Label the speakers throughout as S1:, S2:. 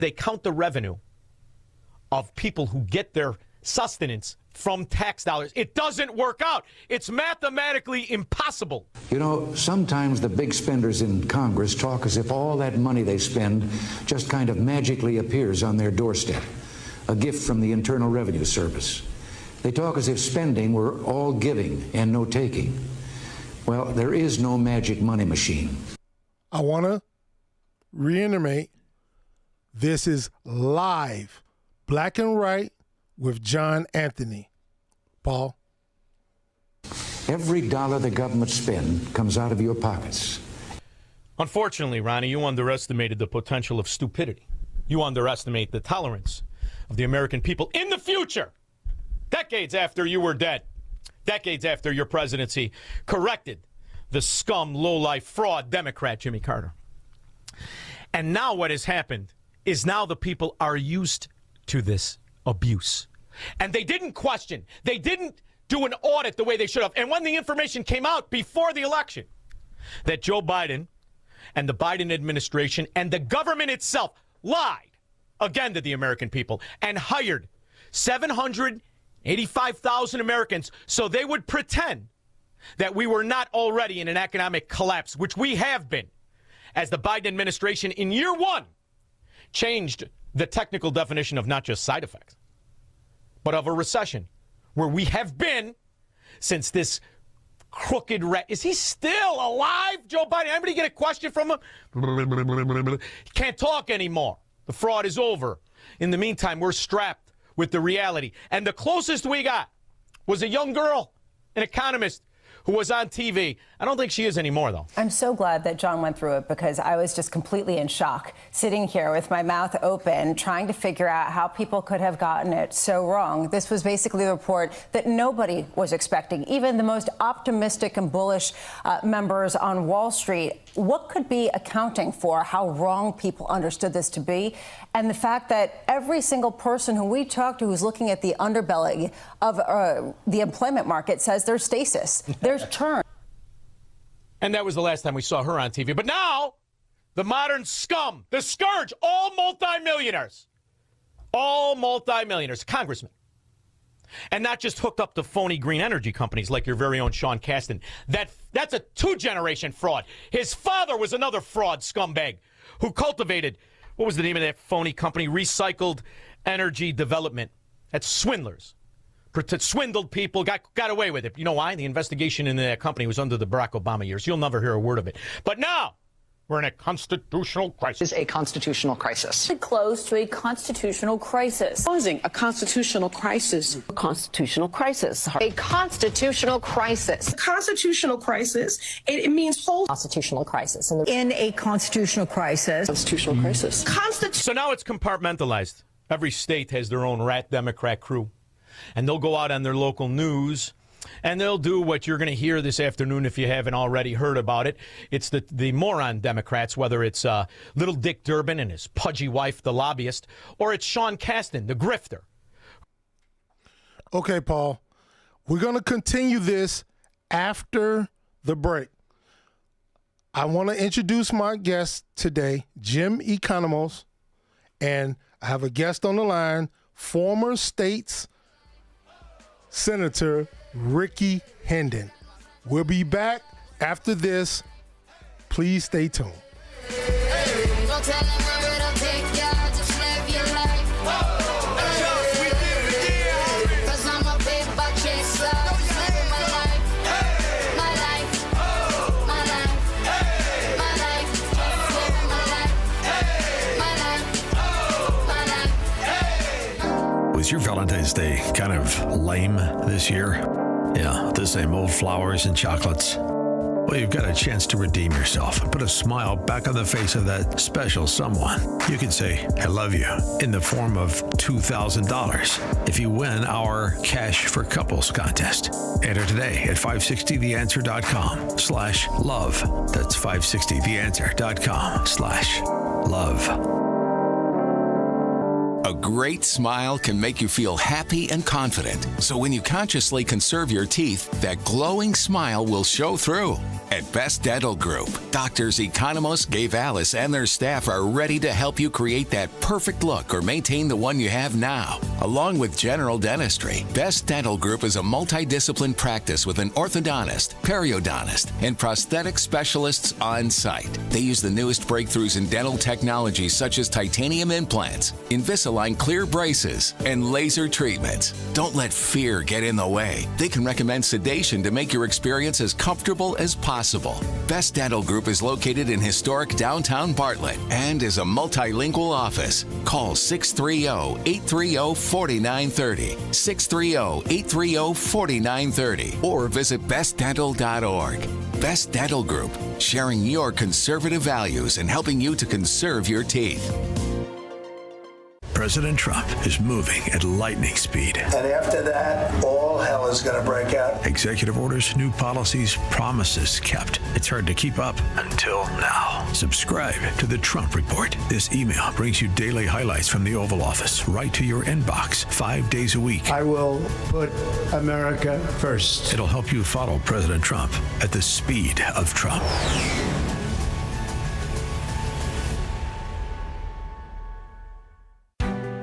S1: They count the revenue of people who get their sustenance from tax dollars. It doesn't work out. It's mathematically impossible.
S2: You know, sometimes the big spenders in Congress talk as if all that money they spend just kind of magically appears on their doorstep, a gift from the Internal Revenue Service. They talk as if spending were all giving and no taking. Well, there is no magic money machine.
S3: I want to reiterate, this is live, black and white, with John Anthony. Paul?
S2: Every dollar the government spends comes out of your pockets.
S1: Unfortunately, Ronnie, you underestimated the potential of stupidity. You underestimate the tolerance of the American people in the future, decades after you were dead, decades after your presidency corrected the scum, lowlife, fraud Democrat Jimmy Carter. And now what has happened is now the people are used to this abuse. And they didn't question. They didn't do an audit the way they should have. And when the information came out before the election that Joe Biden and the Biden administration and the government itself lied again to the American people and hired 785,000 Americans so they would pretend that we were not already in an economic collapse, which we have been, as the Biden administration in year one changed the technical definition of not just side effects, but of a recession, where we have been since this crooked rat. Is he still alive, Joe Biden? Anybody get a question from him? He can't talk anymore. The fraud is over. In the meantime, we're strapped with the reality. And the closest we got was a young girl, an economist, who was on TV. I don't think she is anymore, though.
S4: I'm so glad that John went through it, because I was just completely in shock, sitting here with my mouth open, trying to figure out how people could have gotten it so wrong. This was basically the report that nobody was expecting, even the most optimistic and bullish members on Wall Street. What could be accounting for how wrong people understood this to be? And the fact that every single person who we talked to who's looking at the underbelly of the employment market says there's stasis, there's churn.
S1: And that was the last time we saw her on TV. But now, the modern scum, the scourge, all multimillionaires, congressmen. And not just hooked up to phony green energy companies like your very own Sean Casten. That's a two-generation fraud. His father was another fraud scumbag who cultivated, what was the name of that phony company? Recycled Energy Development. That's swindlers. Swindled people, got away with it. You know why? The investigation into that company was under the Barack Obama years. You'll never hear a word of it. But now, we're in a constitutional crisis.
S5: Is a constitutional crisis.
S6: Close to a constitutional crisis.
S5: Causing a constitutional crisis.
S6: A constitutional crisis.
S5: A constitutional crisis.
S7: Constitutional crisis. It means whole.
S6: Constitutional crisis.
S7: In a constitutional crisis.
S5: Constitutional crisis.
S1: So now it's compartmentalized. Every state has their own rat Democrat crew. And they'll go out on their local news, and they'll do what you're going to hear this afternoon if you haven't already heard about it. It's the moron Democrats, whether it's little Dick Durbin and his pudgy wife, the lobbyist, or it's Sean Casten, the grifter.
S3: Okay, Paul, we're going to continue this after the break. I want to introduce my guest today, Jim Economos, and I have a guest on the line, former state's Senator Rickey Hendon. We'll be back after this. Please stay tuned.
S8: Was your Valentine's Day kind of lame this year? Yeah, the same old flowers and chocolates. Well, you've got a chance to redeem yourself and put a smile back on the face of that special someone. You can say, I love you, in the form of $2,000 if you win our Cash for Couples contest. Enter today at 560theanswer.com/love. That's 560theanswer.com/love.
S9: A great smile can make you feel happy and confident. So when you consciously conserve your teeth, that glowing smile will show through. At Best Dental Group, doctors Economos, Gave Alice, and their staff are ready to help you create that perfect look or maintain the one you have now. Along with general dentistry, Best Dental Group is a multidiscipline practice with an orthodontist, periodontist, and prosthetic specialists on site. They use the newest breakthroughs in dental technologies such as titanium implants, Invisalign clear braces, and laser treatments. Don't let fear get in the way. They can recommend sedation to make your experience as comfortable as possible. Best Dental Group is located in historic downtown Bartlett and is a multilingual office. Call 630-830-4930, 630-830-4930, or visit bestdental.org. Best Dental Group, sharing your conservative values and helping you to conserve your teeth.
S8: President Trump is moving at lightning speed.
S10: And after that, all hell is going to break out.
S8: Executive orders, new policies, promises kept. It's hard to keep up until now. Subscribe to the Trump Report. This email brings you daily highlights from the Oval Office right to your inbox 5 days a week.
S10: I will put America first.
S8: It'll help you follow President Trump at the speed of Trump.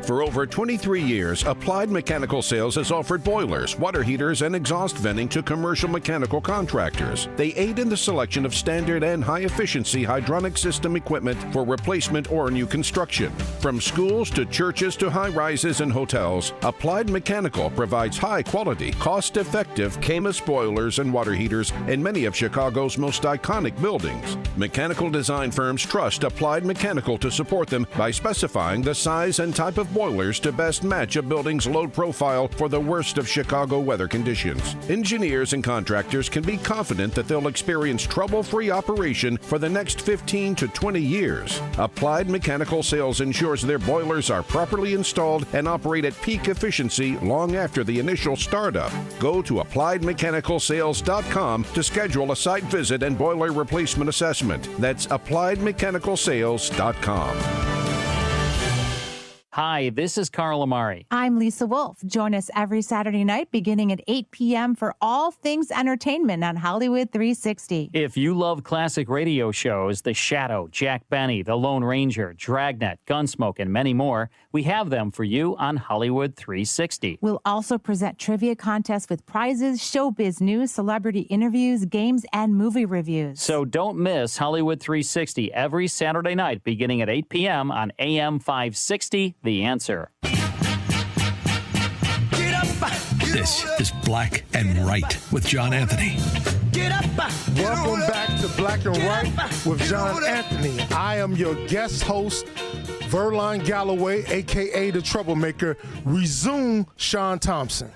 S11: For over 23 years, Applied Mechanical Sales has offered boilers, water heaters, and exhaust venting to commercial mechanical contractors. They aid in the selection of standard and high-efficiency hydronic system equipment for replacement or new construction. From schools to churches to high-rises and hotels, Applied Mechanical provides high-quality, cost-effective Camus boilers and water heaters in many of Chicago's most iconic buildings. Mechanical design firms trust Applied Mechanical to support them by specifying the size and type of boilers to best match a building's load profile for the worst of Chicago weather conditions. Engineers and contractors can be confident that they'll experience trouble-free operation for the next 15 to 20 years. Applied Mechanical Sales ensures their boilers are properly installed and operate at peak efficiency long after the initial startup. Go to appliedmechanicalsales.com to schedule a site visit and boiler replacement assessment. That's appliedmechanicalsales.com.
S12: Hi, this is Carl Amari.
S13: I'm Lisa Wolf. Join us every Saturday night beginning at 8 p.m. for all things entertainment on Hollywood 360.
S12: If you love classic radio shows, The Shadow, Jack Benny, The Lone Ranger, Dragnet, Gunsmoke, and many more, we have them for you on Hollywood 360.
S13: We'll also present trivia contests with prizes, showbiz news, celebrity interviews, games, and movie reviews.
S12: So don't miss Hollywood 360 every Saturday night beginning at 8 p.m. on AM 560, The Answer.
S8: This is Black and Right with John Anthony.
S3: Welcome back to Black and Right with John Anthony. I am your guest host, Verline Galloway, a.k.a. The Troublemaker. Resume Sean Thompson.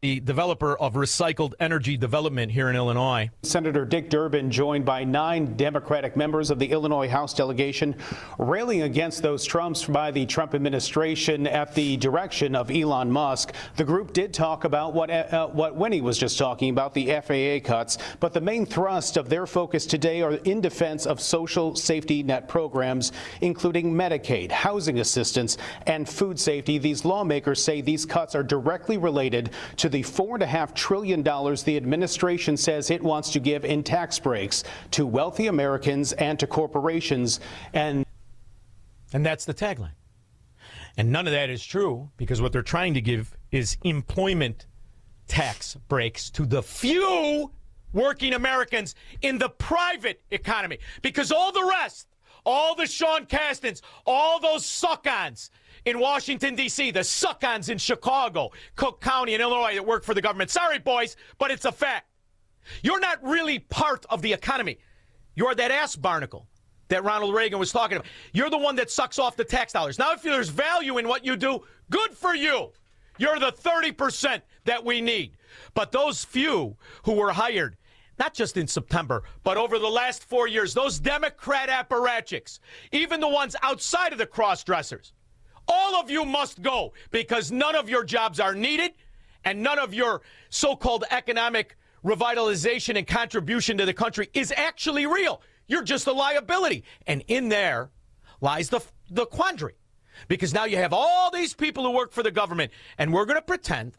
S1: The developer of recycled energy development here in Illinois.
S14: Senator Dick Durbin, joined by 9 Democratic members of the Illinois House delegation, railing against those Trumps by the Trump administration at the direction of Elon Musk. The group did talk about what Winnie was just talking about, the FAA cuts, but the main thrust of their focus today are in defense of social safety net programs, including Medicaid, housing assistance, and food safety. These lawmakers say these cuts are directly related to the $4.5 trillion the administration says it wants to give in tax breaks to wealthy Americans and to corporations. And
S1: that's the tagline. And none of that is true, because what they're trying to give is employment tax breaks to the few working Americans in the private economy. Because all the rest, all the Sean Castons, all those suck-ons in Washington, D.C., the suck-ons in Chicago, Cook County, and Illinois that work for the government. Sorry, boys, but it's a fact. You're not really part of the economy. You're that ass barnacle that Ronald Reagan was talking about. You're the one that sucks off the tax dollars. Now, if there's value in what you do, good for you. You're the 30% that we need. But those few who were hired, not just in September, but over the last 4 years, those Democrat apparatchiks, even the ones outside of the cross-dressers, all of you must go, because none of your jobs are needed and none of your so-called economic revitalization and contribution to the country is actually real. You're just a liability. And in there lies the quandary. Because now you have all these people who work for the government, and we're going to pretend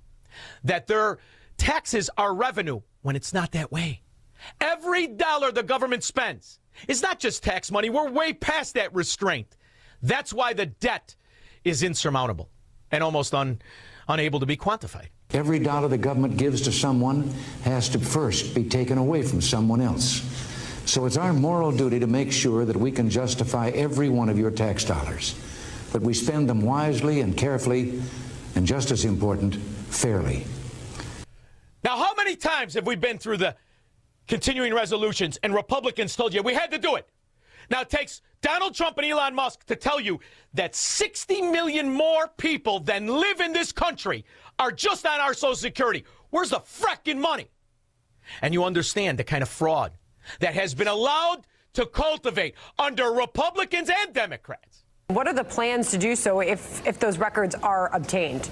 S1: that their taxes are revenue when it's not that way. Every dollar the government spends is not just tax money. We're way past that restraint. That's why the debt is insurmountable and almost unable to be quantified.
S2: Every dollar the government gives to someone has to first be taken away from someone else. So it's our moral duty to make sure that we can justify every one of your tax dollars, but we spend them wisely and carefully, and just as important, fairly.
S1: Now, how many times have we been through the continuing resolutions and Republicans told you we had to do it? Now, it takes Donald Trump and Elon Musk to tell you that 60 million more people than live in this country are just on our Social Security. Where's the fracking money? And you understand the kind of fraud that has been allowed to cultivate under Republicans and Democrats.
S15: What are the plans to do so if those records are obtained?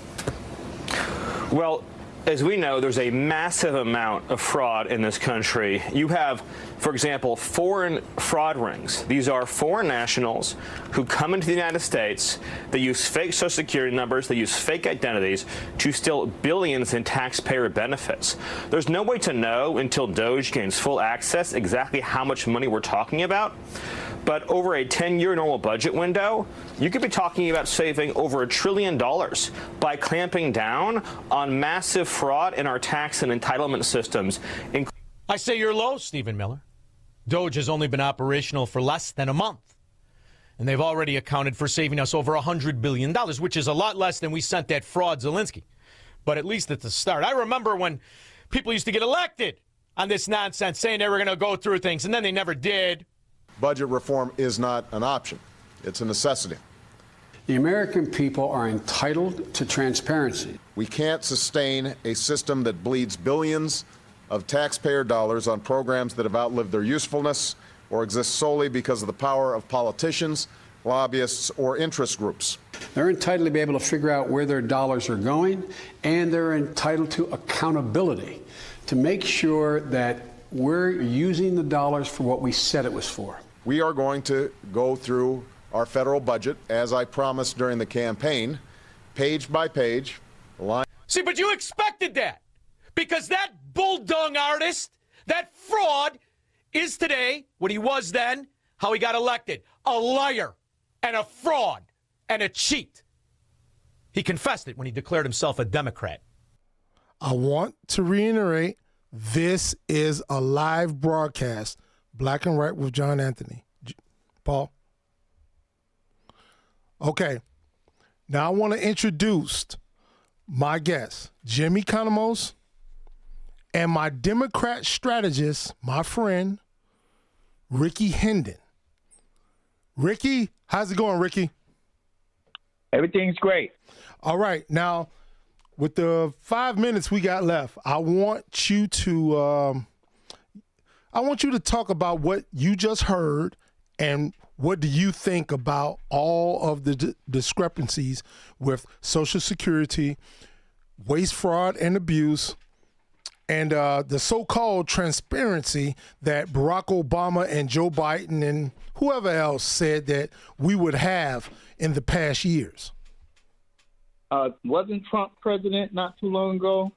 S16: Well, as we know, there's a massive amount of fraud in this country. You have, for example, foreign fraud rings. These are foreign nationals who come into the United States. They use fake Social Security numbers. They use fake identities to steal billions in taxpayer benefits. There's no way to know until DOJ gains full access exactly how much money we're talking about. But over a 10-year normal budget window, you could be talking about saving over $1 trillion by clamping down on massive fraud in our tax and entitlement systems.
S1: I say you're low, Stephen Miller. DOJ has only been operational for less than a month. And they've already accounted for saving us over $100 billion, which is a lot less than we sent that fraud Zelensky. But at least at the start. I remember when people used to get elected on this nonsense, saying they were going to go through things, and then they never did.
S17: Budget reform is not an option. It's a necessity.
S18: The American people are entitled to transparency.
S17: We can't sustain a system that bleeds billions of taxpayer dollars on programs that have outlived their usefulness or exist solely because of the power of politicians, lobbyists, or interest groups.
S18: They're entitled to be able to figure out where their dollars are going, and they're entitled to accountability to make sure that we're using the dollars for what we said it was for.
S17: We are going to go through our federal budget, as I promised during the campaign, page by page.
S1: See, but you expected that, because that bulldog artist, that fraud, is today what he was then, how he got elected. A liar and a fraud and a cheat. He confessed it when he declared himself a Democrat.
S3: I want to reiterate, this is a live broadcast. Black and Right with John Anthony. Paul? Okay. Now I want to introduce my guest, Jim Economos, and my Democrat strategist, my friend, Ricky Hendon. Ricky, how's it going, Ricky?
S19: Everything's great.
S3: All right. Now, with the 5 minutes we got left, I want you to talk about what you just heard and what do you think about all of the discrepancies with Social Security, waste, fraud, and abuse, and the so-called transparency that Barack Obama and Joe Biden and whoever else said that we would have in the past years.
S19: Wasn't Trump president not too long ago?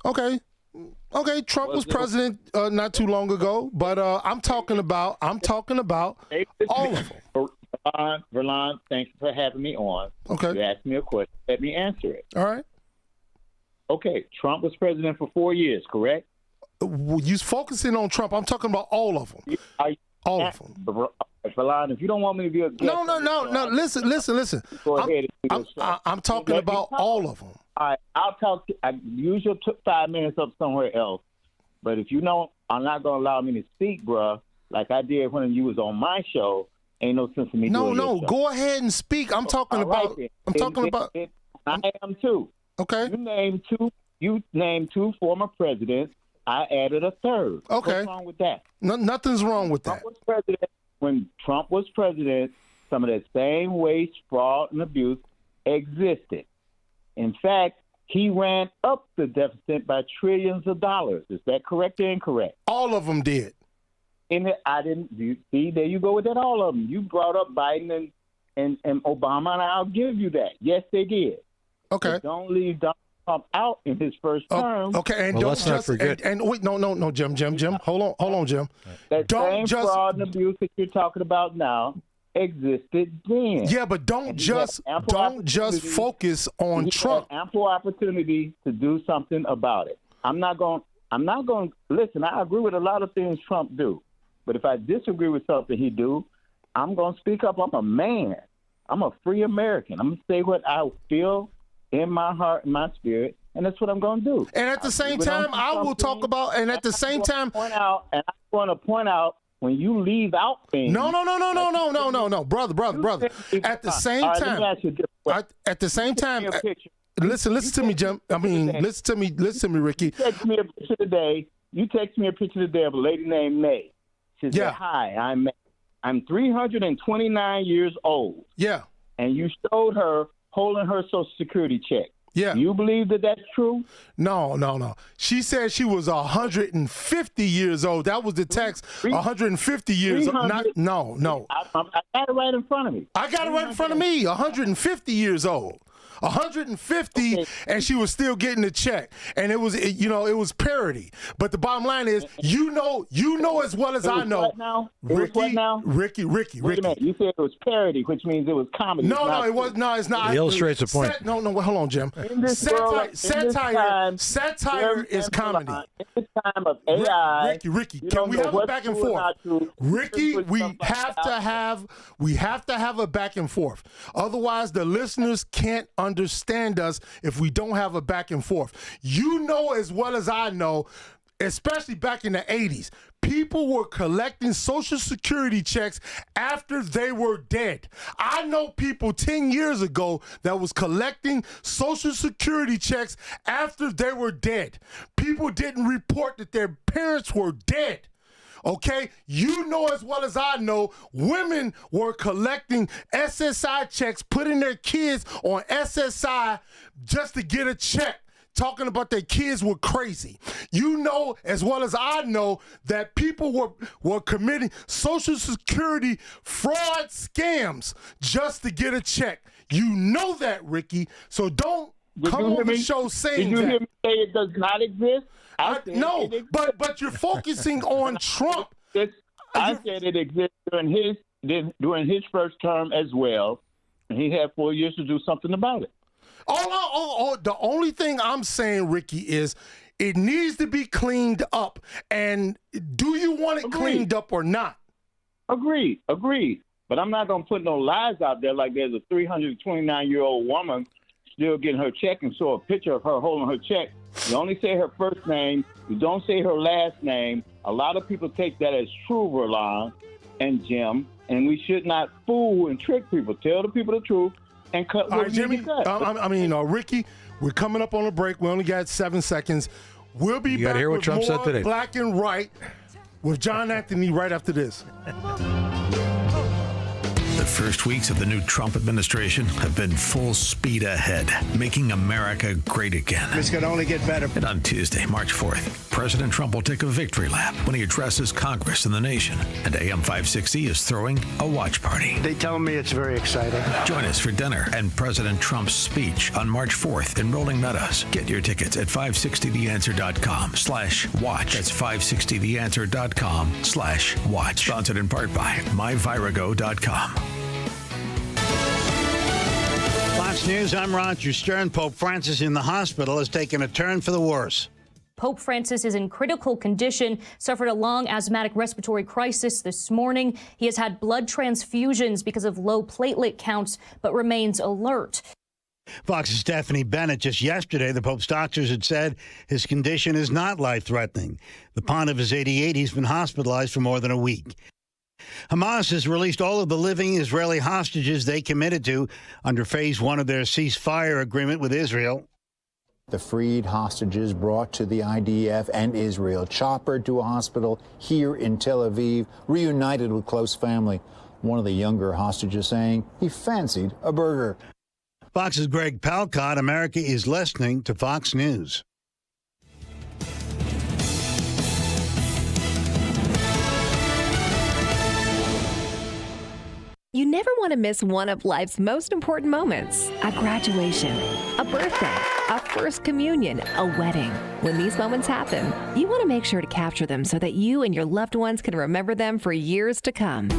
S3: Okay, Trump was president not too long ago, but I'm talking about all of them.
S19: Verlon, thanks for having me on.
S3: Okay.
S19: You asked me a question. Let me answer it.
S3: All right.
S19: Okay, Trump was president for 4 years, correct?
S3: You're focusing on Trump. I'm talking about all of them. All of them.
S19: Verlon, if you don't want me to be a guest...
S3: No. Listen.
S19: Go ahead.
S3: I'm talking about all of them.
S19: All right, I'll talk. I usually took 5 minutes up somewhere else, but if you know I'm not going to allow me to speak, bruh, like I did when you was on my show, ain't no sense in me doing your show.
S3: Go ahead and speak. I'm talking about.
S19: I am too.
S3: Okay.
S19: You named two former presidents. I added a third.
S3: Okay.
S19: What's wrong with that?
S3: Nothing's wrong with that.
S19: When Trump was president, some of that same waste, fraud, and abuse existed. In fact, he ran up the deficit by trillions of dollars. Is that correct or incorrect?
S3: All of them did.
S19: I didn't. You see, there you go with that. All of them. You brought up Biden and Obama, and I'll give you that. Yes, they did.
S3: Okay.
S19: But don't leave Donald Trump out in his first term.
S3: Okay, and let's not forget. And wait, no, Jim. Hold on, Jim.
S19: That same fraud and abuse that you're talking about now existed then.
S3: Yeah, but don't just focus on Trump.
S19: Ample opportunity to do something about it. I'm not going. Listen, I agree with a lot of things Trump do, but if I disagree with something he do, I'm going to speak up. I'm a man. I'm a free American. I'm going to say what I feel in my heart and my spirit, and that's what I'm going to do.
S3: And at the same time, I will talk about. And at the same time,
S19: I'm going to point out when you leave out things.
S3: No, brother. At the same time, listen to me, Jim. I mean, listen to me, Ricky.
S19: You text me a picture today. Of a lady named May. She said, "Hi, I'm May. I'm 329 years old."
S3: Yeah.
S19: And you showed her holding her Social Security check.
S3: Yeah.
S19: You believe that that's true?
S3: No. She said she was 150 years old. That was the text. 150 years old. No.
S19: I got it right in front of me.
S3: I got it right in front of me. 150 years old. 150, and she was still getting the check, and it was parody. But the bottom line is, you know as well as I know, Ricky.
S19: Wait a minute. You said it was parody, which means it was comedy.
S3: No, it was. No, it's not.
S20: It illustrates the point.
S3: Hold on, Jim. Satire is comedy.
S19: In this time of AI,
S3: Ricky, can we have a back and forth? Ricky, we have to have a back and forth. Otherwise, the listeners can't understand us if we don't have a back and forth. You know as well as I know, especially back in the 80s, people were collecting Social Security checks after they were dead. I know people 10 years ago that was collecting Social Security checks after they were dead. People didn't report that their parents were dead. Okay, you know as well as I know, women were collecting SSI checks, putting their kids on SSI just to get a check, talking about their kids were crazy. You know as well as I know that people were committing Social Security fraud scams just to get a check. You know that, Ricky. So don't come on the show saying that.
S19: Did you hear me say it does not exist?
S3: No, but you're focusing on Trump.
S19: I said it exists during his first term as well, and he had 4 years to do something about it.
S3: The only thing I'm saying, Ricky, is it needs to be cleaned up. And do you want it cleaned up or not?
S19: Agreed. But I'm not going to put no lies out there like there's a 329-year-old woman still getting her check and show a picture of her holding her check. You only say her first name. You don't say her last name. A lot of people take that as true, Verlon and Jim, and we should not fool and trick people. Tell the people the truth and cut what you need to cut.
S3: Ricky, we're coming up on a break. We only got 7 seconds. We'll be back
S20: hear what
S3: with
S20: Trump
S3: more
S20: said today.
S3: Black and Right with John Anthony right after this.
S8: The first weeks of the new Trump administration have been full speed ahead, making America great again.
S10: It's going to only get better.
S8: And on Tuesday, March 4th, President Trump will take a victory lap when he addresses Congress and the nation. And AM 560 is throwing a watch party.
S10: They tell me it's very exciting.
S8: Join us for dinner and President Trump's speech on March 4th in Rolling Meadows. Get your tickets at 560theanswer.com/watch. That's 560theanswer.com/watch. Sponsored in part by myvirago.com.
S20: Fox News, I'm Roger Stern. Pope Francis in the hospital has taken a turn for the worse.
S21: Pope Francis is in critical condition, suffered a long asthmatic respiratory crisis this morning. He has had blood transfusions because of low platelet counts, but remains alert.
S20: Fox's Stephanie Bennett. Just yesterday, the Pope's doctors had said his condition is not life-threatening. The Pontiff is 88. He's been hospitalized for more than a week. Hamas has released all of the living Israeli hostages they committed to under phase 1 of their ceasefire agreement with Israel.
S22: The freed hostages brought to the IDF and Israel, choppered to a hospital here in Tel Aviv, reunited with close family. One of the younger hostages saying he fancied a burger.
S20: Fox's Greg Palcott. America is listening to Fox News.
S4: You never want to miss one of life's most important moments. A graduation, a birthday, a first communion, a wedding. When these moments happen, you want to make sure to capture them so that you and your loved ones can remember them for years to come.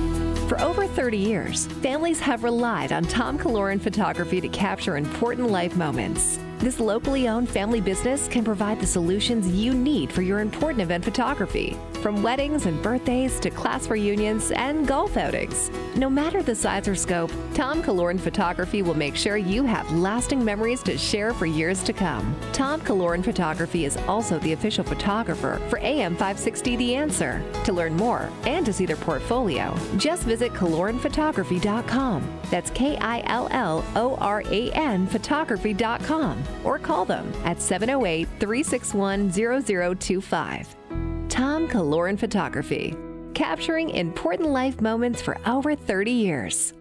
S4: For over 30 years, families have relied on Tom Kaloran Photography to capture important life moments. This locally owned family business can provide the solutions you need for your important event photography, from weddings and birthdays to class reunions and golf outings. No matter the size or scope, Tom Kaloran Photography will make sure you have lasting memories to share for years to come. Tom Kaloran Photography is also the official photographer for AM 560 The Answer. To learn more and to see their portfolio, just visit KaloranPhotography.com. That's KILLORAN photography.com. Or call them at 708-361-0025. Tom Kaloran Photography, capturing important life moments for over 30 years.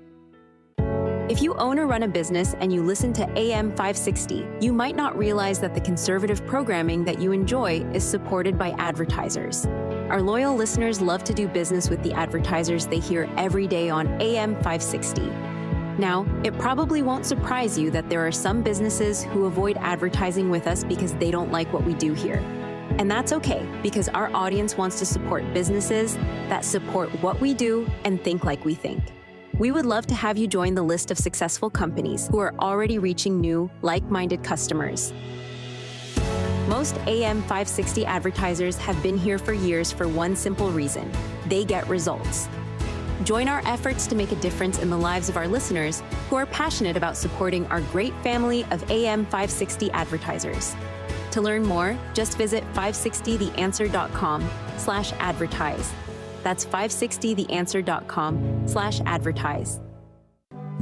S6: If you own or run a business and you listen to AM 560, you might not realize that the conservative programming that you enjoy is supported by advertisers. Our loyal listeners love to do business with the advertisers they hear every day on AM 560. Now, it probably won't surprise you that there are some businesses who avoid advertising with us because they don't like what we do here. And that's okay, because our audience wants to support businesses that support what we do and think like we think. We would love to have you join the list of successful companies who are already reaching new, like-minded customers. Most AM 560 advertisers have been here for years for one simple reason: they get results. Join our efforts to make a difference in the lives of our listeners who are passionate about supporting our great family of AM 560 advertisers. To learn more, just visit 560theanswer.com/advertise. That's 560theanswer.com/advertise.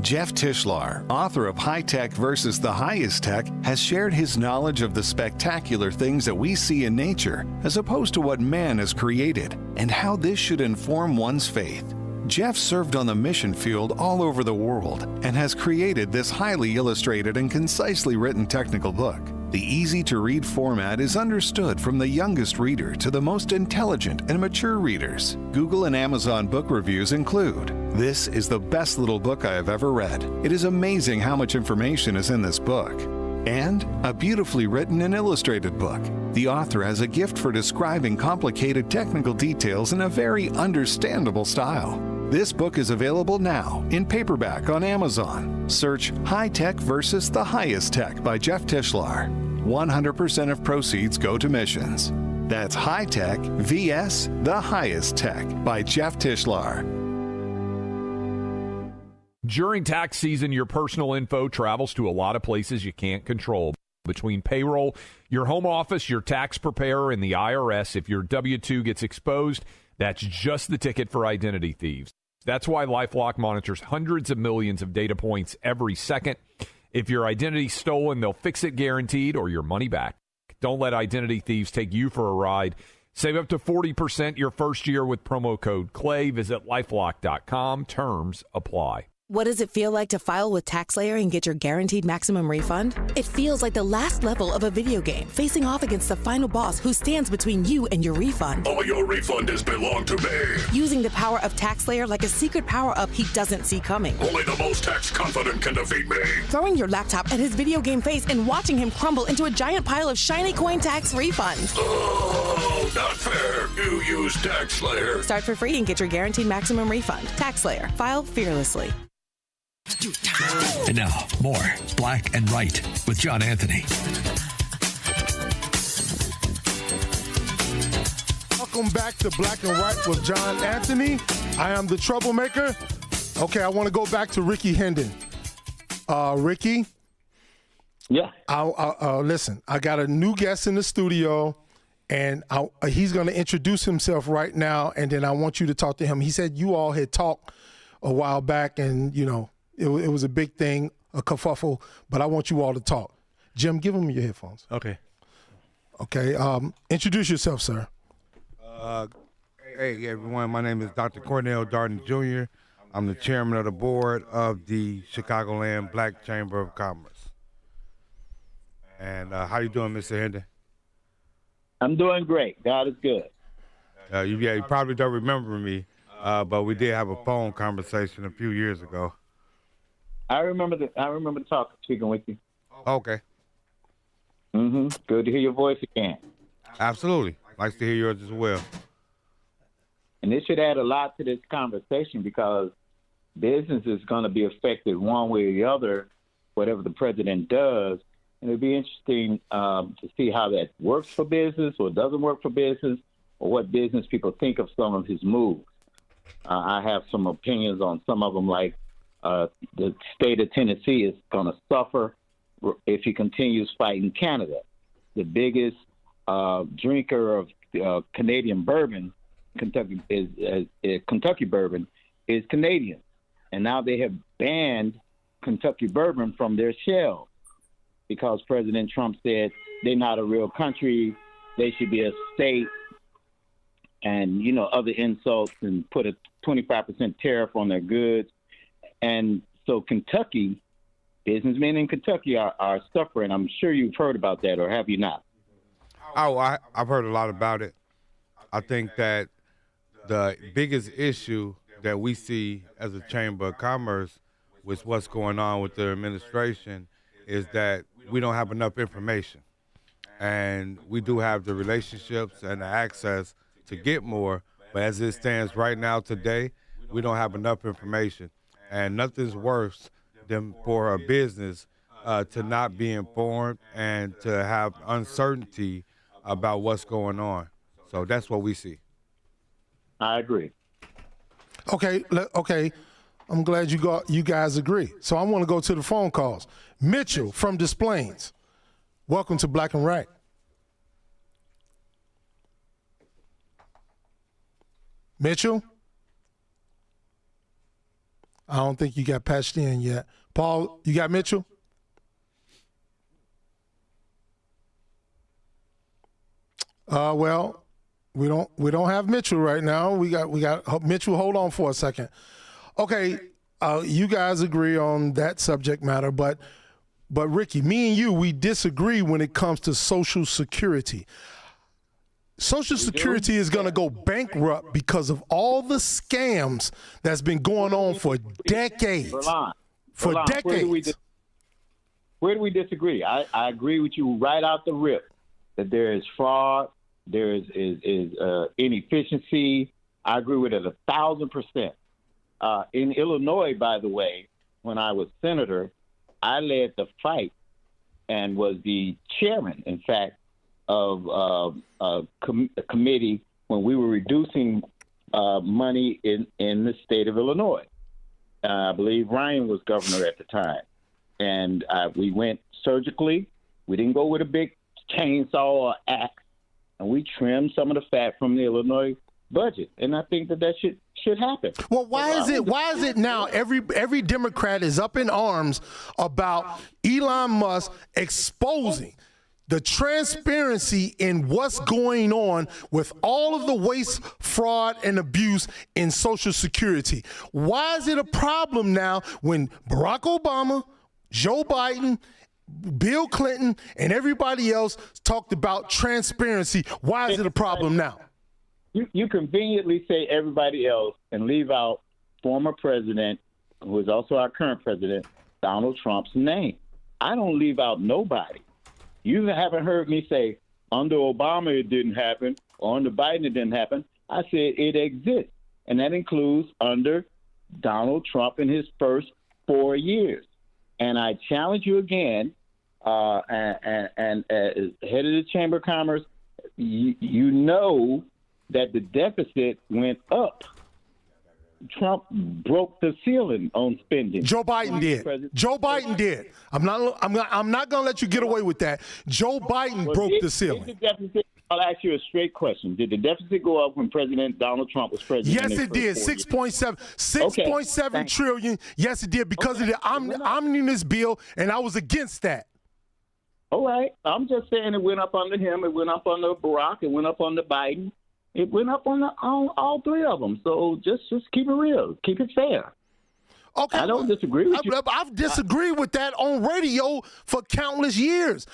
S23: Jeff Tishlar, author of High Tech versus the Highest Tech, has shared his knowledge of the spectacular things that we see in nature as opposed to what man has created, and how this should inform one's faith. Jeff served on the mission field all over the world and has created this highly illustrated and concisely written technical book. The easy-to-read format is understood from the youngest reader to the most intelligent and mature readers. Google and Amazon book reviews include, "This is the best little book I have ever read. It is amazing how much information is in this book." And a beautifully written and illustrated book. The author has a gift for describing complicated technical details in a very understandable style. This book is available now in paperback on Amazon. Search High Tech versus the Highest Tech by Jeff Tishlar. 100% of proceeds go to missions. That's High Tech vs. the Highest Tech by Jeff Tishlar.
S24: During tax season, your personal info travels to a lot of places you can't control. Between payroll, your home office, your tax preparer, and the IRS, if your W-2 gets exposed, that's just the ticket for identity thieves. That's why LifeLock monitors hundreds of millions of data points every second. If your identity's stolen, they'll fix it guaranteed or your money back. Don't let identity thieves take you for a ride. Save up to 40% your first year with promo code CLAY. Visit LifeLock.com. Terms apply.
S25: What does it feel like to file with TaxSlayer and get your guaranteed maximum refund? It feels like the last level of a video game, facing off against the final boss who stands between you and your refund.
S26: All your refund has belonged to me.
S25: Using the power of TaxSlayer like a secret power-up he doesn't see coming.
S26: Only the most tax confident can defeat me.
S25: Throwing your laptop at his video game face and watching him crumble into a giant pile of shiny coin tax refunds.
S26: Oh, not fair. You use TaxSlayer.
S25: Start for free and get your guaranteed maximum refund. TaxSlayer. File fearlessly.
S8: And now, more Black and Right with John Anthony.
S3: Welcome back to Black and Right with John Anthony. I am the troublemaker. Okay, I want to go back to Ricky Hendon. Ricky?
S19: Yeah.
S3: Listen, I got a new guest in the studio, and he's going to introduce himself right now, and then I want you to talk to him. He said you all had talked a while back, and, you know, it was a big thing, a kerfuffle, but I want you all to talk. Jim, give him your headphones.
S27: Okay.
S3: Okay. Introduce yourself, sir.
S27: Hey, everyone. My name is Dr. Cornell Darden Jr. I'm the chairman of the board of the Chicagoland Black Chamber of Commerce. And how you doing, Mr. Hendon?
S19: I'm doing great. God is good.
S27: You probably don't remember me. but we did have a phone conversation a few years ago.
S19: I remember speaking with you.
S27: Okay.
S19: Good to hear your voice again.
S27: Absolutely. Nice to hear yours as well.
S19: And this should add a lot to this conversation because business is going to be affected one way or the other, whatever the president does. And it'll be interesting to see how that works for business or doesn't work for business, or what business people think of some of his moves. I have some opinions on some of them, like the state of Tennessee is going to suffer if he continues fighting Canada. The biggest drinker of Canadian bourbon, Kentucky bourbon, is Canadian. And now they have banned Kentucky bourbon from their shelves because President Trump said they're not a real country, they should be a state, and, you know, other insults, and put a 25% tariff on their goods. And so Kentucky, businessmen in Kentucky are suffering. I'm sure you've heard about that, or have you not?
S27: Oh, I've heard a lot about it. I think that the biggest issue that we see as a Chamber of Commerce with what's going on with the administration is that we don't have enough information. And we do have the relationships and the access to get more, but as it stands right now today, we don't have enough information. And nothing's worse than for a business to not be informed and to have uncertainty about what's going on. So that's what we see.
S19: I agree.
S3: Okay. I'm glad you guys agree. So I want to go to the phone calls. Mitchell from Des Plaines. Welcome to Black and Right. Mitchell? I don't think you got patched in yet. Paul, you got Mitchell? Well, we don't have Mitchell right now. We got Mitchell. Hold on for a second. Okay, you guys agree on that subject matter, but Ricky, me and you, we disagree when it comes to Social Security. Social Security is going to go bankrupt because of all the scams that's been going on for decades. For decades.
S19: Where do we disagree? I agree with you right out the rip that there is fraud, there is inefficiency. I agree with it 1,000%. In Illinois, by the way, when I was senator, I led the fight and was the chairman, in fact, of a committee when we were reducing money in the state of Illinois. I believe Ryan was governor at the time. And we went surgically. We didn't go with a big chainsaw or axe. And we trimmed some of the fat from the Illinois budget. And I think that should happen.
S3: Well, why is it now every Democrat is up in arms about Elon Musk exposing the transparency in what's going on with all of the waste, fraud, and abuse in Social Security? Why is it a problem now when Barack Obama, Joe Biden, Bill Clinton, and everybody else talked about transparency? Why is it a problem now?
S19: You conveniently say everybody else and leave out former president, who is also our current president, Donald Trump's name. I don't leave out nobody. You haven't heard me say, under Obama it didn't happen, or under Biden it didn't happen. I said it exists, and that includes under Donald Trump in his first 4 years. And I challenge you again, and as head of the Chamber of Commerce, you know that the deficit went up. Trump broke the ceiling on spending.
S3: Joe Biden did. Joe Biden did. I'm not going to let you get away with that. Joe Biden broke the ceiling.
S19: I'll ask you a straight question. Did the deficit go up when President Donald Trump was president?
S3: Yes, it did. 6.7 trillion. Yes, it did, because of the omnibus bill, and I was against that.
S19: All right. I'm just saying it went up under him. It went up under Barack. It went up under Biden. It went up on all three of them. So just keep it real. Keep it fair.
S3: Okay.
S19: I don't disagree with you.
S3: I've disagreed with that on radio for countless years.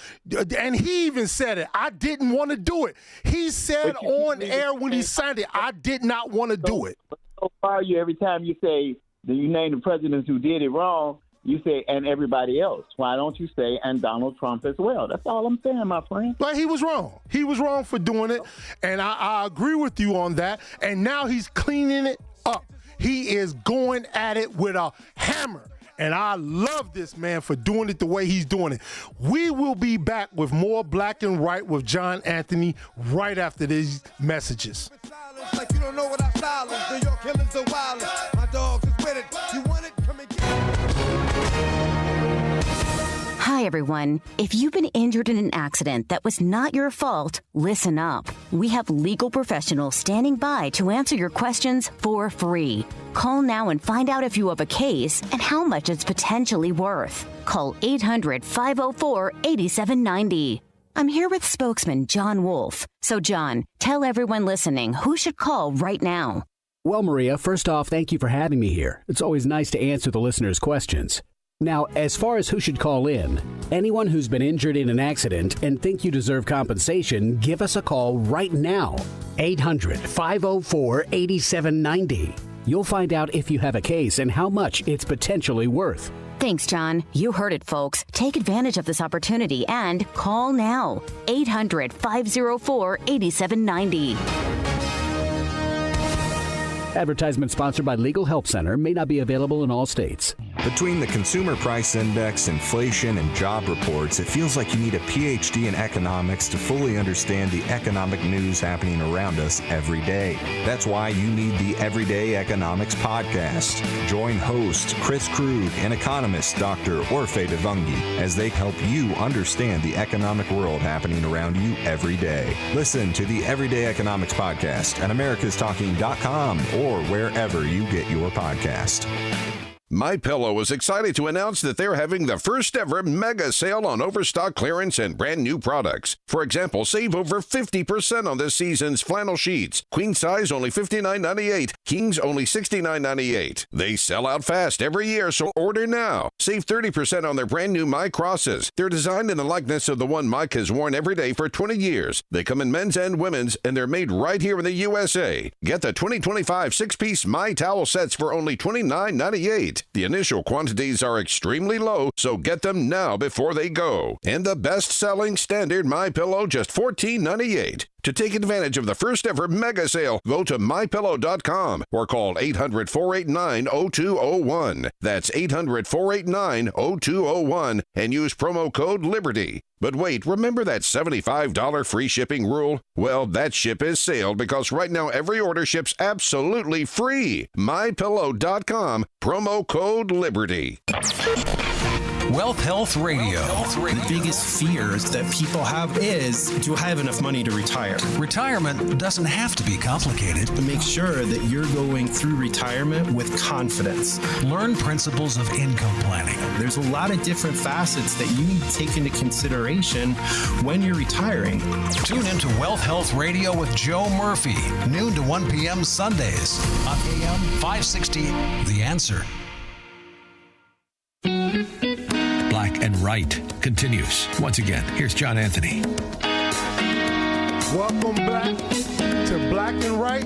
S3: And he even said it. I didn't want to do it. He said on air when he signed it, I did not want to do it.
S19: so far you every time you say that you name the presidents who did it wrong, you say and everybody else. Why don't you say and Donald Trump as well? That's all I'm saying, my friend.
S3: But he was wrong. He was wrong for doing it, and I agree with you on that. And now he's cleaning it up. He is going at it with a hammer. And I love this man for doing it the way he's doing it. We will be back with more Black and White with John Anthony right after these messages.
S5: Like you don't know what our style is. New York killers are wild. My dogs is with it. You want it? Come and get it.
S7: Hi, everyone. If you've been injured in an accident that was not your fault, listen up. We have legal professionals standing by to answer your questions for free. Call now and find out if you have a case and how much it's potentially worth. Call 800-504-8790. I'm here with spokesman John Wolf. So, John, tell everyone listening who should call right now.
S9: Well, Maria, first off, thank you for having me here. It's always nice to answer the listeners' questions. Now, as far as who should call in, anyone who's been injured in an accident and think you deserve compensation, give us a call right now. 800-504-8790. You'll find out if you have a case and how much it's potentially worth.
S7: Thanks, John. You heard it, folks. Take advantage of this opportunity and call now. 800-504-8790.
S9: Advertisement sponsored by Legal Help Center, may not be available in all states.
S11: Between the Consumer Price Index, inflation, and job reports, it feels like you need a PhD in economics to fully understand the economic news happening around us every day. That's why you need the Everyday Economics Podcast. Join host Chris Krug and economist Dr. Orphe Devungi as they help you understand the economic world happening around you every day. Listen to the Everyday Economics Podcast at americastalking.com or wherever you get your podcast.
S26: MyPillow is excited to announce that they're having the first ever mega sale on overstock clearance and brand new products. For example, save over 50% on this season's flannel sheets. Queen size only $59.98. Kings only $69.98. They sell out fast every year, so order now. Save 30% on their brand new My Crosses. They're designed in the likeness of the one Mike has worn every day for 20 years. They come in men's and women's, and they're made right here in the USA. Get the 2025 6-piece My Towel sets for only $29.98. The initial quantities are extremely low, so get them now before they go. And the best-selling standard MyPillow, just $14.98. To take advantage of the first ever mega sale, go to MyPillow.com or call 800-489-0201. That's 800-489-0201 and use promo code LIBERTY. But wait, remember that $75 free shipping rule? Well, that ship has sailed because right now every order ships absolutely free. MyPillow.com, promo code LIBERTY.
S12: Wealth Health Radio. The biggest fears that people have is, do I have enough money to retire?
S8: Retirement doesn't have to be complicated.
S12: To make sure that you're going through retirement with confidence.
S8: Learn principles of income planning.
S12: There's a lot of different facets that you need to take into consideration when you're retiring.
S8: Tune into Wealth Health Radio with Joe Murphy, noon to 1 p.m. Sundays on AM 560. The Answer. Black and Right continues. Once again, here's John Anthony.
S3: Welcome back to Black and Right.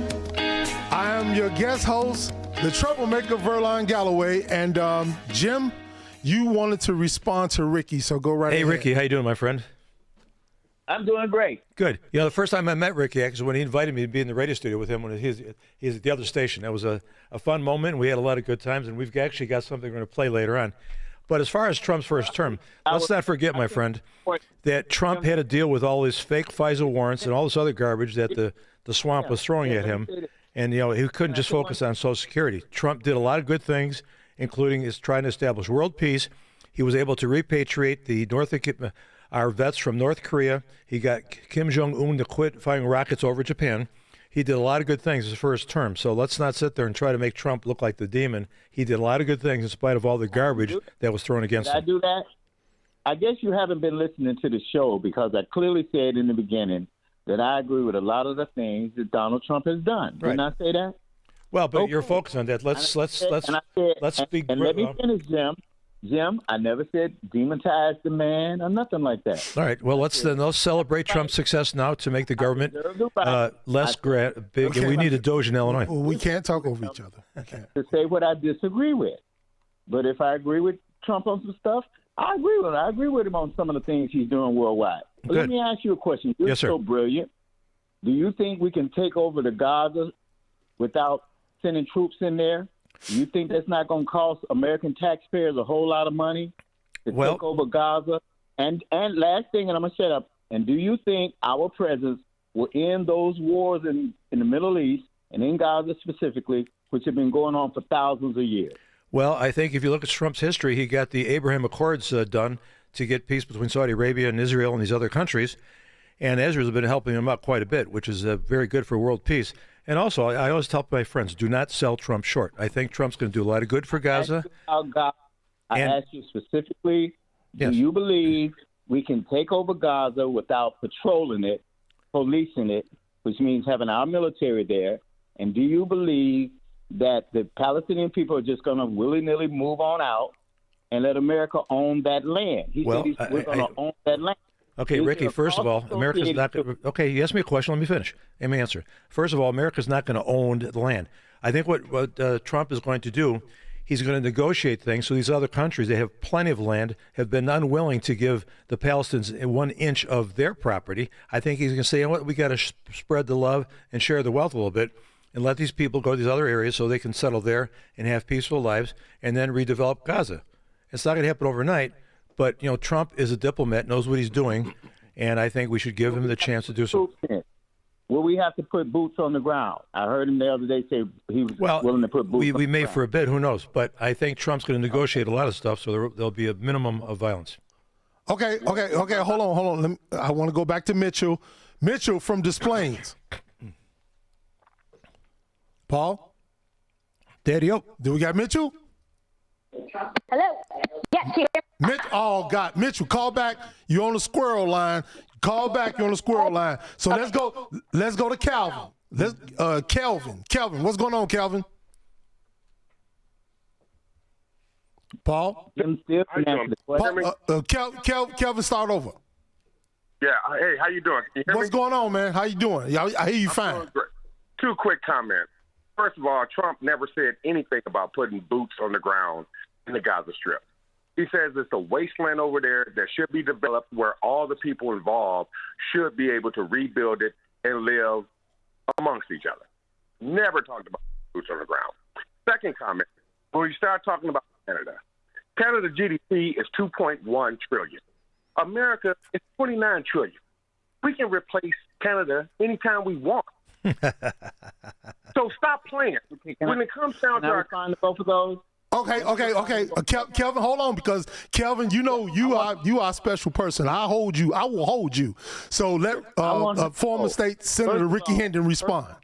S3: I am your guest host, the troublemaker Verlon Galloway. And Jim, you wanted to respond to Ricky, so go right ahead.
S13: Hey, Ricky, how you doing, my friend?
S19: I'm doing great.
S13: Good. You know, the first time I met Ricky, actually, when he invited me to be in the radio studio with him when he's at the other station. That was a fun moment. We had a lot of good times, and we've actually got something we're going to play later on. But as far as Trump's first term, let's not forget, my friend, that Trump had to deal with all his fake FISA warrants and all this other garbage that the swamp was throwing at him. And, you know, he couldn't just focus on Social Security. Trump did a lot of good things, including his trying to establish world peace. He was able to repatriate our vets from North Korea. He got Kim Jong-un to quit firing rockets over Japan. He did a lot of good things his first term. So let's not sit there and try to make Trump look like the demon. He did a lot of good things in spite of all the garbage that was thrown against him.
S19: Did I do that? I guess you haven't been listening to the show because I clearly said in the beginning that I agree with a lot of the things that Donald Trump has done. Didn't I say that?
S13: Well, but you're focused on that. Let's speak.
S19: And let me finish, Jim. Jim, I never said demonize the man or nothing like that.
S13: All right. Well, let's celebrate Trump's success now to make the government less big.
S3: Okay.
S13: And we need a Doge in Illinois.
S3: Well, we can't talk over each other.
S19: To say what I disagree with. But if I agree with Trump on some stuff, I agree with him. I agree with him on some of the things he's doing worldwide. But let me ask you a question. You're
S13: Yes, sir.
S19: so brilliant. Do you think we can take over the Gaza without sending troops in there? Do you think that's not going to cost American taxpayers a whole lot of money to take over Gaza? And last thing, and I'm going to shut up. And do you think our presence will end those wars in the Middle East and in Gaza specifically, which have been going on for thousands of years?
S13: Well, I think if you look at Trump's history, he got the Abraham Accords done to get peace between Saudi Arabia and Israel and these other countries. And Israel's been helping him out quite a bit, which is very good for world peace. And also, I always tell my friends, do not sell Trump short. I think Trump's going to do a lot of good for Gaza.
S19: I asked you specifically, do you believe we can take over Gaza without patrolling it, policing it, which means having our military there? And do you believe that the Palestinian people are just going to willy-nilly move on out and let America own that land? He said we're going to own that land.
S13: Okay, Ricky, first of all, America's not going to... Okay, you asked me a question. Let me finish. Let me answer. First of all, America's not going to own the land. I think what Trump is going to do, he's going to negotiate things so these other countries, they have plenty of land, have been unwilling to give the Palestinians 1 inch of their property. I think he's going to say, you know what, we got to spread the love and share the wealth a little bit and let these people go to these other areas so they can settle there and have peaceful lives and then redevelop Gaza. It's not going to happen overnight. But, you know, Trump is a diplomat, knows what he's doing, and I think we should give him the chance to do so.
S19: Will we have to put boots on the ground? I heard him the other day say he was willing to put boots on the ground.
S13: We may for a bit, who knows? But I think Trump's going to negotiate a lot of stuff, so there'll be a minimum of violence.
S3: Okay. Hold on. I want to go back to Mitchell. Mitchell from Des Plaines. Paul? Daddy-o. Do we got Mitchell?
S1: Hello? Yes, you hear me?
S3: God. Mitchell, call back. You're on the squirrel line. Call back. You're on the squirrel line. So let's go to Calvin. Calvin, what's going on, Calvin? Paul? Kelvin, start over.
S2: Yeah. Hey, how you doing? Can you hear
S3: What's
S2: me?
S3: going on, man? How you doing? I hear you fine.
S2: Doing great. Two quick comments. First of all, Trump never said anything about putting boots on the ground in the Gaza Strip. He says it's a wasteland over there that should be developed where all the people involved should be able to rebuild it and live amongst each other. Never talked about boots on the ground. Second comment, when you start talking about Canada GDP is $2.1 trillion. America is $29 trillion. We can replace Canada anytime we want. So stop playing. When it comes down to our
S19: both of those.
S3: Okay. Kelvin, hold on, because Kelvin, you know you are a special person. I will hold you. So let former state Senator Ricky Hendon respond.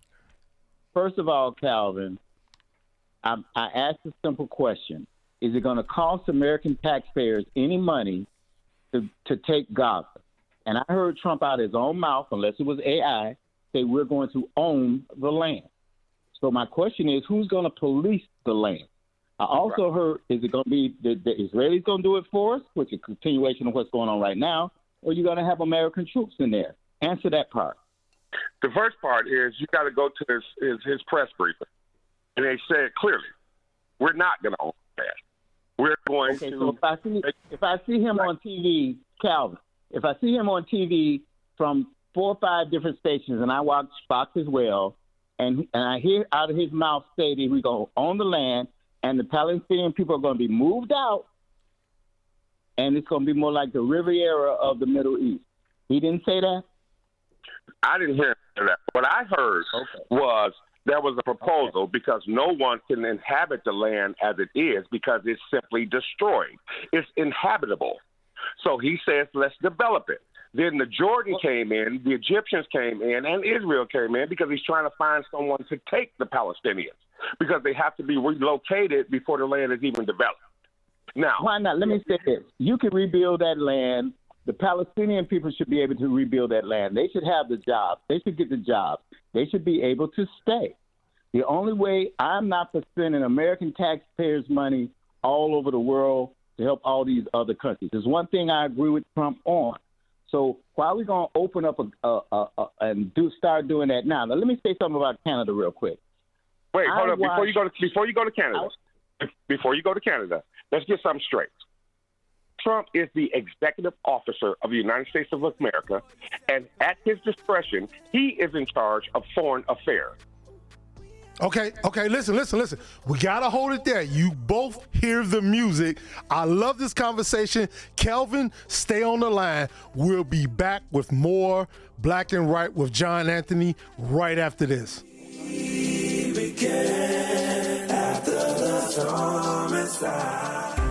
S19: First of all, Calvin, I asked a simple question. Is it going to cost American taxpayers any money to take Gaza? And I heard Trump out of his own mouth, unless it was AI, say we're going to own the land. So my question is, who's going to police the land? I also heard, is it going to be the Israelis going to do it for us, which is a continuation of what's going on right now, or are you going to have American troops in there? Answer that part.
S2: The first part is you got to go to his press briefing. And they said clearly, we're not going to own that. We're going to...
S19: So if I see him on TV, Calvin, if I see him on TV from 4 or 5 different stations, and I watch Fox as well, and I hear out of his mouth say that we're going to own the land, and the Palestinian people are going to be moved out, and it's going to be more like the Riviera of the Middle East. He didn't say that?
S2: I didn't hear that. What I heard was there was a proposal because no one can inhabit the land as it is because it's simply destroyed. It's inhabitable. So he says, let's develop it. Then the Jordan came in, the Egyptians came in, and Israel came in because he's trying to find someone to take the Palestinians because they have to be relocated before the land is even developed. Now,
S19: why not? Let me say this. You can rebuild that land. The Palestinian people should be able to rebuild that land. They should have the jobs. They should get the jobs. They should be able to stay. The only way I'm not for spending American taxpayers' money all over the world to help all these other countries. There's one thing I agree with Trump on. So why are we going to open up and start doing that now? Now, let me say something about Canada real quick.
S2: Wait, hold up. Before you go to Canada, let's get something straight. Trump is the executive officer of the United States of America, and at his discretion, he is in charge of foreign affairs.
S3: Okay, listen. We got to hold it there. You both hear the music. I love this conversation. Kelvin, stay on the line. We'll be back with more Black and Right with John Anthony right after this.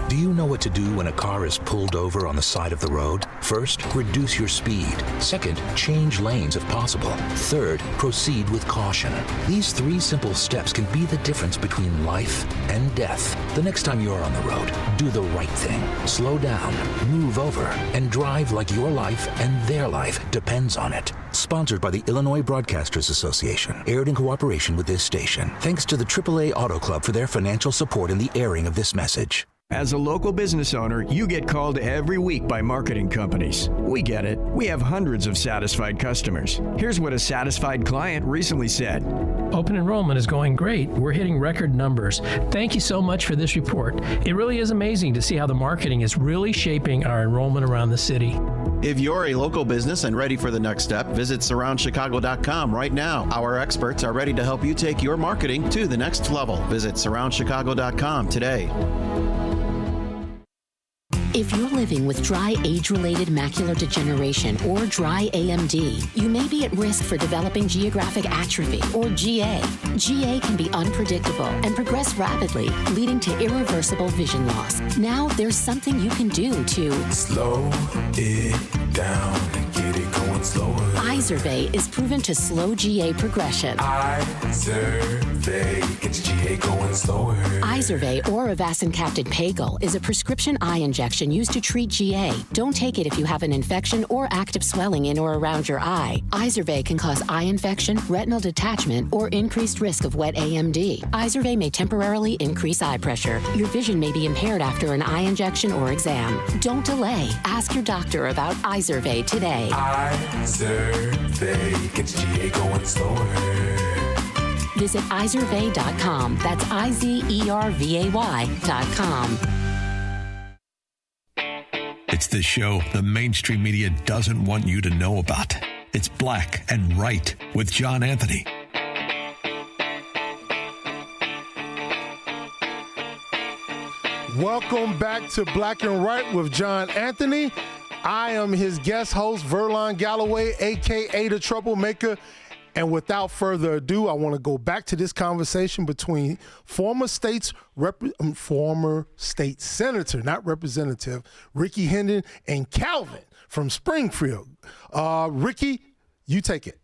S10: Do you know what to do when a car is pulled over on the side of the road? First, reduce your speed. Second, change lanes if possible. Third, proceed with caution. These 3 simple steps can be the difference between life and death. The next time you're on the road, do the right thing. Slow down, move over, and drive like your life and their life depends on it. Sponsored by the Illinois Broadcasters Association. Aired in cooperation with this station. Thanks to the AAA Auto Club for their financial support in the airing of this message.
S14: As a local business owner, you get called every week by marketing companies. We get it. We have hundreds of satisfied customers. Here's what a satisfied client recently said.
S15: Open enrollment is going great. We're hitting record numbers. Thank you so much for this report. It really is amazing to see how the marketing is really shaping our enrollment around the city.
S16: If you're a local business and ready for the next step, visit surroundchicago.com right now. Our experts are ready to help you take your marketing to the next level. Visit surroundchicago.com today.
S17: If you're living with dry age-related macular degeneration or dry AMD, you may be at risk for developing geographic atrophy or GA. GA can be unpredictable and progress rapidly, leading to irreversible vision loss. Now there's something you can do to
S18: slow it down and get it going slower.
S17: Izervay is proven to slow GA progression.
S18: Izervay gets GA going slower.
S17: Izervay or avacincaptad pagel is a prescription eye injection used to treat GA. Don't take it if you have an infection or active swelling in or around your eye. Izervay can cause eye infection, retinal detachment, or increased risk of wet AMD. Izervay may temporarily increase eye pressure. Your vision may be impaired after an eye injection or exam. Don't delay. Ask your doctor about Izervay today.
S18: Izervay gets GA going slower.
S17: Visit Izervay.com. That's IZERVAY.com.
S8: It's the show the mainstream media doesn't want you to know about. It's Black and Right with John Anthony.
S3: Welcome back to Black and Right with John Anthony. I am his guest host, Verlon Galloway, a.k.a. The Troublemaker. And without further ado, I want to go back to this conversation between former state senator, not representative, Ricky Hendon and Calvin from Springfield. Ricky, you take it.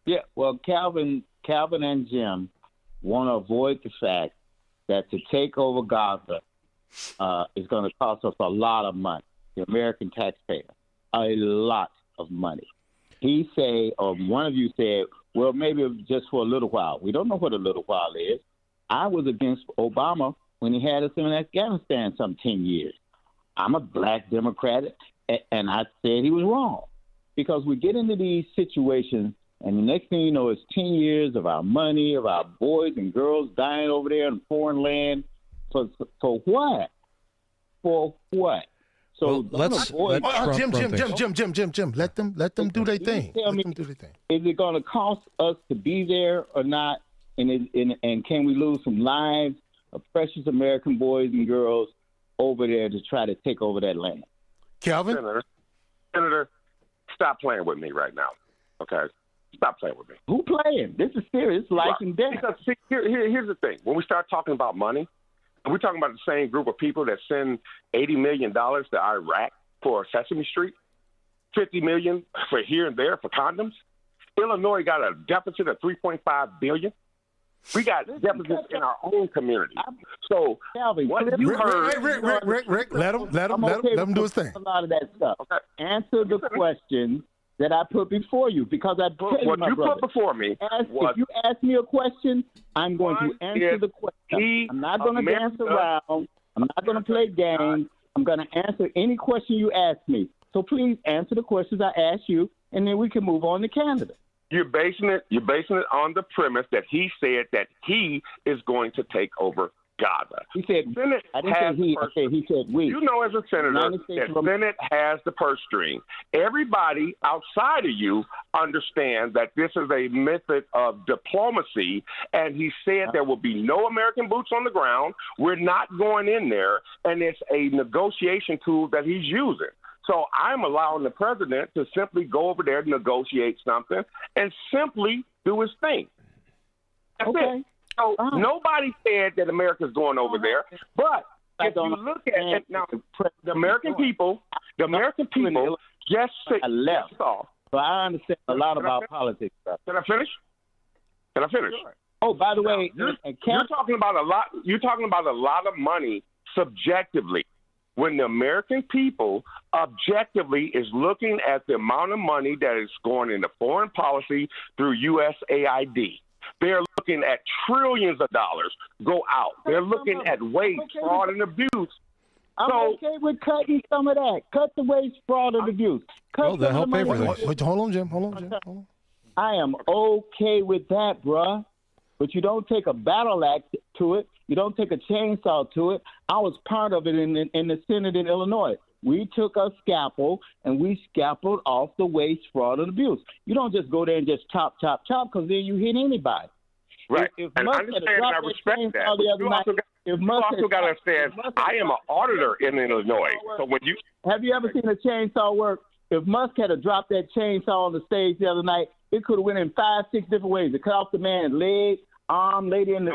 S19: Yeah, well, Calvin and Jim want to avoid the fact that to take over Gaza is going to cost us a lot of money, the American taxpayer, a lot of money. He said, or one of you said, well, maybe just for a little while. We don't know what a little while is. I was against Obama when he had us in Afghanistan some 10 years. I'm a black Democrat, and I said he was wrong. Because we get into these situations, and the next thing you know, it's 10 years of our money, of our boys and girls dying over there in foreign land. For what? For what? So
S13: well,
S3: Jim. Let them do their thing.
S19: Is it going to cost us to be there or not? And can we lose some lives of precious American boys and girls over there to try to take over that land?
S3: Calvin?
S2: Senator, stop playing with me right now. Okay? Stop playing with me.
S19: Who playing? This is serious. Life and death.
S2: Because, see, here's the thing. When we start talking about money, we're talking about the same group of people that send $80 million to Iraq for Sesame Street, $50 million for here and there for condoms. Illinois got a deficit of $3.5 billion. We got deficits in our own community. So,
S19: Calvin,
S2: what you heard?
S3: Rick, let him do his thing.
S19: A lot of that stuff. Okay. Answer the question that I put before you, because I tell you, my brother,
S2: put before me.
S19: If you ask me a question, I'm going to answer the question. I'm not going to dance around I'm not going to play games. I'm going to answer any question you ask me. So please answer the questions I ask you, and then we can move on to Canada.
S2: You're basing it on the premise that he said that he is going to take over Gaza.
S19: He said,
S2: Senate
S19: I didn't say he. Okay, he said we.
S2: You know, as a senator, that Senate has the purse string. Everybody outside of you understands that this is a method of diplomacy, and he said there will be no American boots on the ground. We're not going in there, and it's a negotiation tool that he's using. So I'm allowing the president to simply go over there, negotiate something, and simply do his thing. That's it. So nobody said that America's going over there, but if you look at it now, the American people just left off.
S19: So I understand a lot about politics.
S2: Can I finish? Sure.
S19: Oh, by the way,
S2: you're talking about a lot. You're talking about a lot of money subjectively, when the American people objectively is looking at the amount of money that is going into foreign policy through USAID. They're looking at trillions of dollars go out. They're looking at waste, fraud, and abuse.
S19: I'm okay with cutting some of that. Cut the waste, fraud, and abuse. Cut
S3: Wait, hold on, Jim.
S19: I am okay with that, bruh. But you don't take a battle axe to it. You don't take a chainsaw to it. I was part of it in the Senate in Illinois. We took a scalpel and we scalpeled off the waste, fraud, and abuse. You don't just go there and just chop, because then you hit anybody.
S2: Right. And I understand and I respect that. You also got to understand, I am an auditor in Illinois. So when you
S19: have you ever seen a chainsaw work? If Musk had dropped that chainsaw on the stage the other night, it could have went in 5-6 different ways. It cut off the man's leg, arm, lady in the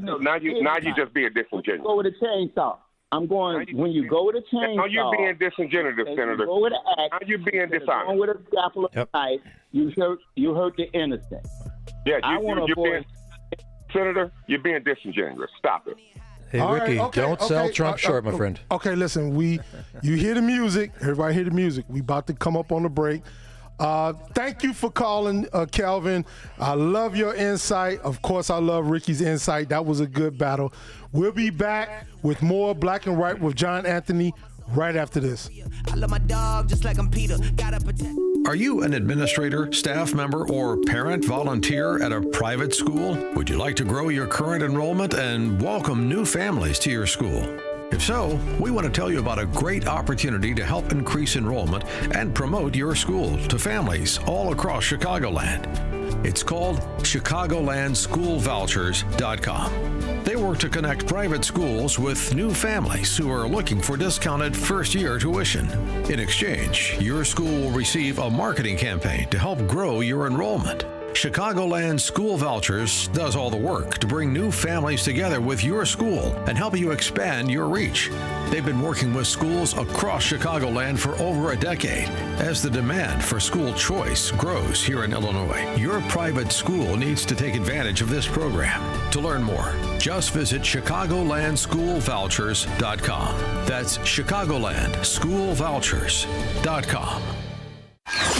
S2: no, now you just being disingenuous.
S19: Go with a chainsaw. I'm going when you go with a chainsaw.
S2: Now you're being disingenuous, Senator.
S19: Go with an axe.
S2: Now you're being dishonest.
S19: Going with a scalpel of knife, you hurt the innocent.
S2: Yeah, Senator, you're being disingenuous. Stop it.
S13: Hey, Ricky, don't sell Trump short, my friend.
S3: Okay, listen, you hear the music. Everybody hear the music. We about to come up on the break. Thank you for calling, Kelvin. I love your insight. Of course, I love Ricky's insight. That was a good battle. We'll be back with more Black and Right with John Anthony right after this.
S4: I love my dog just like I'm Peter. Gotta protect.
S8: Are you an administrator, staff member, or parent volunteer at a private school? Would you like to grow your current enrollment and welcome new families to your school? If so, we want to tell you about a great opportunity to help increase enrollment and promote your school to families all across Chicagoland. It's called ChicagolandSchoolVouchers.com. They work to connect private schools with new families who are looking for discounted first-year tuition. In exchange, your school will receive a marketing campaign to help grow your enrollment. Chicagoland School Vouchers does all the work to bring new families together with your school and help you expand your reach. They've been working with schools across Chicagoland for over a decade. As the demand for school choice grows here in Illinois, your private school needs to take advantage of this program. To learn more, just visit ChicagolandSchoolVouchers.com. That's ChicagolandSchoolVouchers.com.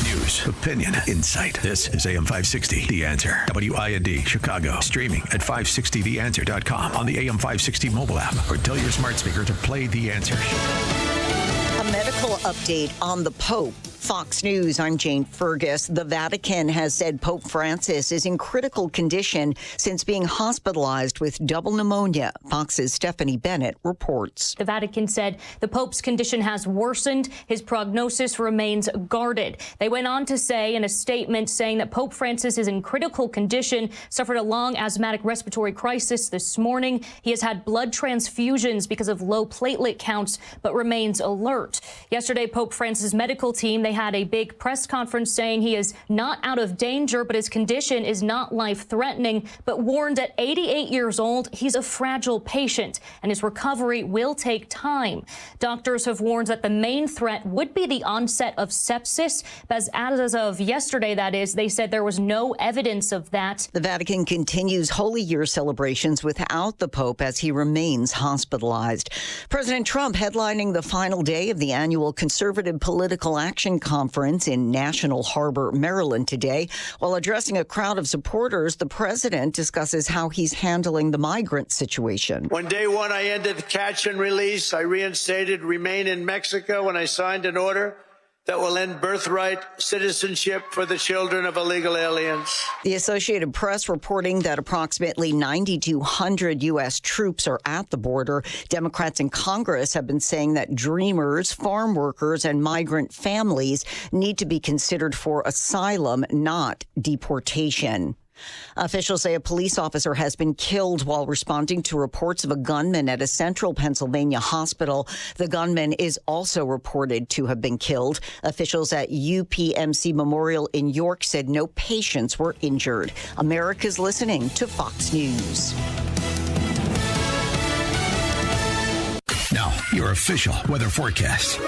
S8: News, opinion, insight. This is AM 560, The Answer. WIND, Chicago. Streaming at 560theanswer.com on the AM 560 mobile app, or tell your smart speaker to play The Answer.
S6: A medical update on the Pope. Fox News, I'm Jane Fergus. The Vatican has said Pope Francis is in critical condition since being hospitalized with double pneumonia. Fox's Stephanie Bennett reports.
S20: The Vatican said the Pope's condition has worsened. His prognosis remains guarded. They went on to say in a statement saying that Pope Francis is in critical condition, suffered a long asthmatic respiratory crisis this morning. He has had blood transfusions because of low platelet counts, but remains alert. Yesterday, Pope Francis' medical team, they had a big press conference saying he is not out of danger, but his condition is not life-threatening, but warned at 88 years old, he's a fragile patient and his recovery will take time. Doctors have warned that the main threat would be the onset of sepsis, but as of yesterday, that is, they said there was no evidence of that.
S6: The Vatican continues Holy Year celebrations without the Pope as he remains hospitalized. President Trump headlining the final day of the annual Conservative Political Action conference in National Harbor, Maryland today. While addressing a crowd of supporters, the president discusses how he's handling the migrant situation.
S5: On day one, I ended the catch and release. I reinstated remain in Mexico when I signed an order that will end birthright citizenship for the children of illegal aliens.
S6: The Associated Press reporting that approximately 9,200 U.S. troops are at the border. Democrats in Congress have been saying that dreamers, farm workers, and migrant families need to be considered for asylum, not deportation. Officials say a police officer has been killed while responding to reports of a gunman at a central Pennsylvania hospital. The gunman is also reported to have been killed. Officials at UPMC Memorial in York said no patients were injured. America's listening to Fox News.
S8: Now, your official weather forecast.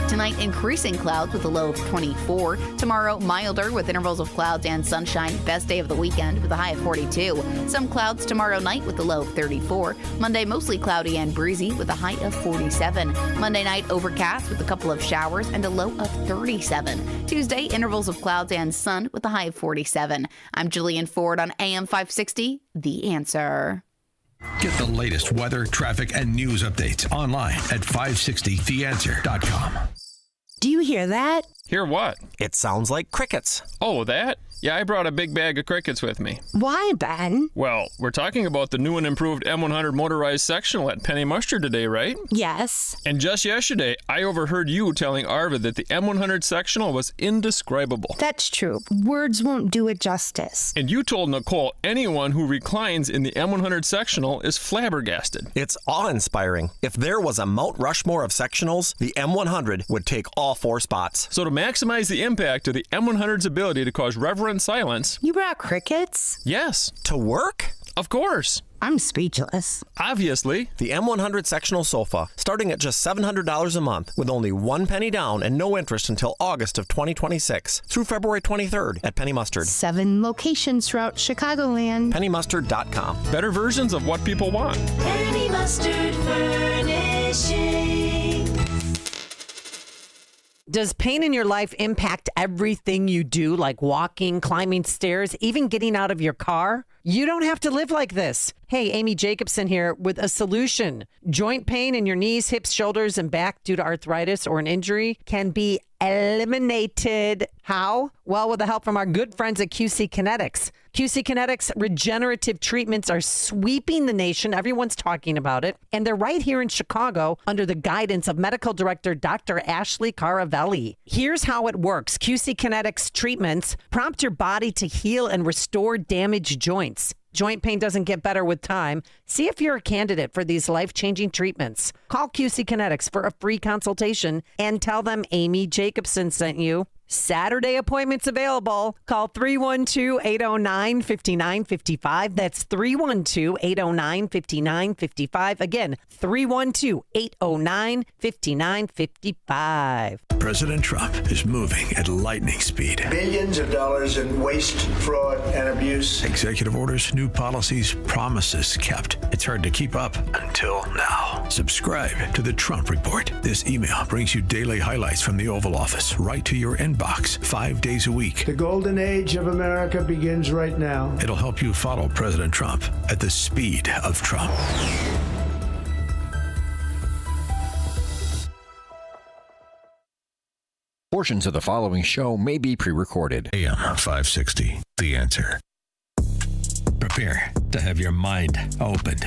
S21: Tonight, increasing clouds with a low of 24. Tomorrow, milder with intervals of clouds and sunshine. Best day of the weekend with a high of 42. Some clouds tomorrow night with a low of 34. Monday, mostly cloudy and breezy with a high of 47. Monday night, overcast with a couple of showers and a low of 37. Tuesday, intervals of clouds and sun with a high of 47. I'm Jillian Ford on AM 560, The Answer.
S8: Get the latest weather, traffic, and news updates online at 560theanswer.com.
S22: Do you hear that?
S23: Hear what?
S22: It sounds like crickets.
S23: Oh, that? Yeah, I brought a big bag of crickets with me.
S22: Why, Ben?
S23: Well, we're talking about the new and improved M100 motorized sectional at Penny Mustard today, right?
S22: Yes.
S23: And just yesterday, I overheard you telling Arvid that the M100 sectional was indescribable.
S22: That's true. Words won't do it justice.
S23: And you told Nicole anyone who reclines in the M100 sectional is flabbergasted.
S22: It's awe-inspiring. If there was a Mount Rushmore of sectionals, the M100 would take all 4 spots.
S23: So to maximize the impact of the M100's ability to cause reverent silence.
S22: You brought crickets?
S23: Yes.
S22: To work?
S23: Of course.
S22: I'm speechless.
S23: Obviously.
S22: The M100 sectional sofa, starting at just $700 a month, with only 1 penny down and no interest until August of 2026, through February 23rd at Penny Mustard. 7 locations throughout Chicagoland. PennyMustard.com.
S23: Better versions of what people want.
S4: Penny Mustard Furnishing.
S24: Does pain in your life impact everything you do, like walking, climbing stairs, even getting out of your car? You don't have to live like this. Hey, Amy Jacobson here with a solution. Joint pain in your knees, hips, shoulders, and back due to arthritis or an injury can be eliminated. How? Well, with the help from our good friends at QC Kinetics. QC Kinetics regenerative treatments are sweeping the nation. Everyone's talking about it. And they're right here in Chicago under the guidance of medical director Dr. Ashley Caravelli. Here's how it works. QC Kinetics treatments prompt your body to heal and restore damaged joints. Joint pain doesn't get better with time. See if you're a candidate for these life-changing treatments. Call QC Kinetics for a free consultation and tell them Amy Jacobson sent you. Saturday appointments available. Call 312-809-5955. That's 312-809-5955. Again, 312-809-5955.
S8: President Trump is moving at lightning speed.
S5: Billions of dollars in waste, fraud, and abuse.
S8: Executive orders, new policies, promises kept. It's hard to keep up until now. Subscribe to the Trump Report. This email brings you daily highlights from the Oval Office right to your inbox 5 days a week.
S25: The golden age of America begins right now.
S8: It'll help you follow President Trump at the speed of Trump.
S27: Portions of the following show may be pre-recorded.
S8: AM 560, The Answer. Prepare to have your mind opened.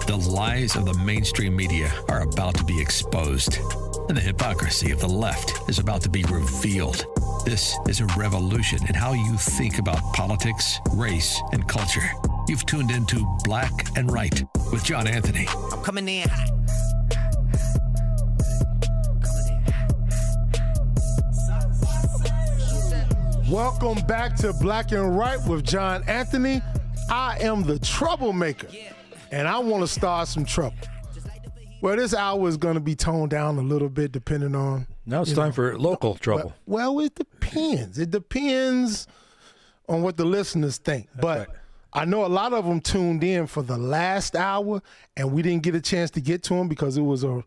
S8: The lies of the mainstream media are about to be exposed, and the hypocrisy of the left is about to be revealed. This is a revolution in how you think about politics, race, and culture. You've tuned into Black and Right with John Anthony.
S4: I'm coming in hot.
S3: Welcome back to Black and Right with John Anthony. I am the troublemaker, and I want to start some trouble. Well, this hour is going to be toned down a little bit depending on...
S13: Now it's time for local trouble.
S3: Well, it depends. It depends on what the listeners think. But I know a lot of them tuned in for the last hour, and we didn't get a chance to get to them because it was a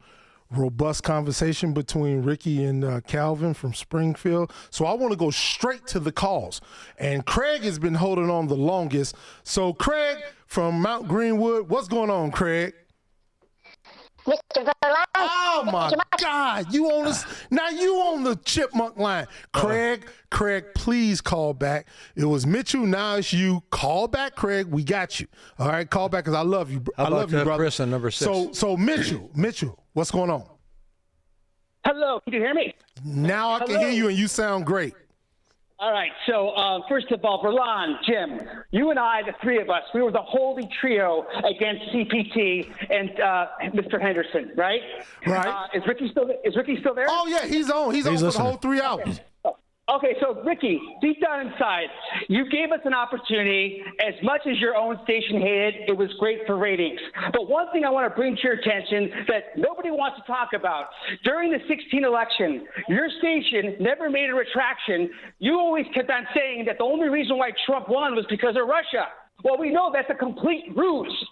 S3: robust conversation between Ricky and Calvin from Springfield. So I want to go straight to the calls. And Craig has been holding on the longest. So Craig from Mount Greenwood, what's going on, Craig?
S1: Mr. Verlaine.
S3: Oh my God! You on this now? You on the chipmunk line, Craig? Craig, please call back. It was Mitchell. Now it's you. Call back, Craig. We got you. All right, call back because I love you.
S13: How
S3: I love
S13: about
S3: you, brother.
S13: Chris on number 6?
S3: So Mitchell, what's going on?
S1: Hello, can you hear me?
S3: Now I can hear you, and you sound great.
S1: All right, so first of all, Verlaine, Jim, you and I, the three of us, we were the holy trio against CPT and Mr. Henderson, right?
S3: Right.
S1: Is Ricky still there?
S3: Oh yeah, he's on. He's on for the
S13: listening.
S3: whole 3 hours.
S1: Okay, so Ricky, deep down inside, you gave us an opportunity. As much as your own station hated, it was great for ratings. But one thing I want to bring to your attention that nobody wants to talk about, during the 2016 election, your station never made a retraction. You always kept on saying that the only reason why Trump won was because of Russia. Well, we know that's a complete ruse.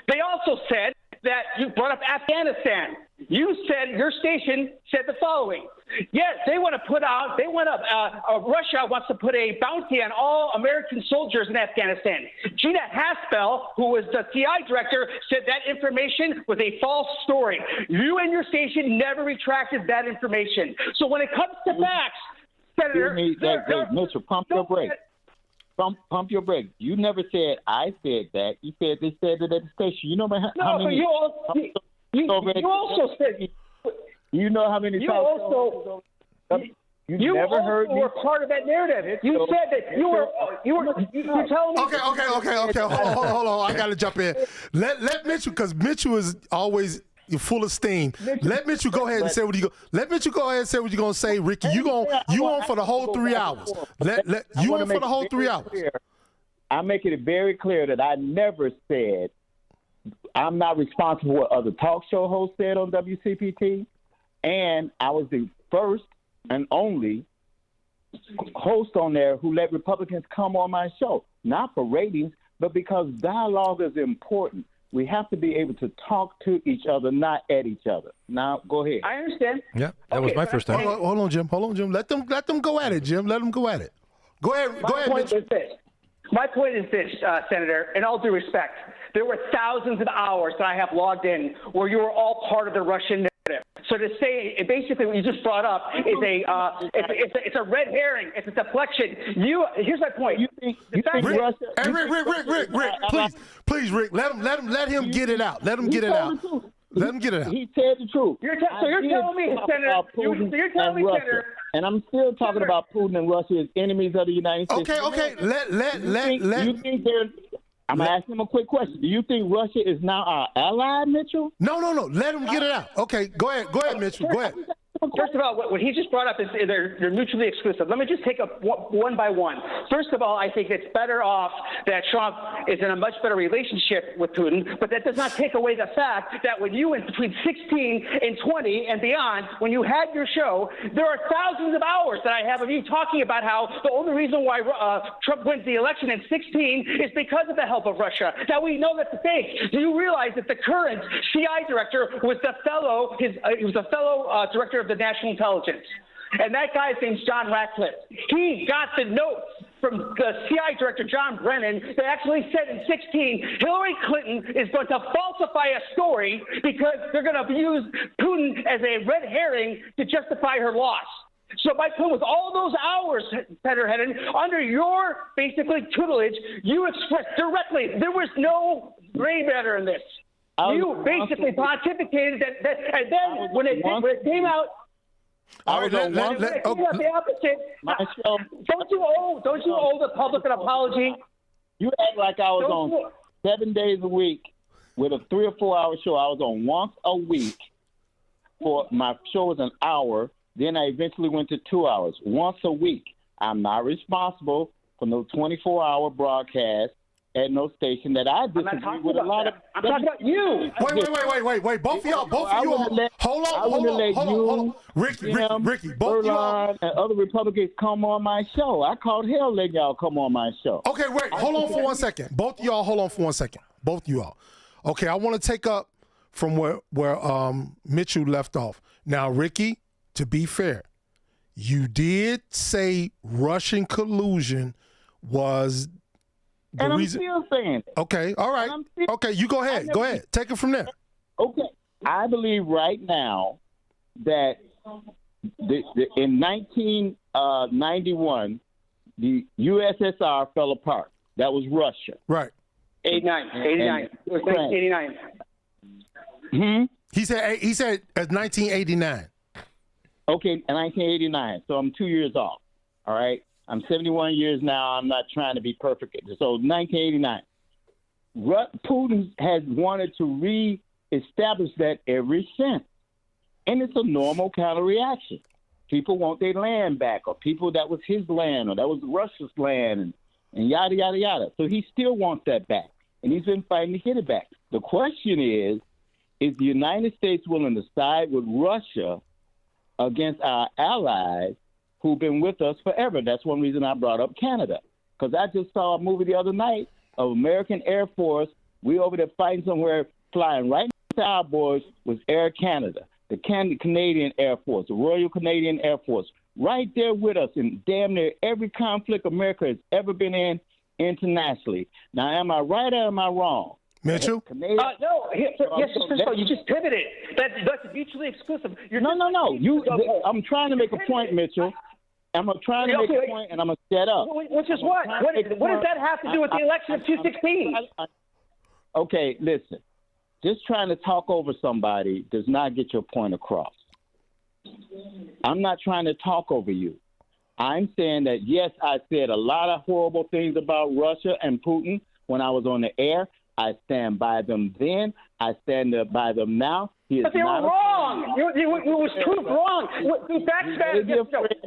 S1: They also said that you brought up Afghanistan. You said, your station said the following. Yes, Russia wants to put a bounty on all American soldiers in Afghanistan. Gina Haspel, who was the CI director, said that information was a false story. You and your station never retracted that information. So when it comes to facts, Senator...
S19: Mitchell, pump your brakes. Pump your brakes. You never said I said that. You said they said it at the station. You know how many...
S1: You also said...
S19: You know how many
S1: you
S19: times...
S1: Also,
S19: you never
S1: also
S19: heard me.
S1: were part of that narrative. You said that you're telling me...
S3: Okay. Hold on. I got to jump in. Let Mitchell, because Mitchell is always full of steam. Let Mitchell go ahead and say what you go. Let Mitchell go ahead and say what you're gonna say, Ricky. You on for the whole 3 hours. You on for the whole 3 hours.
S19: I'm making it very clear that I never said I'm not responsible for what other talk show hosts said on WCPT, and I was the first and only host on there who let Republicans come on my show, not for ratings, but because dialogue is important. We have to be able to talk to each other, not at each other. Now, go ahead.
S1: I understand.
S13: Yeah, that was my first time.
S3: Hold on, Jim. Let them go at it, Jim. Let them go at it. Go ahead, Mitchell.
S1: My point is this, Senator, in all due respect, there were thousands of hours that I have logged in where you were all part of the Russian narrative. So to say, basically what you just brought up is it's a red herring. It's a deflection. Here's my point.
S3: Rick, please, Rick, let him get it out. Let him get it out. Let him get it out.
S19: He said the truth.
S1: You're telling me, Senator. You're telling me, Senator.
S19: And I'm still talking about Putin and Russia as enemies of the United States.
S3: Okay.
S19: You think they're... I'm going to ask him a quick question. Do you think Russia is now our ally, Mitchell?
S3: No. Let him get it out. Okay, go ahead, Mitchell. Go ahead.
S1: First of all, what he just brought up is they're mutually exclusive. Let me just take up one by one. First of all, I think it's better off that Trump is in a much better relationship with Putin, but that does not take away the fact that when you went between 16 and 20 and beyond, when you had your show, there are thousands of hours that I have of you talking about how the only reason why Trump wins the election in 16 is because of the help of Russia. Now, we know that's the fake. Do you realize that the current CI director was a fellow director of the National Intelligence? And that guy's name's John Ratcliffe. He got the notes from the CI director, John Brennan, that actually said in 16, Hillary Clinton is going to falsify a story because they're going to use Putin as a red herring to justify her loss. So my point was all those hours, Senator Hennon, under your basically tutelage, you expressed directly there was no gray matter in this. You basically pontificated that and then when it came out,
S3: All right,
S1: the opposite. Don't you owe the public an apology?
S19: You act like I was on 7 days a week with a 3 or 4 hour show. I was on once a week for my show was an hour. Then I eventually went to 2 hours once a week. I'm not responsible for no 24-hour broadcast at no station that I disagree with a lot of.
S1: I'm talking about you.
S3: Wait. Both of y'all. Hold on. Ricky, both of y'all.
S19: And other Republicans come on my show. I called hell letting y'all come on my show.
S3: Okay, wait. Hold on for 1 second. Both of y'all, hold on for 1 second. Both of y'all. Okay, I want to take up from where Mitchell left off. Now, Ricky, to be fair, you did say Russian collusion was the
S19: And I'm
S3: reason.
S19: still saying it.
S3: Okay, all right. Okay, you go ahead. Go ahead. Take it from there.
S19: Okay. I believe right now that in 1991, the USSR fell apart. That was Russia.
S3: Right.
S1: 89. It was 1989.
S3: He said 1989.
S19: Okay, 1989. So I'm 2 years off. All right. I'm 71 years now. I'm not trying to be perfect. So 1989. Putin has wanted to reestablish that ever since. And it's a normal kind of reaction. People want their land back, or people that was his land, or that was Russia's land, and yada, yada, yada. So he still wants that back. And he's been fighting to get it back. The question is the United States willing to side with Russia against our allies who've been with us forever? That's one reason I brought up Canada. Because I just saw a movie the other night of American Air Force. We over there fighting somewhere, flying right next to our boys was Air Canada, the Canadian Air Force, the Royal Canadian Air Force, right there with us in damn near every conflict America has ever been in internationally. Now, am I right or am I wrong?
S3: Mitchell?
S1: No. Yes, you just pivoted. That's mutually exclusive.
S19: No. I'm trying to make a point, Mitchell. I'm trying to make a point, and I'm going to set up.
S1: Which is what? What does that have to do with the election of 2016?
S19: Okay, listen. Just trying to talk over somebody does not get your point across. I'm not trying to talk over you. I'm saying that, yes, I said a lot of horrible things about Russia and Putin when I was on the air. I stand by them then. I stand by them now.
S1: But they were wrong. It was proved wrong. The facts matter.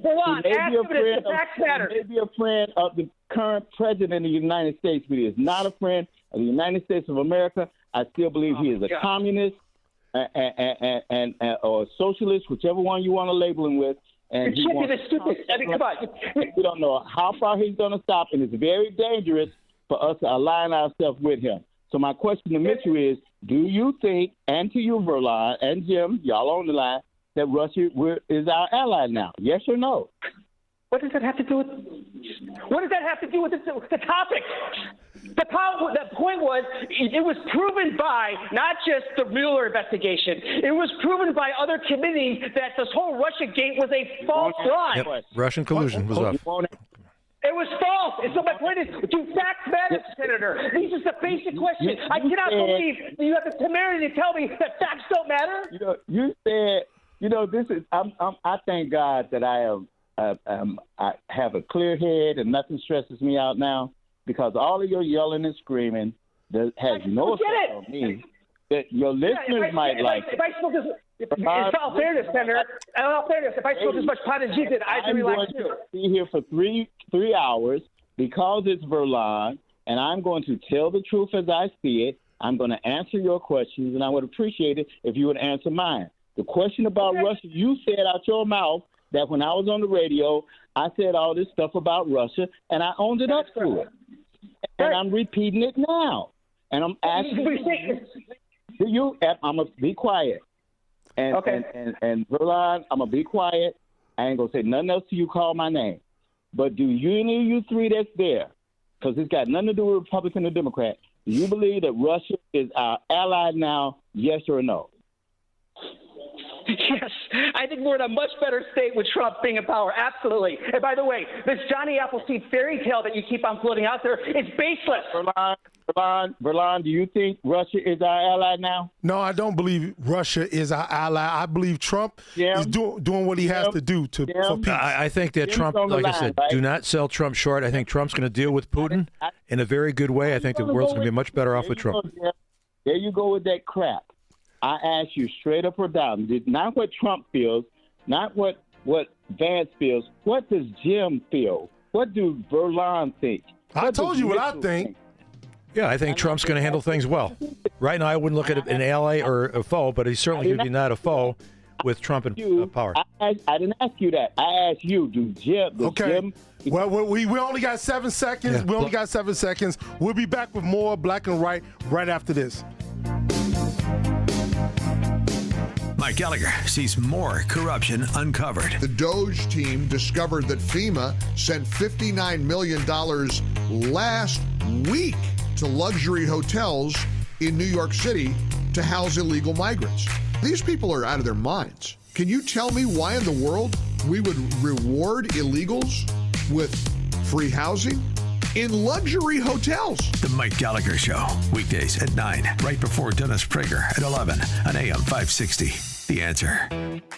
S1: Hold on. The facts matter.
S19: He may be a friend of the current president of the United States, but he is not a friend of the United States of America. I still believe he is a communist and or a socialist, whichever one you want to label him with. And he wants
S1: come on.
S19: We don't know how far he's going to stop, and it's very dangerous for us to align ourselves with him. So my question to Mitchell is, do you think, and to you, Verlon, and Jim, y'all on the line, that Russia is our ally now? Yes or no?
S1: What does that have to do with the topic? The point was, it was proven by not just the Mueller investigation. It was proven by other committees that this whole Russia gate was a false lie.
S13: Yep. Russian collusion was up.
S1: It was false. And so my point is, do facts matter, Senator? This is the basic question. I cannot believe you have the temerity to tell me that facts don't matter.
S19: You said, this is. I thank God that I have a clear head and nothing stresses me out now, because all of your yelling and screaming has no effect on me. That your listeners might like.
S1: In all fairness, Senator, if I smoked as much pot as you did, I'd relax too.
S19: I'm going to be here for three hours because it's Verlon, and I'm going to tell the truth as I see it. I'm going to answer your questions, and I would appreciate it if you would answer mine. The question about Russia, you said out your mouth that when I was on the radio, I said all this stuff about Russia, and I owned it up to it. And I'm repeating it now. And I'm asking you, I'm going to be quiet. And Verlon, I'm going to be quiet. I ain't going to say nothing else till you call my name. But do any of you three that's there, because it's got nothing to do with Republican or Democrat, do you believe that Russia is our ally now, yes or no?
S1: Yes, I think we're in a much better state with Trump being in power. Absolutely. And by the way, this Johnny Appleseed fairy tale that you keep on floating out there is baseless.
S19: Verlon, do you think Russia is our ally now?
S3: No, I don't believe Russia is our ally. I believe Trump is doing what he has to do for peace.
S13: I think that Trump, like I said, do not sell Trump short. I think Trump's going to deal with Putin in a very good way. I think the world's going to be much better off with Trump.
S19: There you go with that crap. I ask you straight up or down, not what Trump feels, not what Vance feels. What does Jim feel? What do Verlon think?
S3: I told you what I think.
S13: Yeah, I think Trump's going to handle things well. Right now, I wouldn't look at an ally or a foe, but he's certainly going to be not a foe with Trump in power.
S19: I didn't ask you that. I asked you, Jim.
S3: Well, we only got 7 seconds. Yeah. We only got 7 seconds. We'll be back with more Black and White right after this.
S8: Mike Gallagher sees more corruption uncovered.
S7: The Doge team discovered that FEMA sent $59 million last week to luxury hotels in New York City to house illegal migrants. These people are out of their minds. Can you tell me why in the world we would reward illegals with free housing in luxury hotels?
S8: The Mike Gallagher Show, weekdays at 9, right before Dennis Prager at 11 on AM 560. The Answer.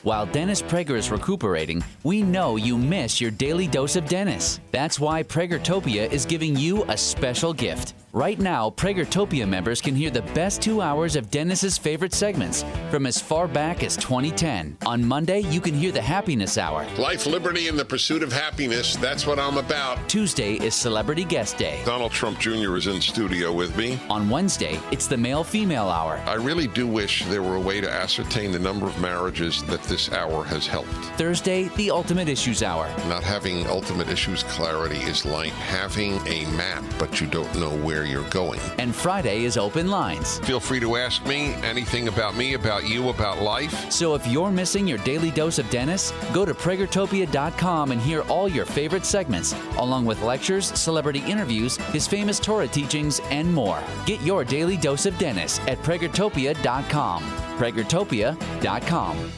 S9: While Dennis Prager is recuperating, we know you miss your daily dose of Dennis. That's why Pragertopia is giving you a special gift. Right now, Pragertopia members can hear the best 2 hours of Dennis's favorite segments from as far back as 2010. On Monday, you can hear the Happiness Hour.
S10: Life, liberty, and the pursuit of happiness. That's what I'm about.
S9: Tuesday is Celebrity Guest Day.
S10: Donald Trump Jr. is in studio with me.
S9: On Wednesday, it's the Male-Female Hour.
S10: I really do wish there were a way to ascertain the number of marriages that this hour has helped.
S9: Thursday, the Ultimate Issues Hour.
S10: Not having ultimate issues clarity is like having a map, but you don't know where you're going.
S9: And Friday is Open Lines.
S10: Feel free to ask me anything about me, about you, about life.
S9: So if you're missing your daily dose of Dennis, go to Pragertopia.com and hear all your favorite segments, along with lectures, celebrity interviews, his famous Torah teachings, and more. Get your daily dose of Dennis at Pragertopia.com. Pragertopia.com.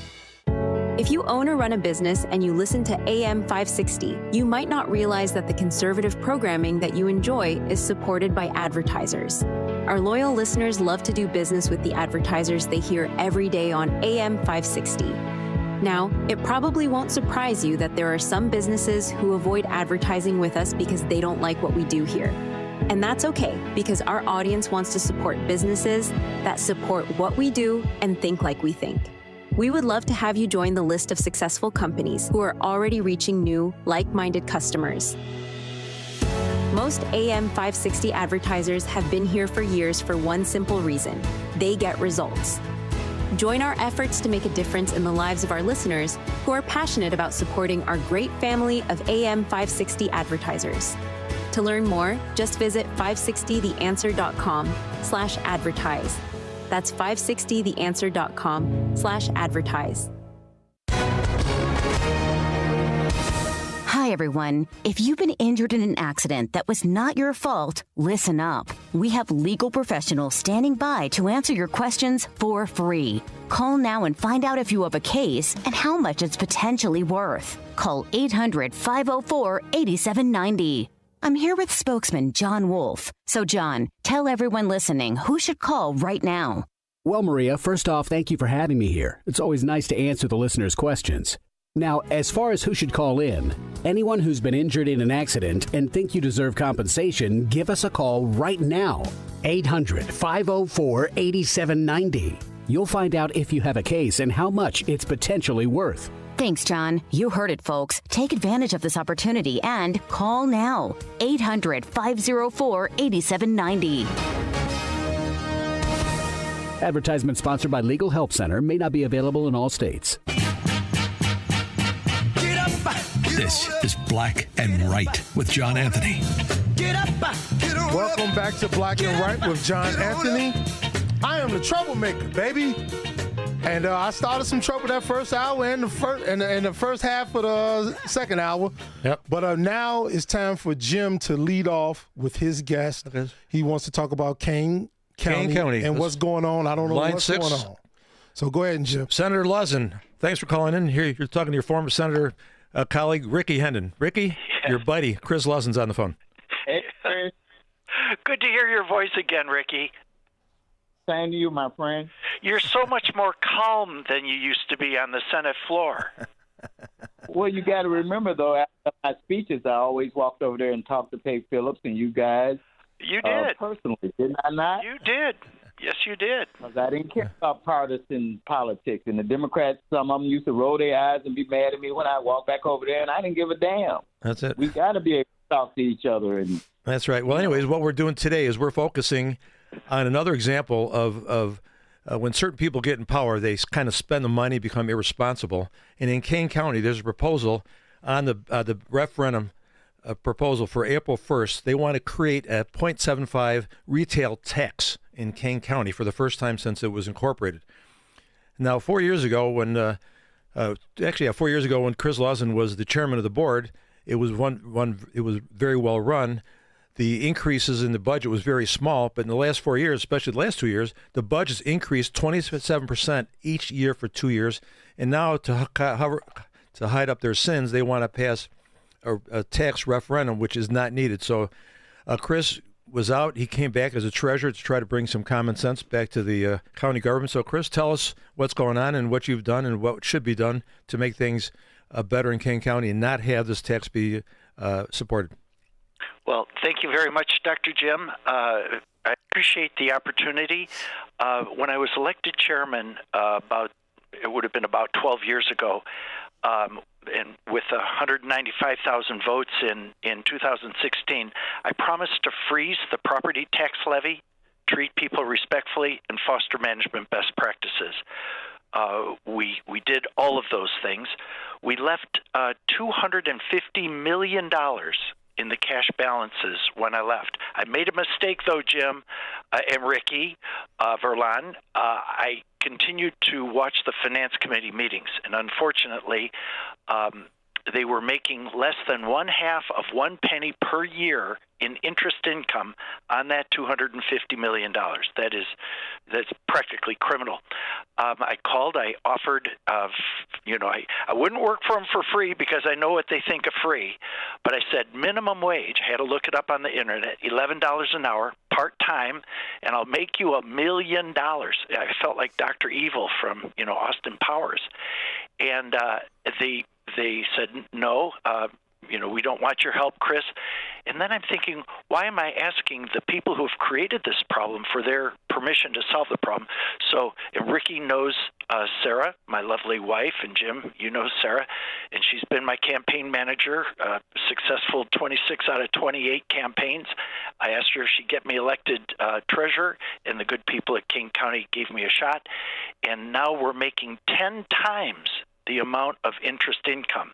S11: If you own or run a business and you listen to AM 560, you might not realize that the conservative programming that you enjoy is supported by advertisers. Our loyal listeners love to do business with the advertisers they hear every day on AM 560. Now, it probably won't surprise you that there are some businesses who avoid advertising with us because they don't like what we do here. And that's okay, because our audience wants to support businesses that support what we do and think like we think. We would love to have you join the list of successful companies who are already reaching new, like-minded customers. Most AM 560 advertisers have been here for years for one simple reason: they get results. Join our efforts to make a difference in the lives of our listeners who are passionate about supporting our great family of AM 560 advertisers. To learn more, just visit 560theanswer.com/advertise. That's 560theanswer.com/advertise.
S12: Hi, everyone. If you've been injured in an accident that was not your fault, listen up. We have legal professionals standing by to answer your questions for free. Call now and find out if you have a case and how much it's potentially worth. Call 800-504-8790. I'm here with spokesman John Wolf. So, John, tell everyone listening who should call right now.
S14: Well, Maria, first off, thank you for having me here. It's always nice to answer the listeners' questions. Now, as far as who should call in, anyone who's been injured in an accident and think you deserve compensation, give us a call right now. 800-504-8790. You'll find out if you have a case and how much it's potentially worth.
S12: Thanks, John. You heard it, folks. Take advantage of this opportunity and call now. 800-504-8790.
S14: Advertisement sponsored by Legal Help Center. May not be available in all states.
S8: This is Black and Right with John Anthony.
S3: Welcome back to Black and Right with John Anthony. I am the troublemaker, baby. And I started some trouble that first hour and the first half of the second hour.
S13: Yep.
S3: But now it's time for Jim to lead off with his guest.
S13: Okay.
S3: He wants to talk about Kane County and what's going on. I don't know what's going on. So go ahead, Jim.
S13: Senator Luzin, thanks for calling in. Here you're talking to your former senator colleague Ricky Hendon. Ricky, your buddy Chris Luzin's on the phone.
S26: Hey, good to hear your voice again, Ricky.
S19: Same to you, my friend.
S26: You're so much more calm than you used to be on the Senate floor.
S19: Well, you got to remember, though, after my speeches, I always walked over there and talked to Peg Phillips and you guys.
S26: You did.
S19: Personally, didn't I not?
S26: You did. Yes, you did.
S19: Because I didn't care about partisan politics. And the Democrats, some of them used to roll their eyes and be mad at me when I walked back over there, and I didn't give a damn.
S13: That's it.
S19: We got to be able to talk to each other. And
S13: that's right. Well, anyways, what we're doing today is we're focusing on another example of when certain people get in power, they kind of spend the money, become irresponsible. And in Kane County, there's a proposal on the referendum proposal for April 1st. They want to create a 0.75 retail tax in Kane County for the first time since it was incorporated. Now, 4 years ago, when 4 years ago, when Chris Lawson was the chairman of the board, it was it was very well run. The increases in the budget was very small, but in the last 4 years, especially the last 2 years, the budget's increased 27% each year for 2 years. And now to hide up their sins, they want to pass a tax referendum, which is not needed. So Chris was out. He came back as a treasurer to try to bring some common sense back to the county government. So, Chris, tell us what's going on and what you've done and what should be done to make things better in Kane County and not have this tax be supported.
S26: Well, thank you very much, Dr. Jim. I appreciate the opportunity. When I was elected chairman, it would have been about 12 years ago, and with 195,000 votes in 2016, I promised to freeze the property tax levy, treat people respectfully, and foster management best practices. We did all of those things. We left $250 million in the cash balances when I left. I made a mistake, though, Jim and Ricky Verlan. I continued to watch the Finance Committee meetings, and unfortunately, they were making less than 1/2 of 1 penny per year in interest income on that $250 million. That's practically criminal. I called. I offered. I wouldn't work for them for free because I know what they think of free. But I said minimum wage. I had to look it up on the internet. $11 an hour, part time, and I'll make you $1 million. I felt like Dr. Evil from Austin Powers, and they said no. We don't want your help, Chris. And then I'm thinking, why am I asking the people who have created this problem for their permission to solve the problem? So, and Ricky knows Sarah, my lovely wife, and Jim, you know Sarah, and she's been my campaign manager, successful 26 out of 28 campaigns. I asked her if she'd get me elected treasurer, and the good people at King County gave me a shot. And now we're making 10 times the amount of interest income.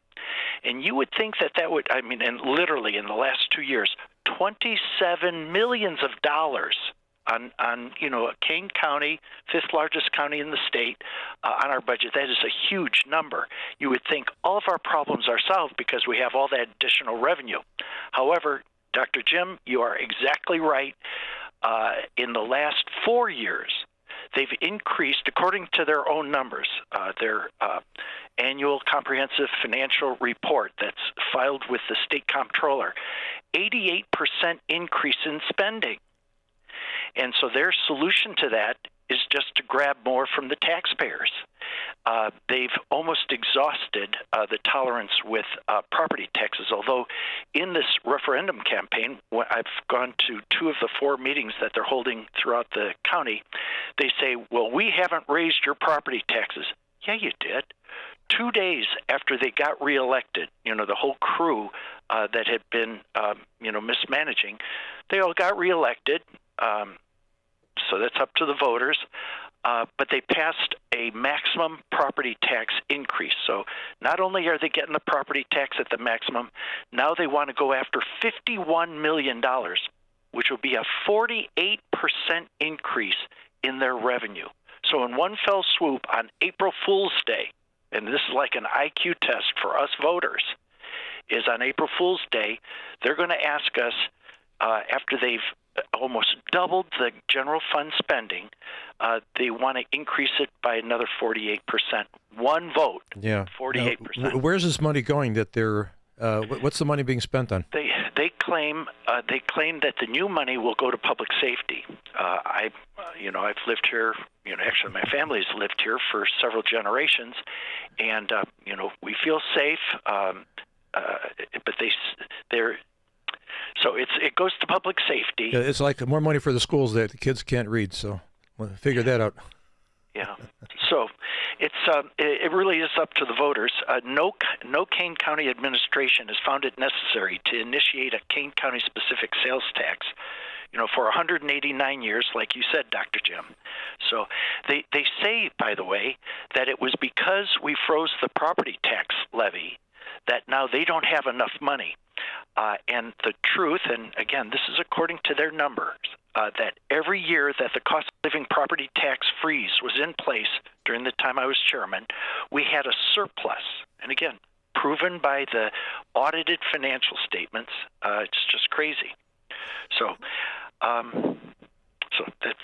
S26: And you would think that would, and literally in the last 2 years, $27 million on Kane County, 5th largest county in the state, on our budget. That is a huge number. You would think all of our problems are solved because we have all that additional revenue. However, Dr. Jim, you are exactly right. In the last 4 years, they've increased, according to their own numbers, their annual comprehensive financial report that's filed with the state comptroller, 88% increase in spending. And so their solution to that is just to grab more from the taxpayers. They've almost exhausted the tolerance with property taxes, although in this referendum campaign, I've gone to 2 of the 4 meetings that they're holding throughout the county. They say, well, we haven't raised your property taxes. Yeah, you did. 2 days after they got reelected, the whole crew that had been, mismanaging, they all got reelected. So that's up to the voters. But they passed a maximum property tax increase. So not only are they getting the property tax at the maximum, now they want to go after $51 million, which will be a 48% increase in their revenue. So in one fell swoop on April Fool's Day, and this is like an IQ test for us voters, is on April Fool's Day, they're going to ask us, after they've almost doubled the general fund spending, they want to increase it by another 48%. One vote,
S13: yeah,
S26: 48%.
S13: Now, where's this money going that they're, what's the money being spent on?
S26: They claim that the new money will go to public safety. I've lived here. Actually, my family's lived here for several generations, and we feel safe. But they're. So it goes to public safety.
S13: Yeah, it's like more money for the schools that the kids can't read. So we'll figure that out.
S26: Yeah. So it really is up to the voters. No Kane County administration has found it necessary to initiate a Kane County specific sales tax. For 189 years, like you said, Dr. Jim. So they say, by the way, that it was because we froze the property tax levy that now they don't have enough money. And the truth, and again, this is according to their numbers, that every year that the cost of living property tax freeze was in place during the time I was chairman, we had a surplus. And again, proven by the audited financial statements. It's just crazy. So,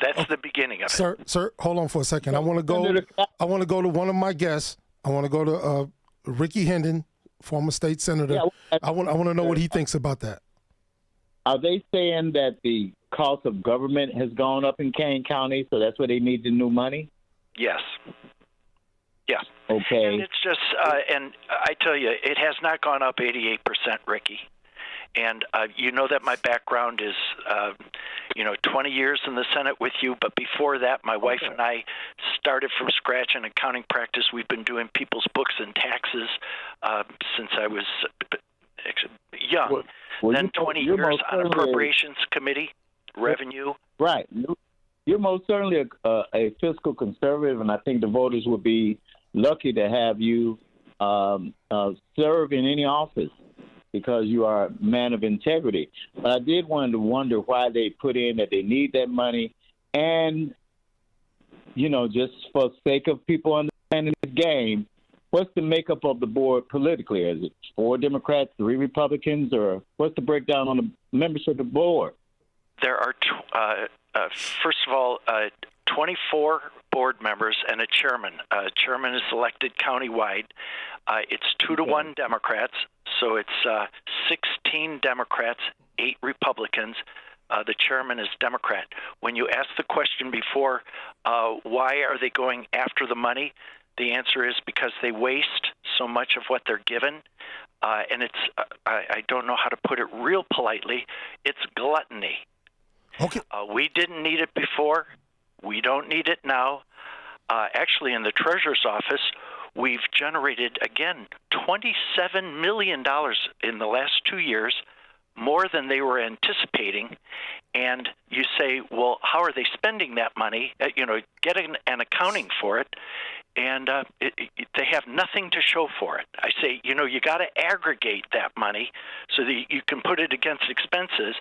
S26: that's the beginning of it.
S3: Sir, hold on for a second. I want to go to one of my guests. I want to go to Ricky Hendon, former state senator.
S19: Yeah,
S3: I want to know what he thinks about that.
S19: Are they saying that the cost of government has gone up in Kane County, so that's why they need the new money?
S26: Yes. Yeah.
S19: Okay.
S26: And it's just, and I tell you, it has not gone up 88%, Ricky. And you know that my background is, 20 years in the Senate with you. But before that, my wife and I started from scratch in accounting practice. We've been doing people's books and taxes since I was young. Then 20 years on appropriations committee, revenue.
S19: Right. You're most certainly a fiscal conservative, and I think the voters would be lucky to have you serve in any office, because you are a man of integrity. But I did wonder why they put in that they need that money, and, just for sake of people understanding the game, what's the makeup of the board politically? Is it 4 Democrats, 3 Republicans, or what's the breakdown on the membership of the board?
S26: There are, first of all, 24 board members and a chairman. Chairman is elected countywide. It's 2-1 Democrats, so it's 16 Democrats, 8 Republicans. The chairman is Democrat. When you asked the question before, why are they going after the money? The answer is because they waste so much of what they're given. And it's, I don't know how to put it real politely, it's gluttony.
S3: Okay.
S26: We didn't need it before. We don't need it now. Actually, in the Treasurer's office, we've generated, again, $27 million in the last 2 years, more than they were anticipating. And you say, well, how are they spending that money? Getting an accounting for it. And they have nothing to show for it. I say, you got to aggregate that money so that you can put it against expenses.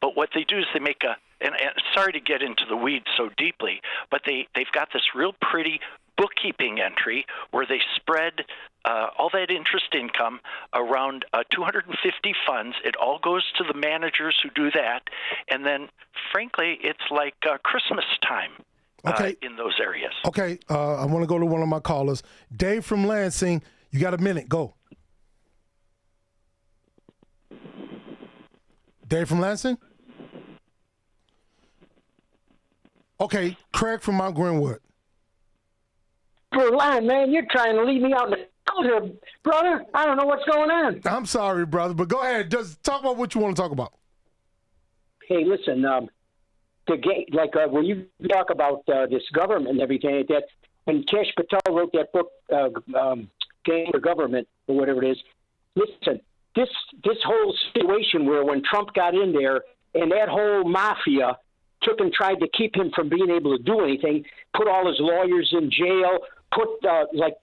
S26: But what they do is they make and sorry to get into the weeds so deeply, but they've got this real pretty bookkeeping entry where they spread all that interest income around 250 funds. It all goes to the managers who do that. And then, frankly, it's like Christmas time. In those areas.
S3: Okay, I want to go to one of my callers. Dave from Lansing, you got a minute. Go. Dave from Lansing? Okay, Craig from Mount Greenwood.
S2: For line, man, you're trying to leave me out in the cold here, brother. I don't know what's going on.
S3: I'm sorry, brother, but go ahead. Just talk about what you want to talk about.
S2: Hey, listen, when you talk about this government and everything, that when Kesh Patel wrote that book, Game of Government, or whatever it is, listen, this whole situation where when Trump got in there and that whole mafia took and tried to keep him from being able to do anything, put all his lawyers in jail,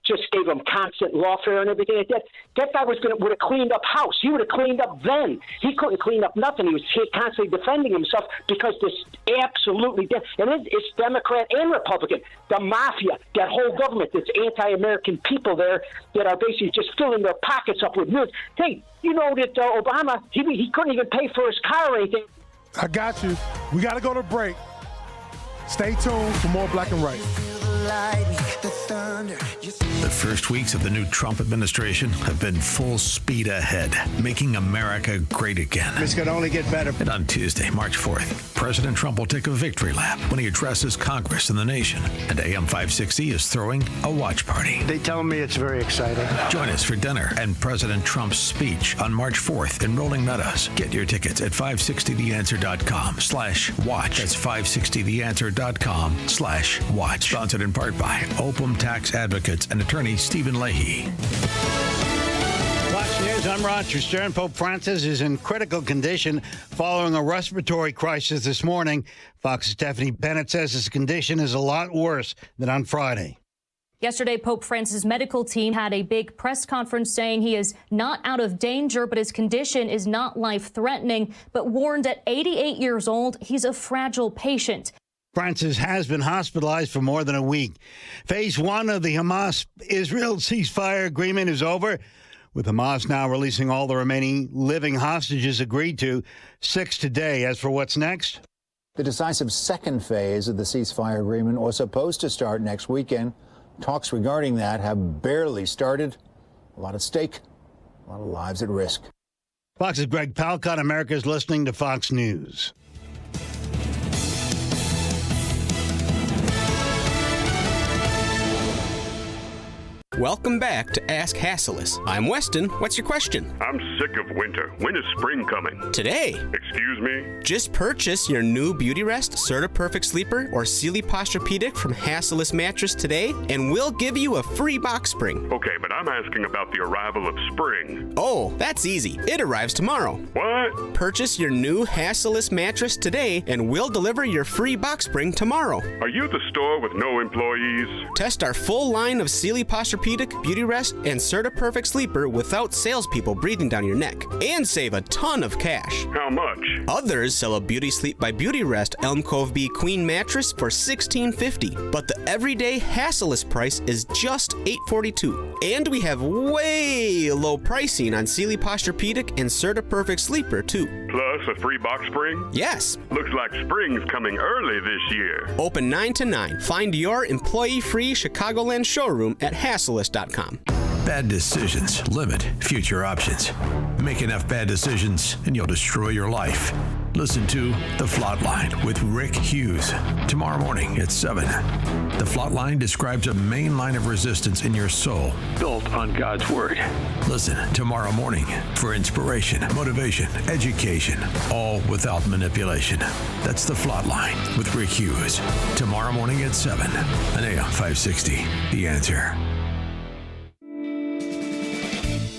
S2: just gave him constant lawfare and everything like that. That guy would have cleaned up house. He would have cleaned up then. He couldn't clean up nothing. He was constantly defending himself because this absolutely, and it's Democrat and Republican. The mafia, that whole government, this anti-American people there that are basically just filling their pockets up with millions. Hey, you know that Obama, he couldn't even pay for his car or anything.
S3: I got you. We got to go to break. Stay tuned for more Black and Right.
S8: The first weeks of the new Trump administration have been full speed ahead, making America great again.
S25: It's going to only get better.
S8: And on Tuesday, March 4th, President Trump will take a victory lap when he addresses Congress and the nation. And AM 560 is throwing a watch party.
S25: They tell me it's very exciting.
S8: Join us for dinner and President Trump's speech on March 4th in Rolling Meadows. Get your tickets at 560theanswer.com/watch. That's 560theanswer.com/watch. Sponsored in part by Opum Tax Advocates and attorney Stephen Leahy.
S6: Fox News, I'm Roger Stern. Pope Francis is in critical condition following a respiratory crisis this morning. Fox's Stephanie Bennett says his condition is a lot worse than on Friday.
S15: Yesterday, Pope Francis' medical team had a big press conference saying he is not out of danger, but his condition is not life-threatening, but warned at 88 years old, he's a fragile patient.
S6: Francis has been hospitalized for more than a week. Phase 1 of the Hamas-Israel ceasefire agreement is over, with Hamas now releasing all the remaining living hostages agreed to, 6 today. As for what's next?
S16: The decisive second phase of the ceasefire agreement was supposed to start next weekend. Talks regarding that have barely started. A lot at stake, a lot of lives at risk.
S6: Fox's Greg Palcott. America's listening to Fox News.
S17: Welcome back to Ask Hassellus. I'm Weston. What's your question?
S18: I'm sick of winter. When is spring coming?
S17: Today.
S18: Excuse me?
S17: Just purchase your new Beauty Rest, Serta Perfect Sleeper, or Sealy Posturepedic from Hassellus Mattress today, and we'll give you a free box spring.
S18: Okay, but I'm asking about the arrival of spring.
S17: Oh, that's easy. It arrives tomorrow.
S18: What?
S17: Purchase your new Hassellus mattress today, and we'll deliver your free box spring tomorrow.
S18: Are you the store with no employees?
S17: Test our full line of Sealy Posturepedic, Beauty Rest, and Serta Perfect Sleeper without salespeople breathing down your neck, and save a ton of cash.
S18: How much?
S17: Others sell a Beauty Sleep by Beauty Rest Elm Cove B Queen mattress for $16.50, but the everyday Hassellus price is just $8.42. And we have way low pricing on Sealy Posturepedic and Serta Perfect Sleeper too.
S18: Plus a free box spring?
S17: Yes.
S18: Looks like spring's coming early this year.
S17: Open 9 to 9. Find your employee-free Chicagoland showroom at hassellus.com.
S8: Bad decisions limit future options. Make enough bad decisions and you'll destroy your life. Listen to The Flatline with Rick Hughes tomorrow morning at 7. The Flatline describes a main line of resistance in your soul built on God's Word. Listen tomorrow morning for inspiration, motivation, education, all without manipulation. That's The Flatline with Rick Hughes tomorrow morning at 7 on AM 560. The Answer.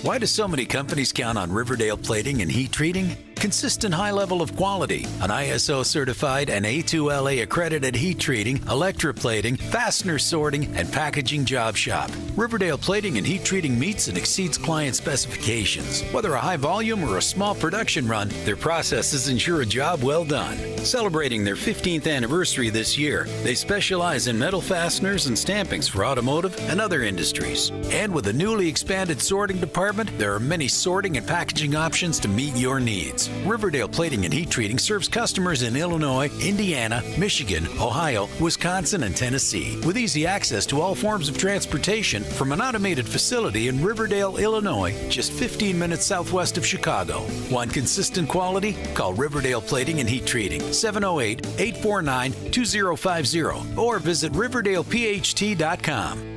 S20: Why do so many companies count on Riverdale Plating and Heat Treating? Consistent high level of quality, an ISO certified and A2LA accredited heat treating, electroplating, fastener sorting, and packaging job shop. Riverdale Plating and Heat Treating meets and exceeds client specifications. Whether a high volume or a small production run, their processes ensure a job well done. Celebrating their 15th anniversary this year, they specialize in metal fasteners and stampings for automotive and other industries. And with a newly expanded sorting department, there are many sorting and packaging options to meet your needs. Riverdale Plating and Heat Treating serves customers in Illinois, Indiana, Michigan, Ohio, Wisconsin, and Tennessee, with easy access to all forms of transportation from an automated facility in Riverdale, Illinois, just 15 minutes southwest of Chicago. Want consistent quality? Call Riverdale Plating and Heat Treating, 708-849-2050, or visit riverdalePHT.com.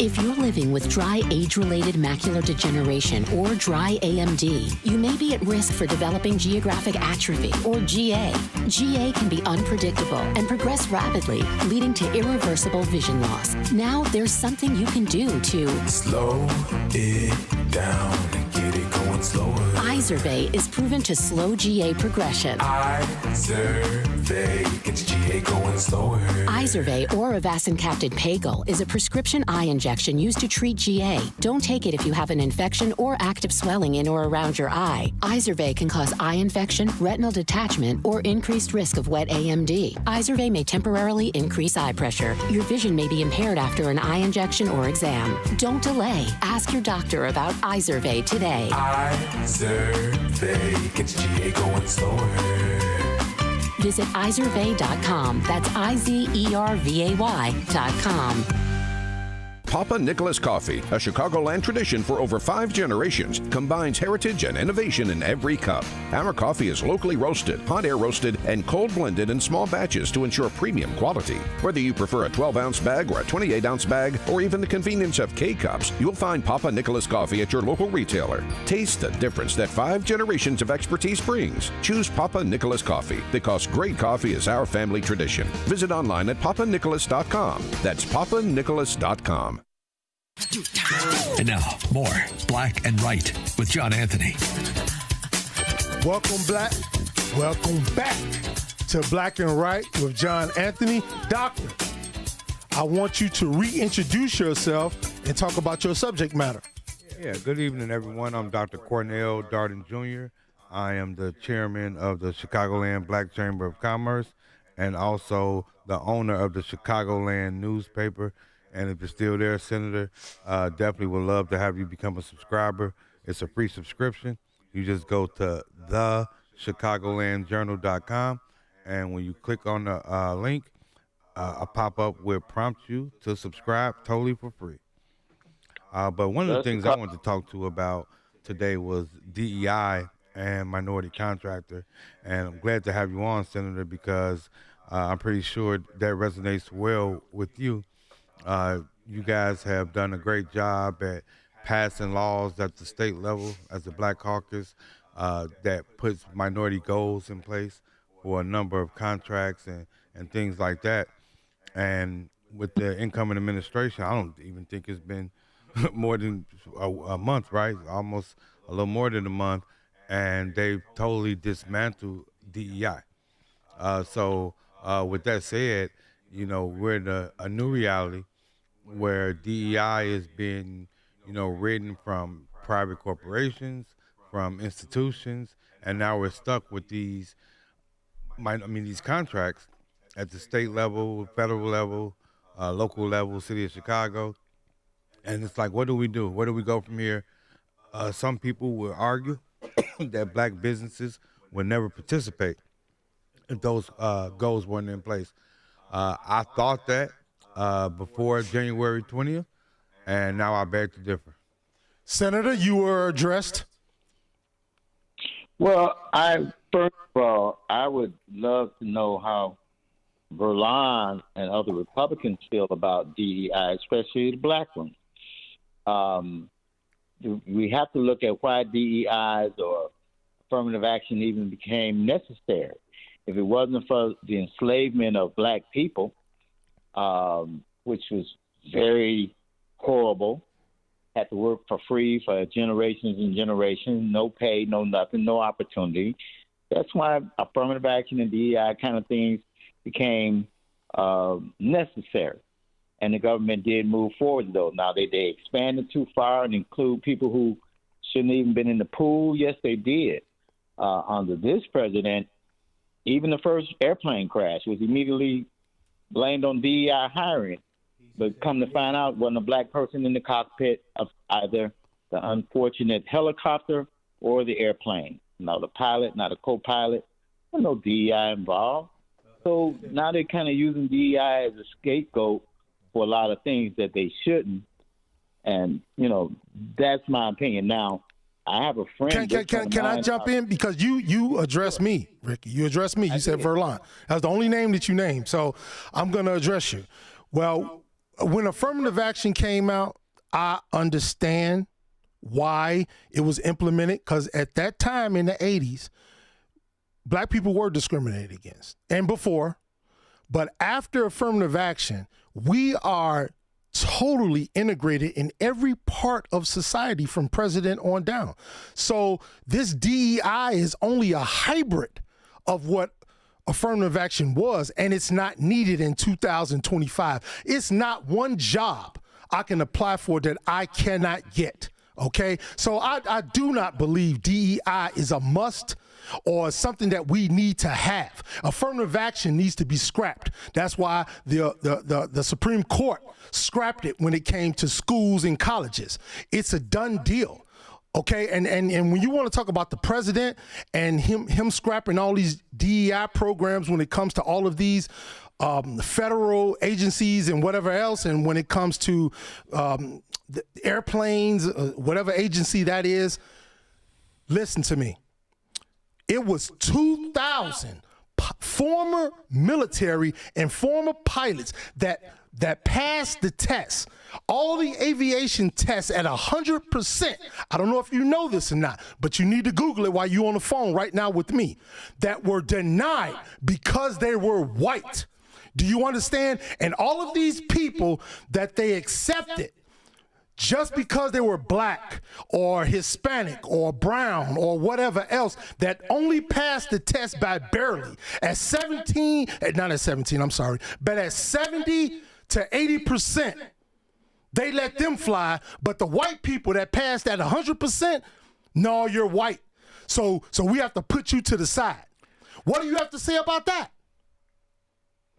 S21: If you're living with dry age-related macular degeneration or dry AMD, you may be at risk for developing geographic atrophy or GA. GA can be unpredictable and progress rapidly, leading to irreversible vision loss. Now there's something you can do to
S22: slow it down and get it going slower.
S21: Izervay is proven to slow GA progression.
S22: Izervay gets GA going slower.
S21: Izervay or avacincaptad pagel is a prescription eye injection used to treat GA. Don't take it if you have an infection or active swelling in or around your eye. Izervay can cause eye infection, retinal detachment, or increased risk of wet AMD. Izervay may temporarily increase eye pressure. Your vision may be impaired after an eye injection or exam. Don't delay. Ask your doctor about Izervay today.
S22: Izervay gets GA going slower.
S21: Visit Izervay.com. That's IZERVAY.com.
S23: Papa Nicholas Coffee, a Chicagoland tradition for over 5 generations, combines heritage and innovation in every cup. Our coffee is locally roasted, hot air roasted, and cold blended in small batches to ensure premium quality. Whether you prefer a 12-ounce bag or a 28-ounce bag, or even the convenience of K-Cups, you'll find Papa Nicholas Coffee at your local retailer. Taste the difference that 5 generations of expertise brings. Choose Papa Nicholas Coffee, because great coffee is our family tradition. Visit online at papanicholas.com. That's papanicholas.com.
S8: And now, more Black and Right with John Anthony.
S3: Welcome back to Black and Right with John Anthony. Doctor, I want you to reintroduce yourself and talk about your subject matter.
S28: Yeah, good evening, everyone. I'm Dr. Cornell Darden Jr. I am the chairman of the Chicagoland Black Chamber of Commerce, and also the owner of the Chicagoland newspaper. And if you're still there, Senator, definitely would love to have you become a subscriber. It's a free subscription. You just go to thechicagolandjournal.com, and when you click on the link, a pop-up will prompt you to subscribe totally for free. But one of the things I wanted to talk to about today was DEI and minority contractor, and I'm glad to have you on, Senator, because I'm pretty sure that resonates well with you. You guys have done a great job at passing laws at the state level as the Black Caucus that puts minority goals in place for a number of contracts and things like that. And with the incoming administration, I don't even think it's been more than a month, right? Almost a little more than a month, and they've totally dismantled DEI. So with that said, we're in a new reality where DEI is being, ridden from private corporations, from institutions, and now we're stuck with these contracts at the state level, federal level, local level, city of Chicago. And it's like, what do we do? Where do we go from here? Some people will argue that black businesses will never participate if those goals weren't in place. I thought that before January 20th, and now I beg to differ.
S3: Senator, you were addressed.
S19: Well, first of all, I would love to know how Verlon and other Republicans feel about DEI, especially the black ones. We have to look at why DEIs or affirmative action even became necessary. If it wasn't for the enslavement of black people, which was very horrible, had to work for free for generations and generations, no pay, no nothing, no opportunity. That's why affirmative action and DEI kind of things became necessary. And the government did move forward, though. Now, they expanded too far and include people who shouldn't even been in the pool. Yes, they did. Under this president, even the first airplane crash was immediately blamed on DEI hiring. But come to find out, wasn't a black person in the cockpit of either the unfortunate helicopter or the airplane. Not a pilot, not a co-pilot. There's no DEI involved. So now they're kind of using DEI as a scapegoat for a lot of things that they shouldn't. And, that's my opinion. Now, I have a friend.
S3: Can I jump in? Because you addressed me, Ricky. You addressed me. You said Verlon. That's the only name that you named. So I'm going to address you. Well, when affirmative action came out, I understand why it was implemented, because at that time in the 80s, black people were discriminated against, and before. But after affirmative action, we are totally integrated in every part of society from president on down. So this DEI is only a hybrid of what affirmative action was, and it's not needed in 2025. It's not one job I can apply for that I cannot get. Okay, so I do not believe DEI is a must or something that we need to have. Affirmative action needs to be scrapped. That's why the Supreme Court scrapped it when it came to schools and colleges. It's a done deal. Okay, and when you want to talk about the president and him scrapping all these DEI programs when it comes to all of these federal agencies and whatever else, and when it comes to the airplanes, whatever agency that is, listen to me. It was 2,000 former military and former pilots that passed the test. All the aviation tests at 100%. I don't know if you know this or not, but you need to Google it while you're on the phone right now with me, that were denied because they were white. Do you understand? And all of these people that they accepted just because they were black or Hispanic or brown or whatever else, that only passed the test by barely. At 70 to 80%, they let them fly. But the white people that passed at 100%, no, you're white. So we have to put you to the side. What do you have to say about that?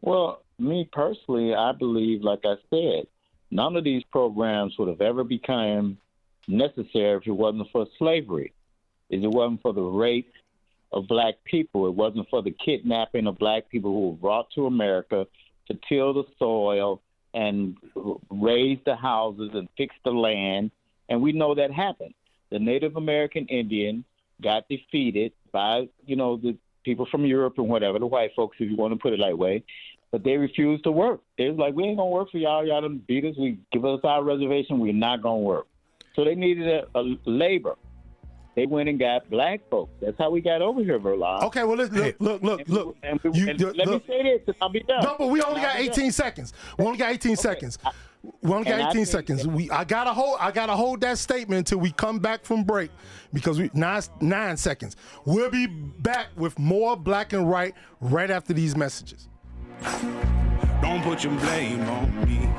S19: Well, me personally, I believe, like I said, none of these programs would have ever become necessary if it wasn't for slavery. If it wasn't for the rape of black people, it wasn't for the kidnapping of black people who were brought to America to till the soil and raise the houses and fix the land. And we know that happened. The Native American Indian got defeated by, the people from Europe and whatever, the white folks, if you want to put it that way. But they refused to work. They was like, we ain't going to work for y'all. Y'all done beat us. We give us our reservation. We're not going to work. So they needed a labor. They went and got black folks. That's how we got over here, Verlon.
S3: Okay, well, look.
S19: Let me say this, and I'll be done.
S3: No, but we only got 18 seconds. We only got 18 seconds. We only got 18 seconds. I gotta hold that statement until we come back from break, because we 9 seconds. We'll be back with more Black and Right after these messages.
S22: Don't put your blame on me.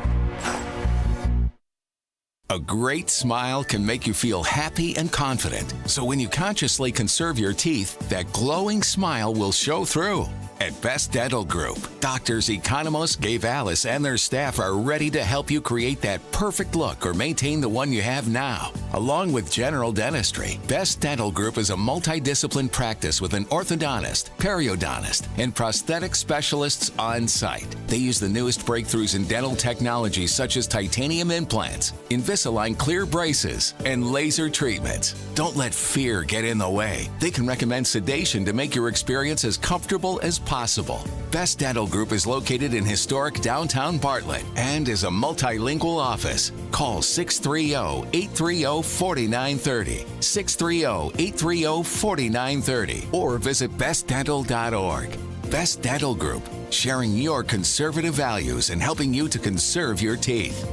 S1: A great smile can make you feel happy and confident. So when you consciously conserve your teeth, that glowing smile will show through. At Best Dental Group, doctors Economos, Gave Alice, and their staff are ready to help you create that perfect look or maintain the one you have now. Along with general dentistry, Best Dental Group is a multidiscipline practice with an orthodontist, periodontist, and prosthetic specialists on site. They use the newest breakthroughs in dental technology such as titanium implants, Invisalign clear braces, and laser treatments. Don't let fear get in the way. They can recommend sedation to make your experience as comfortable as possible. Best Dental Group is located in historic downtown Bartlett and is a multilingual office. Call 630-830-4930, 630-830-4930, or visit bestdental.org. Best Dental Group, sharing your conservative values and helping you to conserve your teeth.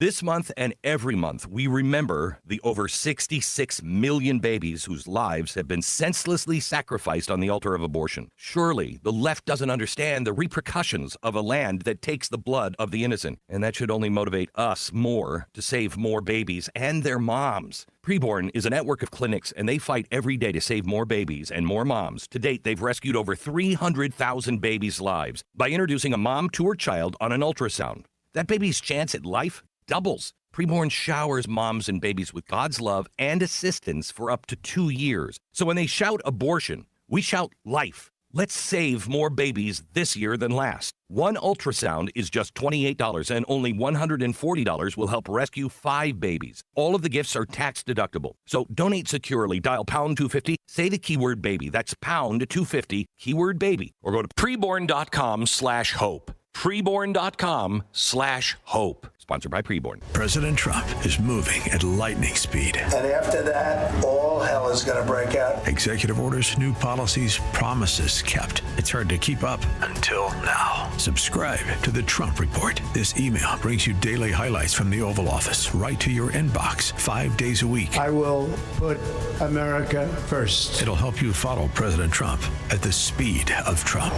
S4: This month and every month, we remember the over 66 million babies whose lives have been senselessly sacrificed on the altar of abortion. Surely, the left doesn't understand the repercussions of a land that takes the blood of the innocent, and that should only motivate us more to save more babies and their moms. Preborn is a network of clinics, and they fight every day to save more babies and more moms. To date, they've rescued over 300,000 babies' lives by introducing a mom to her child on an ultrasound. That baby's chance at life doubles. Preborn showers moms and babies with God's love and assistance for up to 2 years. So when they shout abortion, we shout life. Let's save more babies this year than last. One ultrasound is just $28, and only $140 will help rescue 5 babies. All of the gifts are tax deductible. So donate securely. Dial pound 250. Say the keyword baby. That's pound 250, keyword baby. Or go to preborn.com/hope. Preborn.com/hope. Sponsored by Preborn.
S8: President Trump is moving at lightning speed.
S5: And after that, all hell is going to break out.
S8: Executive orders, new policies, promises kept. It's hard to keep up until now. Subscribe to the Trump Report. This email brings you daily highlights from the Oval Office right to your inbox 5 days a week.
S25: I will put America first.
S8: It'll help you follow President Trump at the speed of Trump.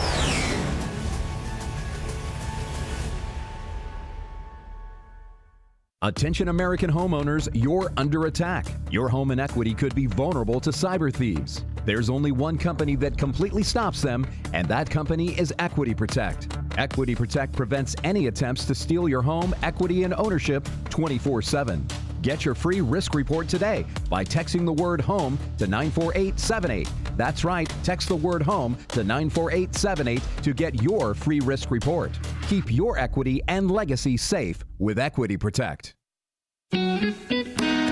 S7: Attention American homeowners, you're under attack. Your home and equity could be vulnerable to cyber thieves. There's only one company that completely stops them, and that company is Equity Protect. Equity Protect prevents any attempts to steal your home, equity, and ownership 24/7. Get your free risk report today by texting the word HOME to 94878. That's right, text the word HOME to 94878 to get your free risk report. Keep your equity and legacy safe with Equity Protect.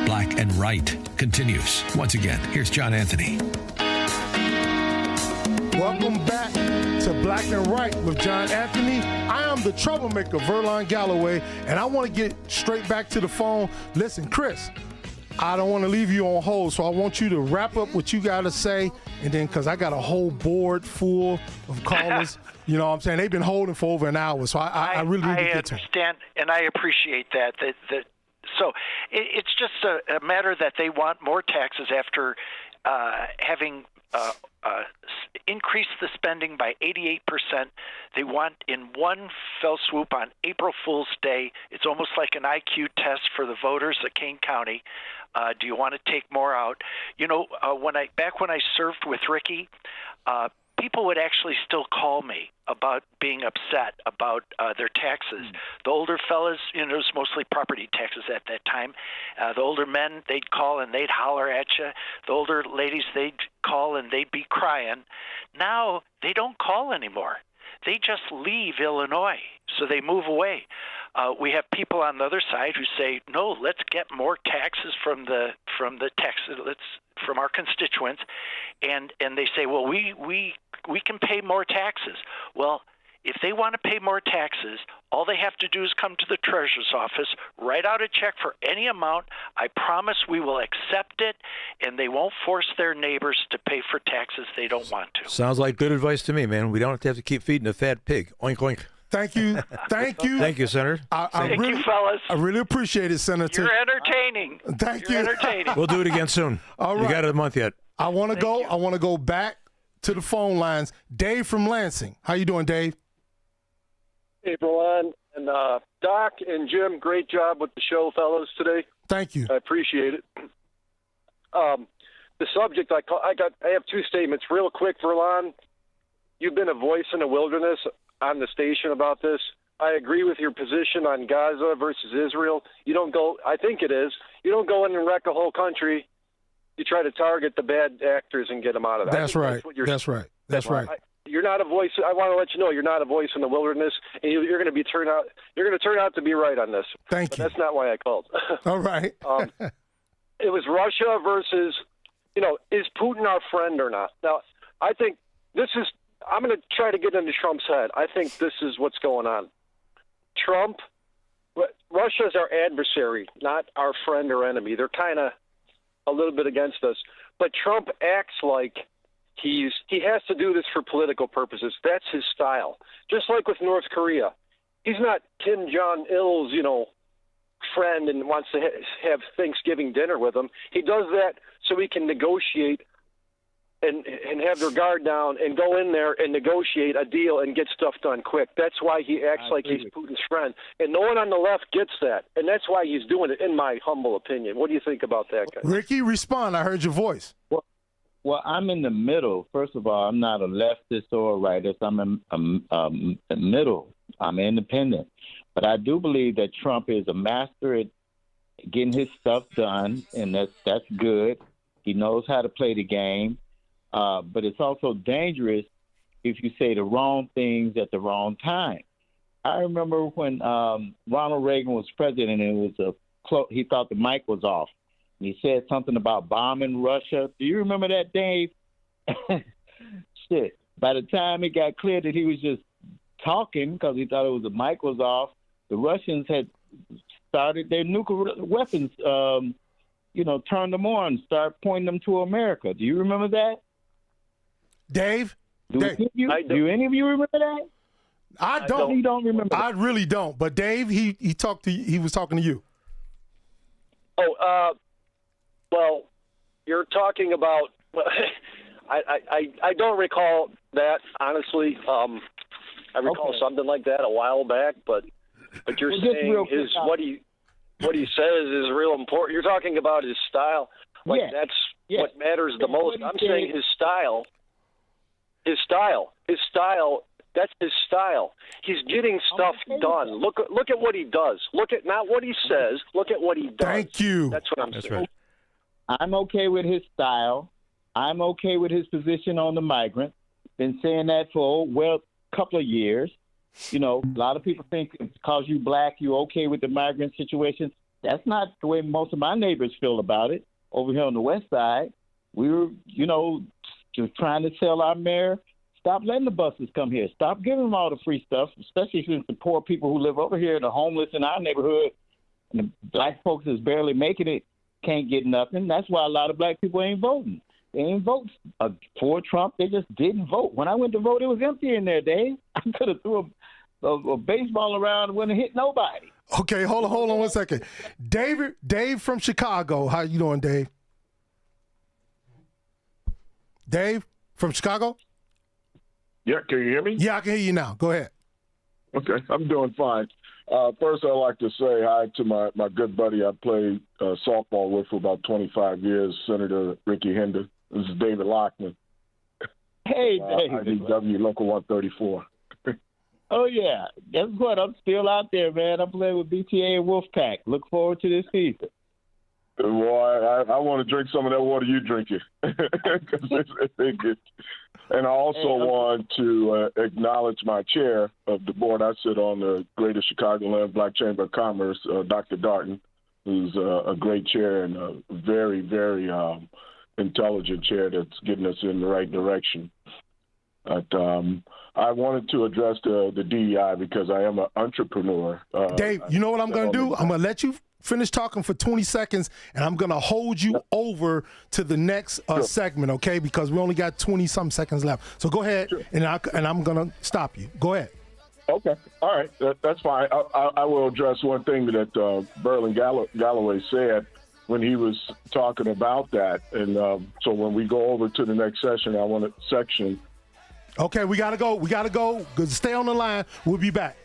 S8: Black and Right continues. Once again, here's John Anthony.
S3: Welcome back to Black and Right with John Anthony. I am the troublemaker, Verlon Galloway, and I want to get straight back to the phone. Listen, Chris, I don't want to leave you on hold, so I want you to wrap up what you got to say, and then, because I got a whole board full of callers, you know what I'm saying? They've been holding for over an hour, so I really need to get to them.
S26: I understand, and I appreciate that. So it's just a matter that they want more taxes after having increased the spending by 88%. They want in one fell swoop on April Fool's Day. It's almost like an IQ test for the voters of Kane County. Do you want to take more out? You know, when I served with Ricky, people would actually still call me about being upset about their taxes. The older fellas, it was mostly property taxes at that time. The older men, they'd call and they'd holler at you. The older ladies, they'd call and they'd be crying. Now they don't call anymore. They just leave Illinois, so they move away. We have people on the other side who say, "No, let's get more taxes from the taxes. From our constituents," and they say, "Well, we can pay more taxes." Well, if they want to pay more taxes, all they have to do is come to the treasurer's office, write out a check for any amount. I promise we will accept it, and they won't force their neighbors to pay for taxes they don't want to.
S9: Sounds like good advice to me, man. We don't have to keep feeding a fat pig. Oink, oink.
S3: Thank you. Thank you.
S9: Thank you, Senator.
S26: Thank you, fellas.
S3: I really appreciate it, Senator.
S26: You're entertaining.
S3: Thank
S26: You're
S3: you.
S26: entertaining.
S9: We'll do it again soon.
S3: All right.
S9: You got a month yet.
S3: I want to go back to the phone lines. Dave from Lansing. How you doing, Dave?
S10: Hey, Brian and Doc and Jim, great job with the show, fellows, today.
S3: Thank you.
S10: I appreciate it. The subject I have two statements real quick, Verlon. You've been a voice in the wilderness on the station about this. I agree with your position on Gaza versus Israel. You don't go, I think it is, you don't go in and wreck a whole country. You try to target the bad actors and get them out of that.
S3: That's right. That's right. That's right.
S10: You're not a voice. I want to let you know you're not a voice in the wilderness, and you're going to turn out to be right on this.
S3: Thank you.
S10: That's not why I called.
S3: All right.
S10: It was Russia versus, is Putin our friend or not? Now, I think I'm going to try to get into Trump's head. I think this is what's going on. Russia is our adversary, not our friend or enemy. They're kind of a little bit against us. But Trump acts like he has to do this for political purposes. That's his style. Just like with North Korea. He's not Kim Jong-il's, friend and wants to have Thanksgiving dinner with him. He does that so he can negotiate and have their guard down and go in there and negotiate a deal and get stuff done quick. That's why he acts like he's Putin's friend. And no one on the left gets that. And that's why he's doing it, in my humble opinion. What do you think about that, guy?
S3: Ricky, respond. I heard your voice.
S19: Well, I'm in the middle. First of all, I'm not a leftist or a rightist. I'm a middle. I'm independent. But I do believe that Trump is a master at getting his stuff done, and that's good. He knows how to play the game. But it's also dangerous if you say the wrong things at the wrong time. I remember when Ronald Reagan was president, and it was he thought the mic was off. And he said something about bombing Russia. Do you remember that, Dave? Shit. By the time it got clear that he was just talking because he thought the mic was off, the Russians had started their nuclear weapons, turned them on, started pointing them to America. Do you remember that?
S3: Dave?
S19: Do any of you remember that?
S3: I don't.
S19: You don't remember that.
S3: I really don't. But Dave, he was talking to you.
S10: Oh, well, you're talking about. I don't recall that, honestly. I recall something like that a while back, but you're saying what he says is real important. You're talking about his style, that's what matters the most. I'm saying his style. That's his style. He's getting stuff done. Look at what he does. Look at not what he says. Look at what he does.
S3: Thank you.
S10: That's what I'm saying.
S9: Right.
S19: I'm okay with his style. I'm okay with his position on the migrant. Been saying that for a couple of years. A lot of people think because you black, you're okay with the migrant situation. That's not the way most of my neighbors feel about it. Over here on the west side, we were, just trying to tell our mayor, stop letting the buses come here. Stop giving them all the free stuff, especially since the poor people who live over here, the homeless in our neighborhood, and the black folks that's barely making it can't get nothing. That's why a lot of black people ain't voting. They ain't voting for Trump. They just didn't vote. When I went to vote, it was empty in there, Dave. I could have threw a baseball around and wouldn't have hit nobody.
S3: Okay, hold on 1 second. Dave from Chicago. How you doing, Dave? Dave from Chicago?
S11: Yeah, can you hear me?
S3: Yeah, I can hear you now. Go ahead.
S11: Okay, I'm doing fine. First, I'd like to say hi to my good buddy I played softball with for about 25 years, Senator Ricky Hinder. This is David Lockman.
S19: Hey, David.
S11: IDW Local 134.
S19: Oh, yeah. Guess what? I'm still out there, man. I'm playing with BTA and Wolfpack. Look forward to this season.
S11: Well, I want to drink some of that water you drinking. And I also want to acknowledge my chair of the board. I sit on the Greater Chicagoland Black Chamber of Commerce, Dr. Darton, who's a great chair and a very, very intelligent chair that's getting us in the right direction. But I wanted to address the DEI because I am an entrepreneur.
S3: Dave, you know what I'm going to do? I'm going to let you finish talking for 20 seconds, and I'm going to hold you over to the next segment, okay? Because we only got 20-some seconds left. So go ahead, and I'm going to stop you. Go ahead.
S11: Okay. All right. That's fine. I will address one thing that Berlin Galloway said when he was talking about that. And so when we go over to the next section, section.
S3: Okay, we got to go. We got to go. Stay on the line. We'll be back.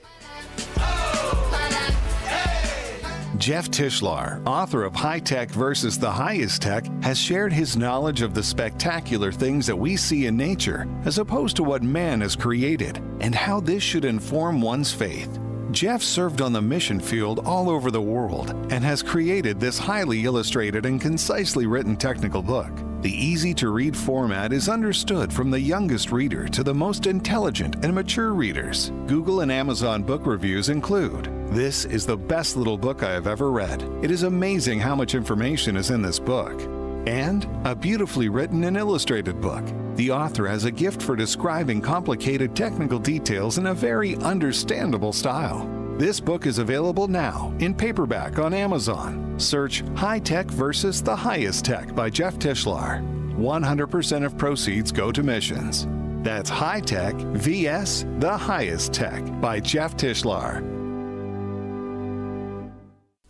S2: Jeff Tischlar, author of High Tech versus the Highest Tech, has shared his knowledge of the spectacular things that we see in nature, as opposed to what man has created, and how this should inform one's faith. Jeff served on the mission field all over the world and has created this highly illustrated and concisely written technical book. The easy-to-read format is understood from the youngest reader to the most intelligent and mature readers. Google and Amazon book reviews include, "This is the best little book I have ever read. It is amazing how much information is in this book." And a beautifully written and illustrated book. The author has a gift for describing complicated technical details in a very understandable style. This book is available now in paperback on Amazon. Search High Tech versus the Highest Tech by Jeff Tischlar. 100% of proceeds go to missions. That's High Tech vs. the Highest Tech by Jeff Tischlar.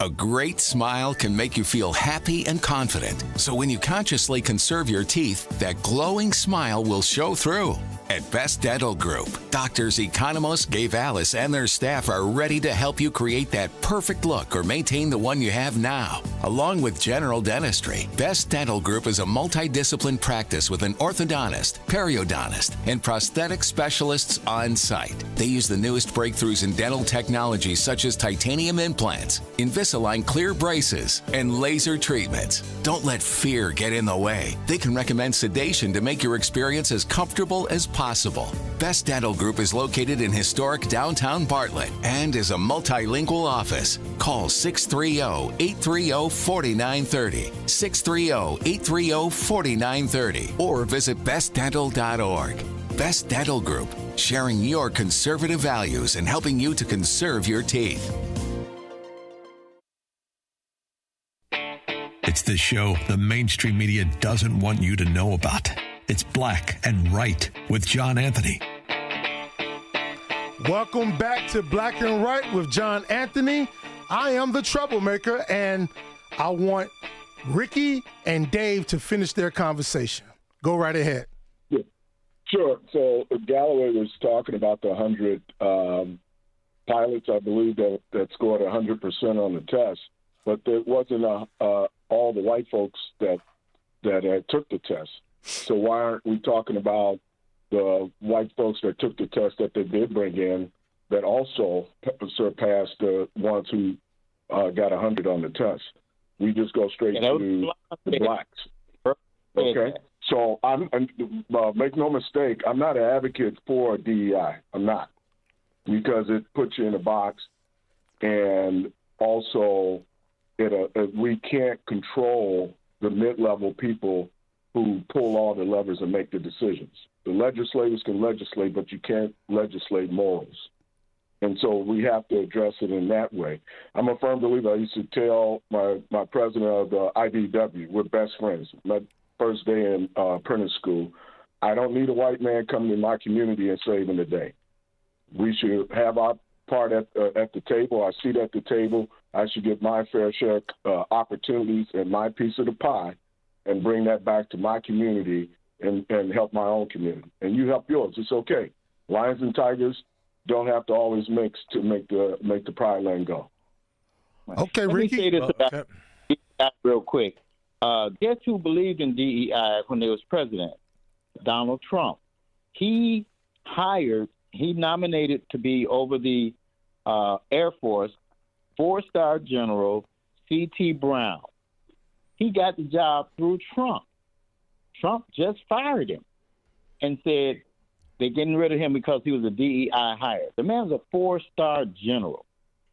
S1: A great smile can make you feel happy and confident. So when you consciously conserve your teeth, that glowing smile will show through. At Best Dental Group, Doctors Economos, Gabe Alice, and their staff are ready to help you create that perfect look or maintain the one you have now. Along with general dentistry, Best Dental Group is a multidiscipline practice with an orthodontist, periodontist, and prosthetic specialists on site. They use the newest breakthroughs in dental technology such as titanium implants, Invisalign clear braces, and laser treatments. Don't let fear get in the way. They can recommend sedation to make your experience as comfortable as possible. Best Dental Group is located in historic downtown Bartlett and is a multilingual office. Call 630-830-4930, 630-830-4930, or visit bestdental.org. Best Dental Group, sharing your conservative values and helping you to conserve your teeth.
S8: It's the show the mainstream media doesn't want you to know about. It's Black and Right with John Anthony.
S3: Welcome back to Black and Right with John Anthony. I am the troublemaker, and I want Ricky and Dave to finish their conversation. Go right ahead.
S11: Yeah. Sure. So Galloway was talking about the 100 pilots, I believe, that scored 100% on the test, but there wasn't all the white folks that took the test. So why aren't we talking about the white folks that took the test that they did bring in that also surpassed the ones who got 100 on the test? We just go straight to the blacks. Okay? So make no mistake, I'm not an advocate for DEI. I'm not. Because it puts you in a box, and also we can't control the mid-level people who pull all the levers and make the decisions. The legislators can legislate, but you can't legislate morals. And so we have to address it in that way. I'm a firm believer. I used to tell my president of the IDW, we're best friends. My first day in apprentice school, I don't need a white man coming to my community and saving the day. We should have our part at the table, our seat at the table. I should get my fair share opportunities and my piece of the pie, and bring that back to my community and help my own community. And you help yours. It's okay. Lions and tigers don't have to always mix to make the pride land go.
S3: Okay, Ricky.
S19: Let me say this about DEI real quick. Guess who believed in DEI when he was president? Donald Trump. he nominated to be over the Air Force 4-star General C.T. Brown. He got the job through Trump. Trump just fired him and said they're getting rid of him because he was a DEI hire. The man's a 4-star general.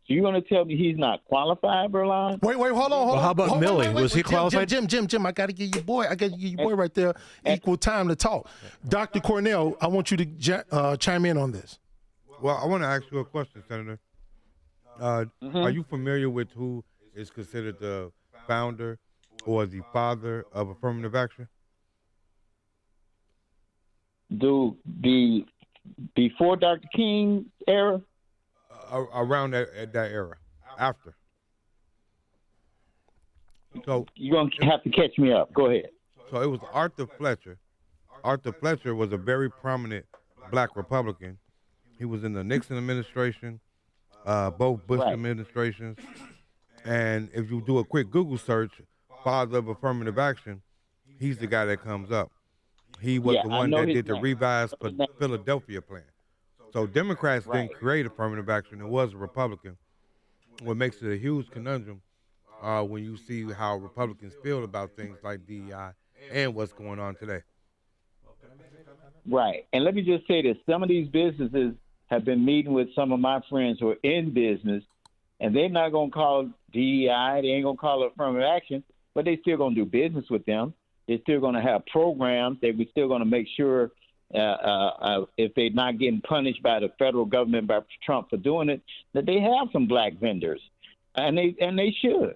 S19: So you're going to tell me he's not qualified, Berlin?
S3: Wait, hold on.
S9: How about Milley? Was he qualified?
S3: Jim, I got to give your boy right there equal time to talk. Dr. Cornell, I want you to chime in on this.
S28: Well, I want to ask you a question, Senator. Are you familiar with who is considered the founder or the father of affirmative action?
S19: Before Dr. King's era?
S28: Around that era, after. So
S19: you're going to have to catch me up. Go ahead.
S28: So it was Arthur Fletcher. Arthur Fletcher was a very prominent black Republican. He was in the Nixon administration, both Bush administrations. And if you do a quick Google search, father of affirmative action, he's the guy that comes up. He was the one that did the revised Philadelphia plan. So Democrats didn't create affirmative action. It was a Republican. What makes it a huge conundrum when you see how Republicans feel about things like DEI and what's going on today.
S19: Right. And let me just say this. Some of these businesses have been meeting with some of my friends who are in business, and they're not going to call DEI. They ain't going to call it affirmative action, but they still going to do business with them. They're still going to have programs. They're still going to make sure if they're not getting punished by the federal government, by Trump for doing it, that they have some black vendors, and they should.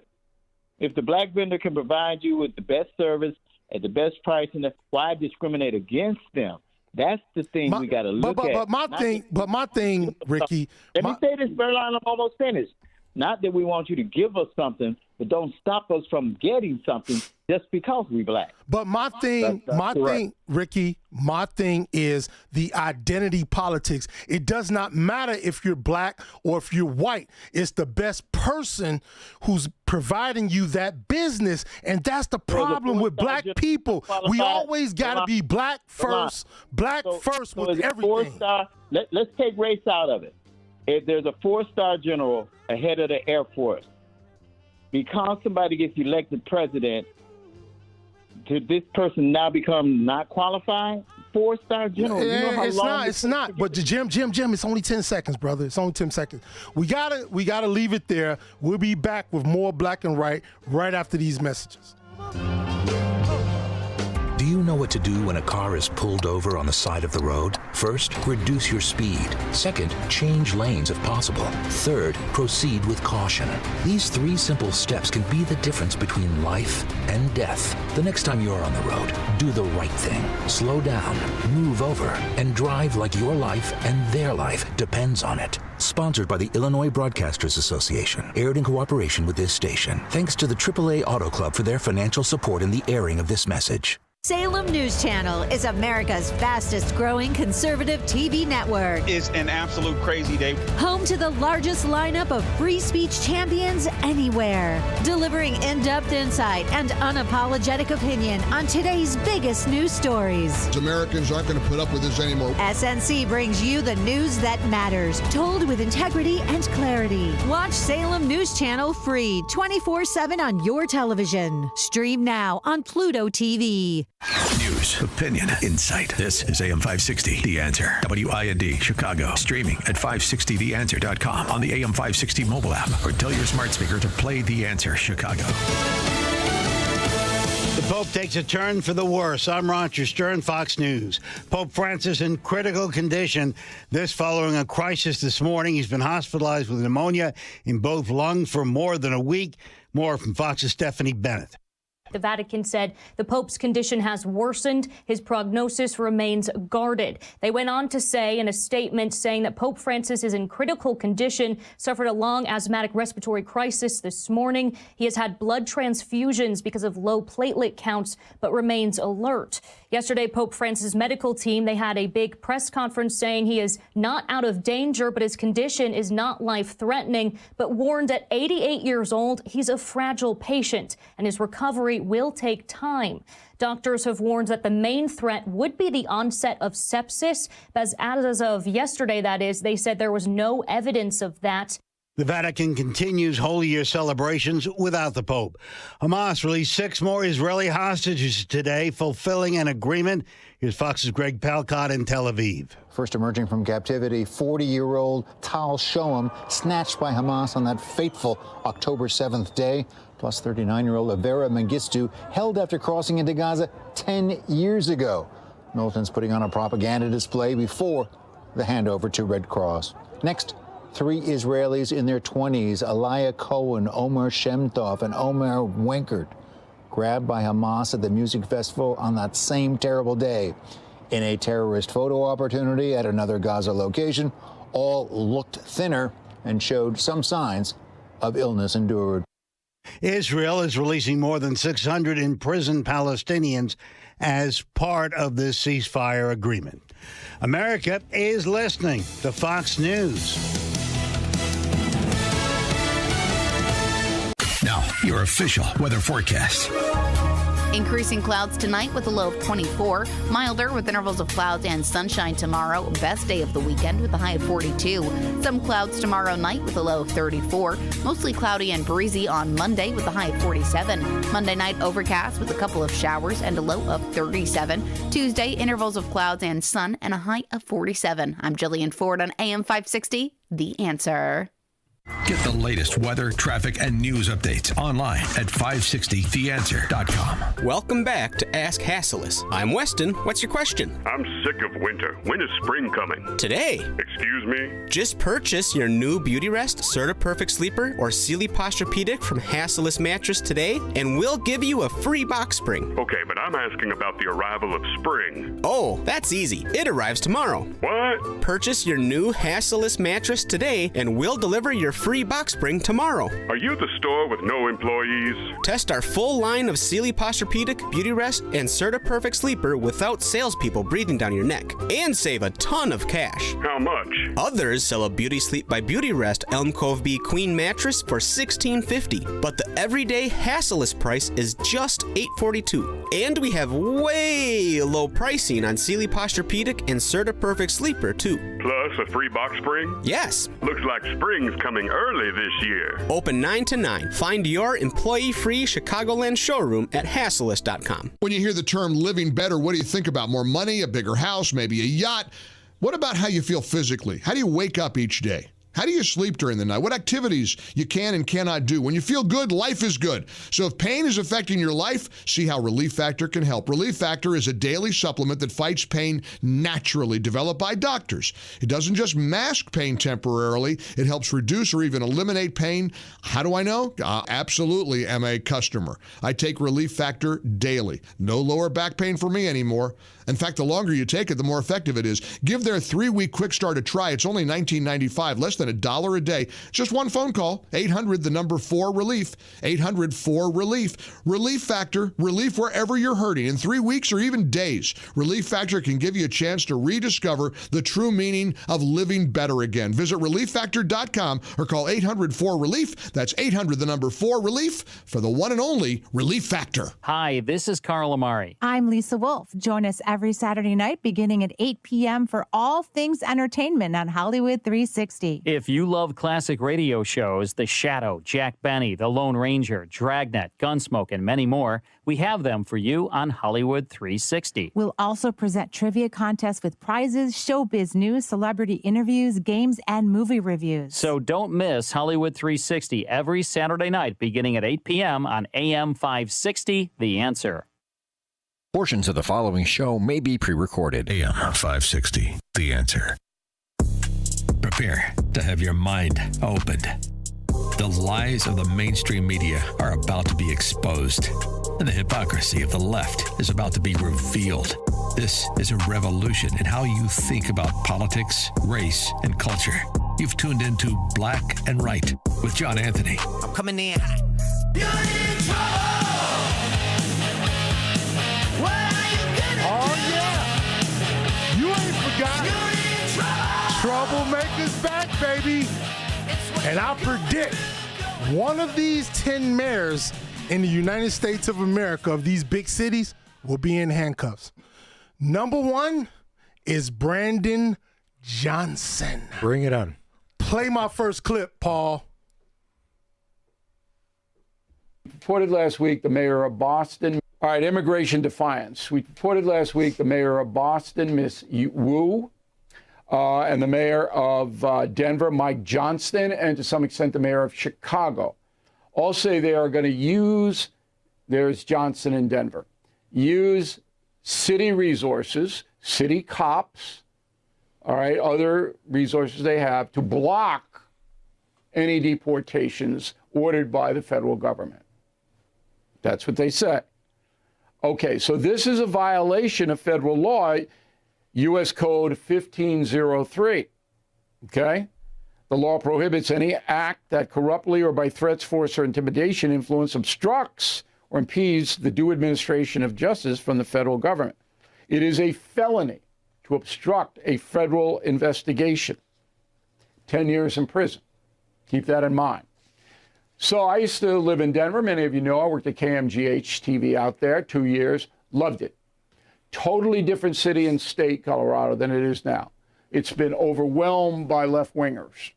S19: If the black vendor can provide you with the best service at the best price, why discriminate against them? That's the thing we got to look at.
S3: But my thing, Ricky.
S19: Let me say this, Berlin. I'm almost finished. Not that we want you to give us something, but don't stop us from getting something just because we black.
S3: But my thing, Ricky, my thing is the identity politics. It does not matter if you're black or if you're white. It's the best person who's providing you that business, and that's the problem with black people. We always got to be black first with everything.
S19: Let's take race out of it. If there's a 4-star general ahead of the Air Force, because somebody gets elected president, did this person now become not qualified? 4-star general. You know how
S3: it's not. But Jim, it's only 10 seconds, brother. It's only 10 seconds. We gotta leave it there. We'll be back with more Black and Right after these messages.
S6: Do you know what to do when a car is pulled over on the side of the road? First, reduce your speed. Second, change lanes if possible. Third, proceed with caution. These 3 simple steps can be the difference between life and death. The next time you're on the road, do the right thing. Slow down, move over, and drive like your life and their life depends on it. Sponsored by the Illinois Broadcasters Association. Aired in cooperation with this station. Thanks to the AAA Auto Club for their financial support in the airing of this message.
S12: Salem News Channel is America's fastest growing conservative TV network.
S13: It's an absolute crazy day.
S12: Home to the largest lineup of free speech champions anywhere. Delivering in-depth insight and unapologetic opinion on today's biggest news stories.
S14: Americans aren't going to put up with this anymore.
S12: SNC brings you the news that matters, told with integrity and clarity. Watch Salem News Channel free 24/7 on your television. Stream now on Pluto TV.
S15: News, opinion, insight. This is AM 560, The Answer. WIND, Chicago. Streaming at 560theanswer.com on the AM 560 mobile app, or tell your smart speaker to play The Answer Chicago.
S16: The Pope takes a turn for the worse. I'm Roger Stern, Fox News. Pope Francis in critical condition. This following a crisis this morning. He's been hospitalized with pneumonia in both lungs for more than a week. More from Fox's Stephanie Bennett.
S24: The Vatican said the Pope's condition has worsened. His prognosis remains guarded. They went on to say in a statement saying that Pope Francis is in critical condition, suffered a long asthmatic respiratory crisis this morning. He has had blood transfusions because of low platelet counts, but remains alert. Yesterday, Pope Francis' medical team, they had a big press conference saying he is not out of danger, but his condition is not life-threatening, but warned at 88 years old, he's a fragile patient and his recovery recovery will take time. Doctors have warned that the main threat would be the onset of sepsis, but as of yesterday, that is, they said there was no evidence of that.
S16: The Vatican continues Holy Year celebrations without the Pope. Hamas released 6 more Israeli hostages today, fulfilling an agreement. Here's Fox's Greg Palcott in Tel Aviv.
S4: First emerging from captivity, 40-year-old Tal Shoam, snatched by Hamas on that fateful October 7th day, plus 39-year-old Avera Mengistu, held after crossing into Gaza 10 years ago. Militants putting on a propaganda display before the handover to Red Cross. Next, 3 Israelis in their 20s, Aliyah Cohen, Omer Shemtov, and Omer Wenkert, grabbed by Hamas at the music festival on that same terrible day. In a terrorist photo opportunity at another Gaza location, all looked thinner and showed some signs of illness endured.
S16: Israel is releasing more than 600 imprisoned Palestinians as part of this ceasefire agreement. America is listening to Fox News.
S15: Now, your official weather forecast.
S17: Increasing clouds tonight with a low of 24. Milder with intervals of clouds and sunshine tomorrow. Best day of the weekend with a high of 42. Some clouds tomorrow night with a low of 34. Mostly cloudy and breezy on Monday with a high of 47. Monday night overcast with a couple of showers and a low of 37. Tuesday intervals of clouds and sun and a high of 47. I'm Jillian Ford on AM 560, The Answer.
S15: Get the latest weather, traffic, and news updates online at 560theanswer.com.
S18: Welcome back to Ask Hassleus. I'm Weston. What's your question?
S20: I'm sick of winter. When is spring coming?
S18: Today.
S20: Excuse me?
S18: Just purchase your new Beauty Rest, Serta Perfect Sleeper, or Sealy Posturepedic from Hassleus Mattress today, and we'll give you a free box spring.
S20: Okay, but I'm asking about the arrival of spring.
S18: Oh, that's easy. It arrives tomorrow.
S20: What?
S18: Purchase your new Hassleus mattress today, and we'll deliver your free box spring tomorrow.
S20: Are you the store with no employees?
S18: Test our full line of Sealy Posturepedic, Beauty Rest, and Serta Perfect Sleeper without salespeople breathing down your neck, and save a ton of cash.
S20: How much?
S18: Others sell a Beauty Sleep by Beauty Rest Elm Cove B Queen mattress for $16.50, but the everyday Hassleus price is just $8.42. And we have way low pricing on Sealy Posturepedic and Serta Perfect Sleeper too.
S20: Plus a free box spring?
S18: Yes.
S20: Looks like spring's coming early this year.
S18: Open 9 to 9. Find your employee-free Chicagoland showroom at Hassleus.com.
S14: When you hear the term living better, what do you think about? More money, a bigger house, maybe a yacht? What about how you feel physically? How do you wake up each day? How do you sleep during the night? What activities you can and cannot do? When you feel good, life is good. So if pain is affecting your life, see how Relief Factor can help. Relief Factor is a daily supplement that fights pain naturally, developed by doctors. It doesn't just mask pain temporarily. It helps reduce or even eliminate pain. How do I know? Absolutely am a customer. I take Relief Factor daily. No lower back pain for me anymore. In fact, the longer you take it, the more effective it is. Give their 3-week quick start a try. It's only $19.95, less than $1 a day. Just one phone call, 800-4-RELIEF, 800-4-RELIEF. Relief Factor, relief wherever you're hurting in 3 weeks or even days. Relief Factor can give you a chance to rediscover the true meaning of living better again. Visit ReliefFactor.com or call 800-4-RELIEF. That's 800-4-RELIEF for the one and only Relief Factor.
S21: Hi, this is Carl Amari.
S22: I'm Lisa Wolf. Join us every Saturday night beginning at 8 p.m. for all things entertainment on Hollywood 360.
S21: If you love classic radio shows, The Shadow, Jack Benny, The Lone Ranger, Dragnet, Gunsmoke, and many more, we have them for you on Hollywood 360.
S22: We'll also present trivia contests with prizes, showbiz news, celebrity interviews, games, and movie reviews.
S21: So don't miss Hollywood 360 every Saturday night beginning at 8 p.m. on AM 560, The Answer.
S23: Portions of the following show may be pre-recorded.
S15: AM 560, The Answer. Prepare to have your mind opened. The lies of the mainstream media are about to be exposed, and the hypocrisy of the left is about to be revealed. This is a revolution in how you think about politics, race, and culture. You've tuned into Black and Right with John Anthony.
S27: I'm coming in hot. You're in trouble.
S3: Oh, yeah. You ain't forgot. Troublemakers back, baby. And I predict one of these 10 mayors in the United States of America of these big cities will be in handcuffs. Number one is Brandon Johnson.
S9: Bring it on.
S3: Play my first clip, Paul.
S1: Reported last week the mayor of Boston. All right, immigration defiance. We reported last week the mayor of Boston, Miss Wu, and the mayor of Denver, Mike Johnston, and to some extent the mayor of Chicago. All say they are going to use, there's Johnson in Denver, use city resources, city cops, all right, other resources they have to block any deportations ordered by the federal government. That's what they say. Okay, so this is a violation of federal law, U.S. Code 1503. Okay? The law prohibits any act that corruptly or by threats, force, or intimidation, influence, obstructs, or impedes the due administration of justice from the federal government. It is a felony to obstruct a federal investigation. 10 years in prison. Keep that in mind. So I used to live in Denver. Many of you know I worked at KMGH TV out there 2 years. Loved it. Totally different city and state, Colorado, than it is now. It's been overwhelmed by left-wingers.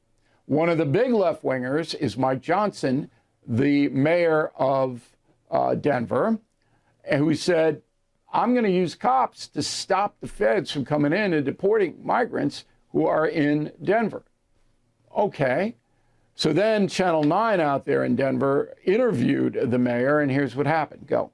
S1: One of the big left-wingers is Mike Johnson, the mayor of Denver, who said, I'm going to use cops to stop the feds from coming in and deporting migrants who are in Denver. Okay. So then Channel 9 out there in Denver interviewed the mayor, and here's what happened. Go.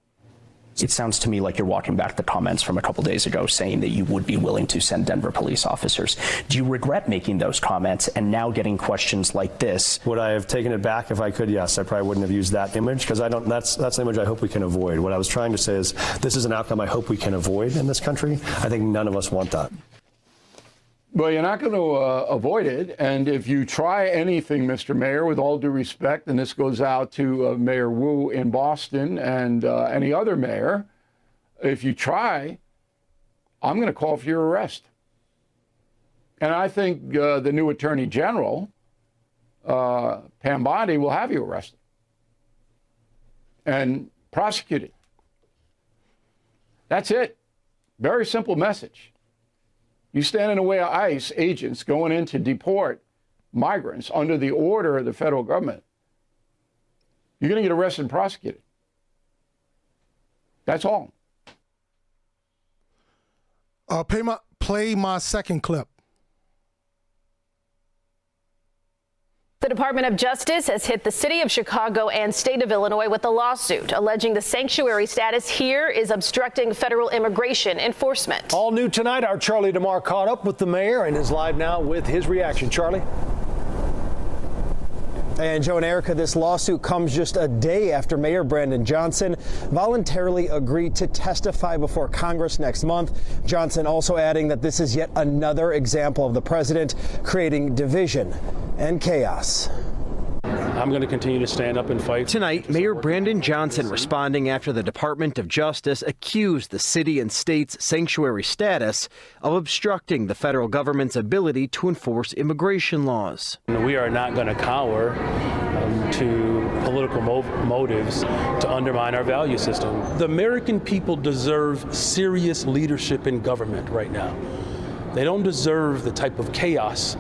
S2: It sounds to me like you're walking back the comments from a couple days ago saying that you would be willing to send Denver police officers. Do you regret making those comments and now getting questions like this?
S5: Would I have taken it back if I could? Yes, I probably wouldn't have used that image because I don't. That's the image I hope we can avoid. What I was trying to say is this is an outcome I hope we can avoid in this country. I think none of us want that.
S1: Well, you're not going to avoid it. And if you try anything, Mr. Mayor, with all due respect, and this goes out to Mayor Wu in Boston and any other mayor, if you try, I'm going to call for your arrest. And I think the new Attorney General, Pam Bondi, will have you arrested and prosecuted. That's it. Very simple message. You stand in the way of ICE agents going in to deport migrants under the order of the federal government, you're going to get arrested and prosecuted. That's all.
S3: Play my second clip.
S7: The Department of Justice has hit the city of Chicago and state of Illinois with a lawsuit alleging the sanctuary status here is obstructing federal immigration enforcement.
S8: All new tonight, our Charlie DeMar caught up with the mayor and is live now with his reaction. Charlie?
S10: And Joe and Erica, this lawsuit comes just a day after Mayor Brandon Johnson voluntarily agreed to testify before Congress next month. Johnson also adding that this is yet another example of the president creating division and chaos.
S5: I'm going to continue to stand up and fight.
S10: Tonight, Mayor Brandon Johnson responding after the Department of Justice accused the city and state's sanctuary status of obstructing the federal government's ability to enforce immigration laws.
S5: We are not going to cower to political motives to undermine our value system. The American people deserve serious leadership in government right now. They don't deserve the type of chaos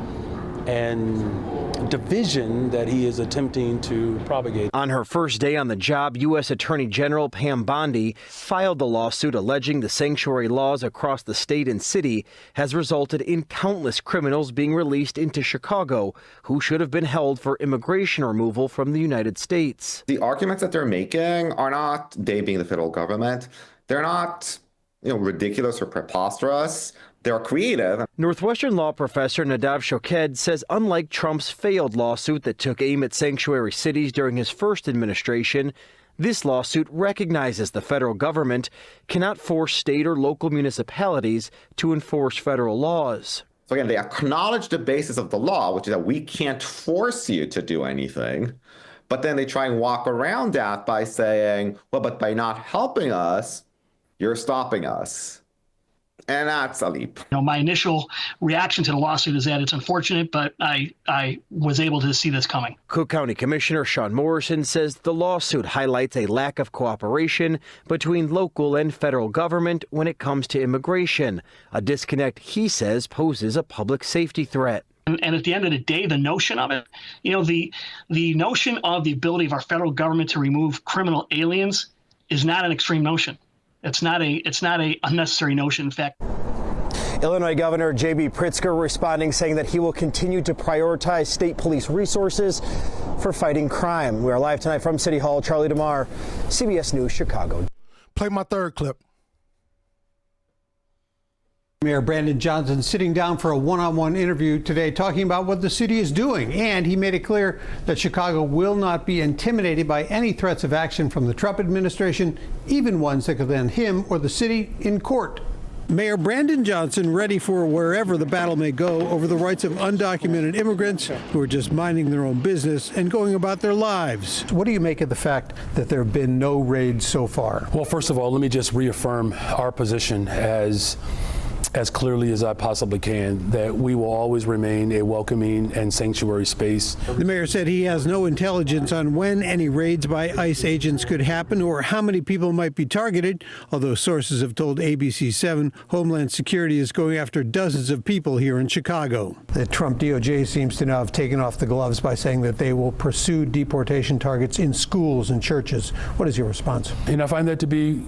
S5: and division that he is attempting to propagate.
S10: On her first day on the job, U.S. Attorney General Pam Bondi filed the lawsuit alleging the sanctuary laws across the state and city has resulted in countless criminals being released into Chicago who should have been held for immigration removal from the United States.
S25: The arguments that they're making are not, they being the federal government, they're not, ridiculous or preposterous. They're creative.
S10: Northwestern law professor Nadav Shoked says unlike Trump's failed lawsuit that took aim at sanctuary cities during his first administration, this lawsuit recognizes the federal government cannot force state or local municipalities to enforce federal laws.
S25: So again, they acknowledge the basis of the law, which is that we can't force you to do anything. But then they try and walk around that by saying, well, but by not helping us, you're stopping us. And that's a leap.
S6: My initial reaction to the lawsuit is that it's unfortunate, but I was able to see this coming.
S10: Cook County Commissioner Sean Morrison says the lawsuit highlights a lack of cooperation between local and federal government when it comes to immigration, a disconnect he says poses a public safety threat.
S6: And at the end of the day, the notion of it, the notion of the ability of our federal government to remove criminal aliens is not an extreme notion. It's not a unnecessary notion. In fact,
S8: Illinois Governor J.B. Pritzker responding, saying that he will continue to prioritize state police resources for fighting crime. We are live tonight from City Hall. Charlie DeMar, CBS News, Chicago.
S3: Play my third clip.
S11: Mayor Brandon Johnson sitting down for a one-on-one interview today talking about what the city is doing. And he made it clear that Chicago will not be intimidated by any threats of action from the Trump administration, even ones that could land him or the city in court. Mayor Brandon Johnson ready for wherever the battle may go over the rights of undocumented immigrants who are just minding their own business and going about their lives. What do you make of the fact that there have been no raids so far?
S5: Well, first of all, let me just reaffirm our position as clearly as I possibly can, that we will always remain a welcoming and sanctuary space.
S11: The mayor said he has no intelligence on when any raids by ICE agents could happen or how many people might be targeted, although sources have told ABC7 Homeland Security is going after dozens of people here in Chicago. The Trump DOJ seems to now have taken off the gloves by saying that they will pursue deportation targets in schools and churches. What is your response?
S5: And I find that to be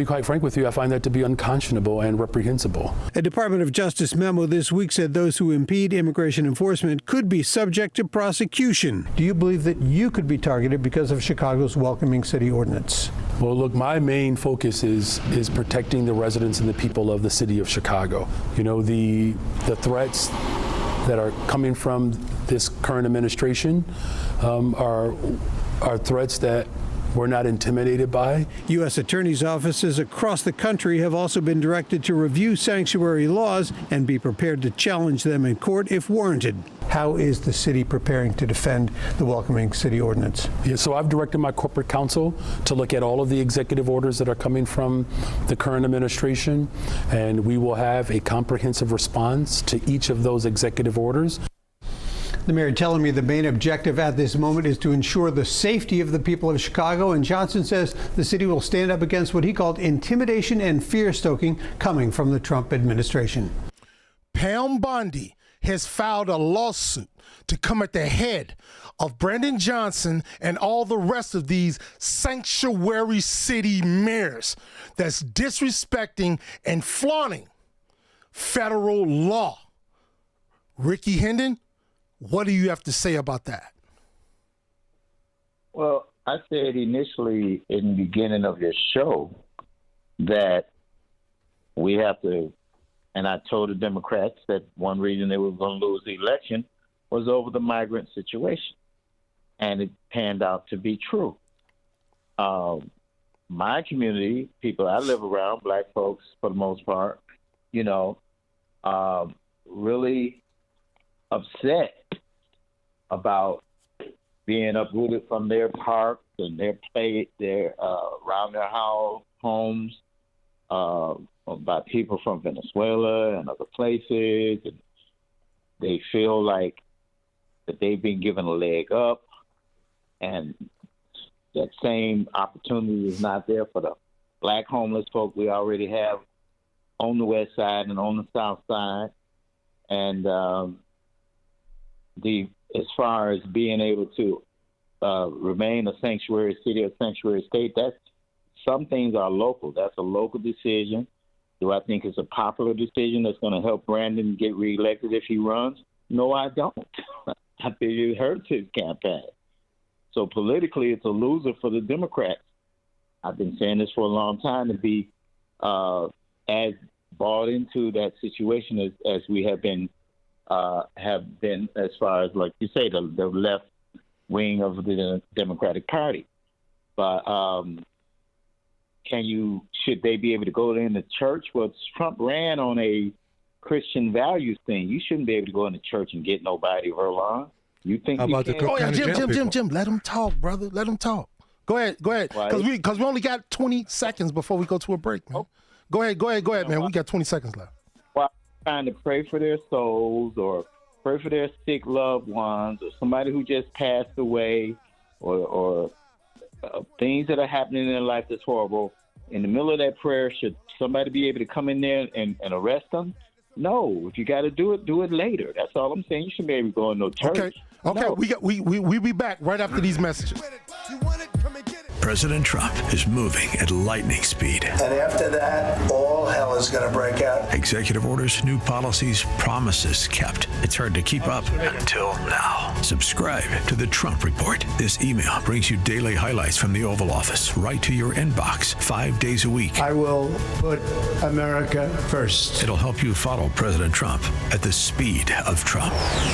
S5: quite frank with you, I find that to be unconscionable and reprehensible.
S11: A Department of Justice memo this week said those who impede immigration enforcement could be subject to prosecution. Do you believe that you could be targeted because of Chicago's welcoming city ordinance?
S5: Well, look, my main focus is protecting the residents and the people of the city of Chicago. The threats that are coming from this current administration are threats that we're not intimidated by.
S11: U.S. attorneys' offices across the country have also been directed to review sanctuary laws and be prepared to challenge them in court if warranted. How is the city preparing to defend the welcoming city ordinance?
S5: Yeah, so I've directed my corporate counsel to look at all of the executive orders that are coming from the current administration, and we will have a comprehensive response to each of those executive orders.
S11: The mayor telling me the main objective at this moment is to ensure the safety of the people of Chicago, and Johnson says the city will stand up against what he called intimidation and fear-stoking coming from the Trump administration.
S3: Pam Bondi has filed a lawsuit to come at the head of Brandon Johnson and all the rest of these sanctuary city mayors that's disrespecting and flaunting federal law. Ricky Hendon, what do you have to say about that?
S12: Well, I said initially in the beginning of your show that we have to, and I told the Democrats that one reason they were going to lose the election was over the migrant situation. And it panned out to be true. My community, people I live around, black folks for the most part, really upset about being uprooted from their parks and their around their homes by people from Venezuela and other places. And they feel like that they've been given a leg up, and that same opportunity is not there for the black homeless folk we already have on the west side and on the south side. And as far as being able to remain a sanctuary city or sanctuary state, some things are local. That's a local decision. Do I think it's a popular decision that's going to help Brandon get reelected if he runs? No, I don't. I think it hurts his campaign. So politically, it's a loser for the Democrats. I've been saying this for a long time, to be as bought into that situation as we have been as far as, like you say, the left wing of the Democratic Party. But should they be able to go in the church? Well, Trump ran on a Christian values thing. You shouldn't be able to go in the church and get nobody, Verlon. You think you can?
S3: Oh yeah, Jim, let him talk, brother. Let him talk. Go ahead. Because we only got 20 seconds before we go to a break, man. Go ahead, man. We got 20 seconds left.
S12: While trying to pray for their souls or pray for their sick loved ones or somebody who just passed away or things that are happening in their life that's horrible, in the middle of that prayer, should somebody be able to come in there and arrest them? No. If you got to do it later. That's all I'm saying. You shouldn't be able to go in no church.
S3: Okay.
S12: No.
S3: We'll be back right after these messages.
S15: President Trump is moving at lightning speed.
S4: And after that, all hell is going to break out.
S15: Executive orders, new policies, promises kept. It's hard to keep up until now. Subscribe to the Trump Report. This email brings you daily highlights from the Oval Office right to your inbox 5 days a week.
S4: I will put America first.
S15: It'll help you follow President Trump at the speed of Trump.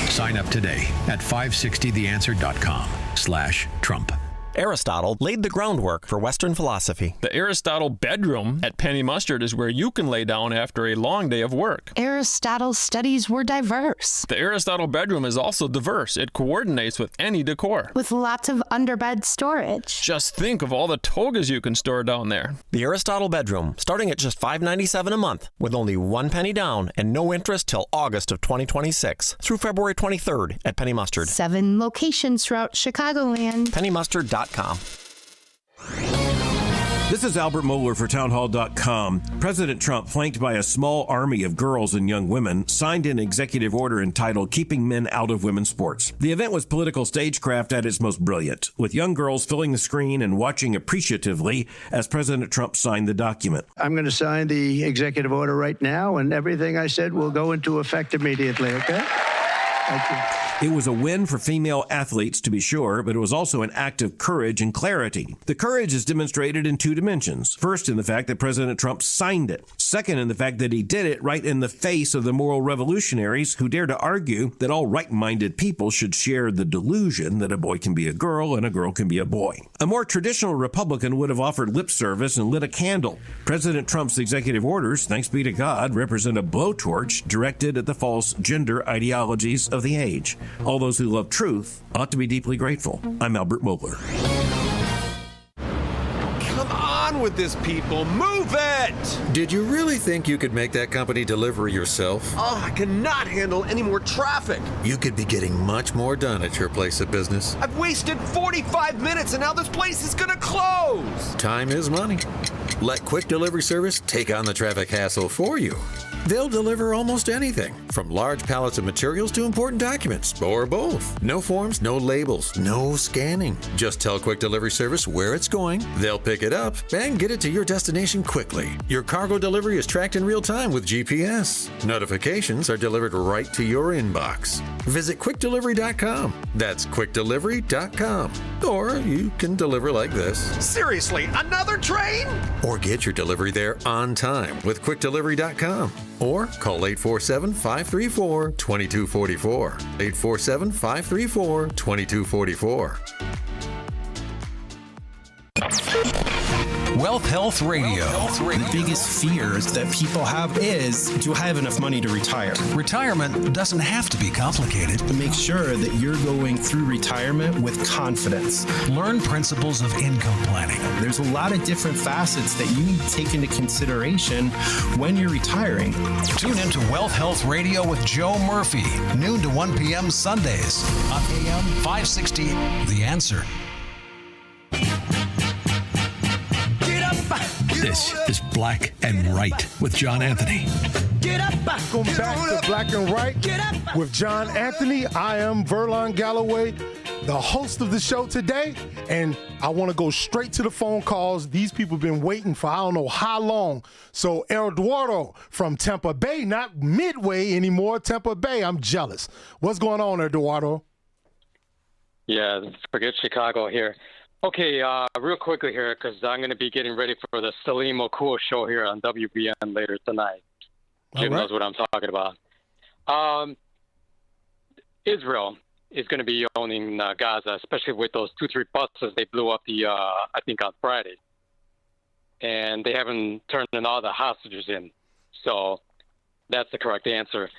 S15: Sign up today at 560theanswer.com/Trump.
S13: Aristotle laid the groundwork for Western philosophy.
S16: The Aristotle bedroom at Penny Mustard is where you can lay down after a long day of work.
S17: Aristotle's studies were diverse.
S16: The Aristotle bedroom is also diverse. It coordinates with any decor.
S17: With lots of underbed storage.
S16: Just think of all the togas you can store down there.
S13: The Aristotle bedroom, starting at just $5.97 a month, with only 1 penny down and no interest till August of 2026 through February 23rd at Penny Mustard.
S17: 7 locations throughout Chicagoland.
S13: PennyMustard.com.
S19: This is Albert Mohler for Townhall.com. President Trump, flanked by a small army of girls and young women, signed an executive order entitled Keeping Men Out of Women's Sports. The event was political stagecraft at its most brilliant, with young girls filling the screen and watching appreciatively as President Trump signed the document.
S4: I'm going to sign the executive order right now, and everything I said will go into effect immediately, okay? Thank you.
S19: It was a win for female athletes, to be sure, but it was also an act of courage and clarity. The courage is demonstrated in 2 dimensions. First, in the fact that President Trump signed it. Second, in the fact that he did it right in the face of the moral revolutionaries who dare to argue that all right-minded people should share the delusion that a boy can be a girl and a girl can be a boy. A more traditional Republican would have offered lip service and lit a candle. President Trump's executive orders, thanks be to God, represent a blowtorch directed at the false gender ideologies of the age. All those who love truth ought to be deeply grateful. I'm Albert Mohler.
S24: Come on with this, people. Move it!
S26: Did you really think you could make that company deliver yourself?
S24: Oh, I cannot handle any more traffic.
S26: You could be getting much more done at your place of business.
S24: I've wasted 45 minutes and now this place is gonna close.
S26: Time is money. Let Quick Delivery Service take on the traffic hassle for you. They'll deliver almost anything, from large pallets of materials to important documents, or both. No forms, no labels, no scanning. Just tell Quick Delivery Service where it's going, they'll pick it up, and get it to your destination quickly. Your cargo delivery is tracked in real time with GPS. Notifications are delivered right to your inbox. Visit QuickDelivery.com. That's QuickDelivery.com. Or you can deliver like this.
S24: Seriously, another train?
S26: Or get your delivery there on time with QuickDelivery.com. Or call 847-534-2244. 847-534-2244.
S28: Wealth Health Radio. The biggest fears that people have is, do I have enough money to retire? Retirement doesn't have to be complicated. To make sure that you're going through retirement with confidence. Learn principles of income planning. There's a lot of different facets that you need to take into consideration when you're retiring. Tune into Wealth Health Radio with Joe Murphy, noon to 1 p.m. Sundays on AM 560, The Answer.
S15: This is Black and Right with John Anthony.
S3: Welcome back to Black and Right with John Anthony. I am Verlon Galloway, the host of the show today, and I want to go straight to the phone calls. These people have been waiting for I don't know how long. So Eduardo from Tampa Bay, not Midway anymore, Tampa Bay. I'm jealous. What's going on, Eduardo?
S29: Yeah, forget Chicago here. Okay, real quickly here, because I'm going to be getting ready for the Salim Okur show here on WBN later tonight. Jim knows what I'm talking about. Israel is going to be owning Gaza, especially with those 2-3 buses they blew up I think on Friday. And they haven't turned in all the hostages in. So that's the correct answer.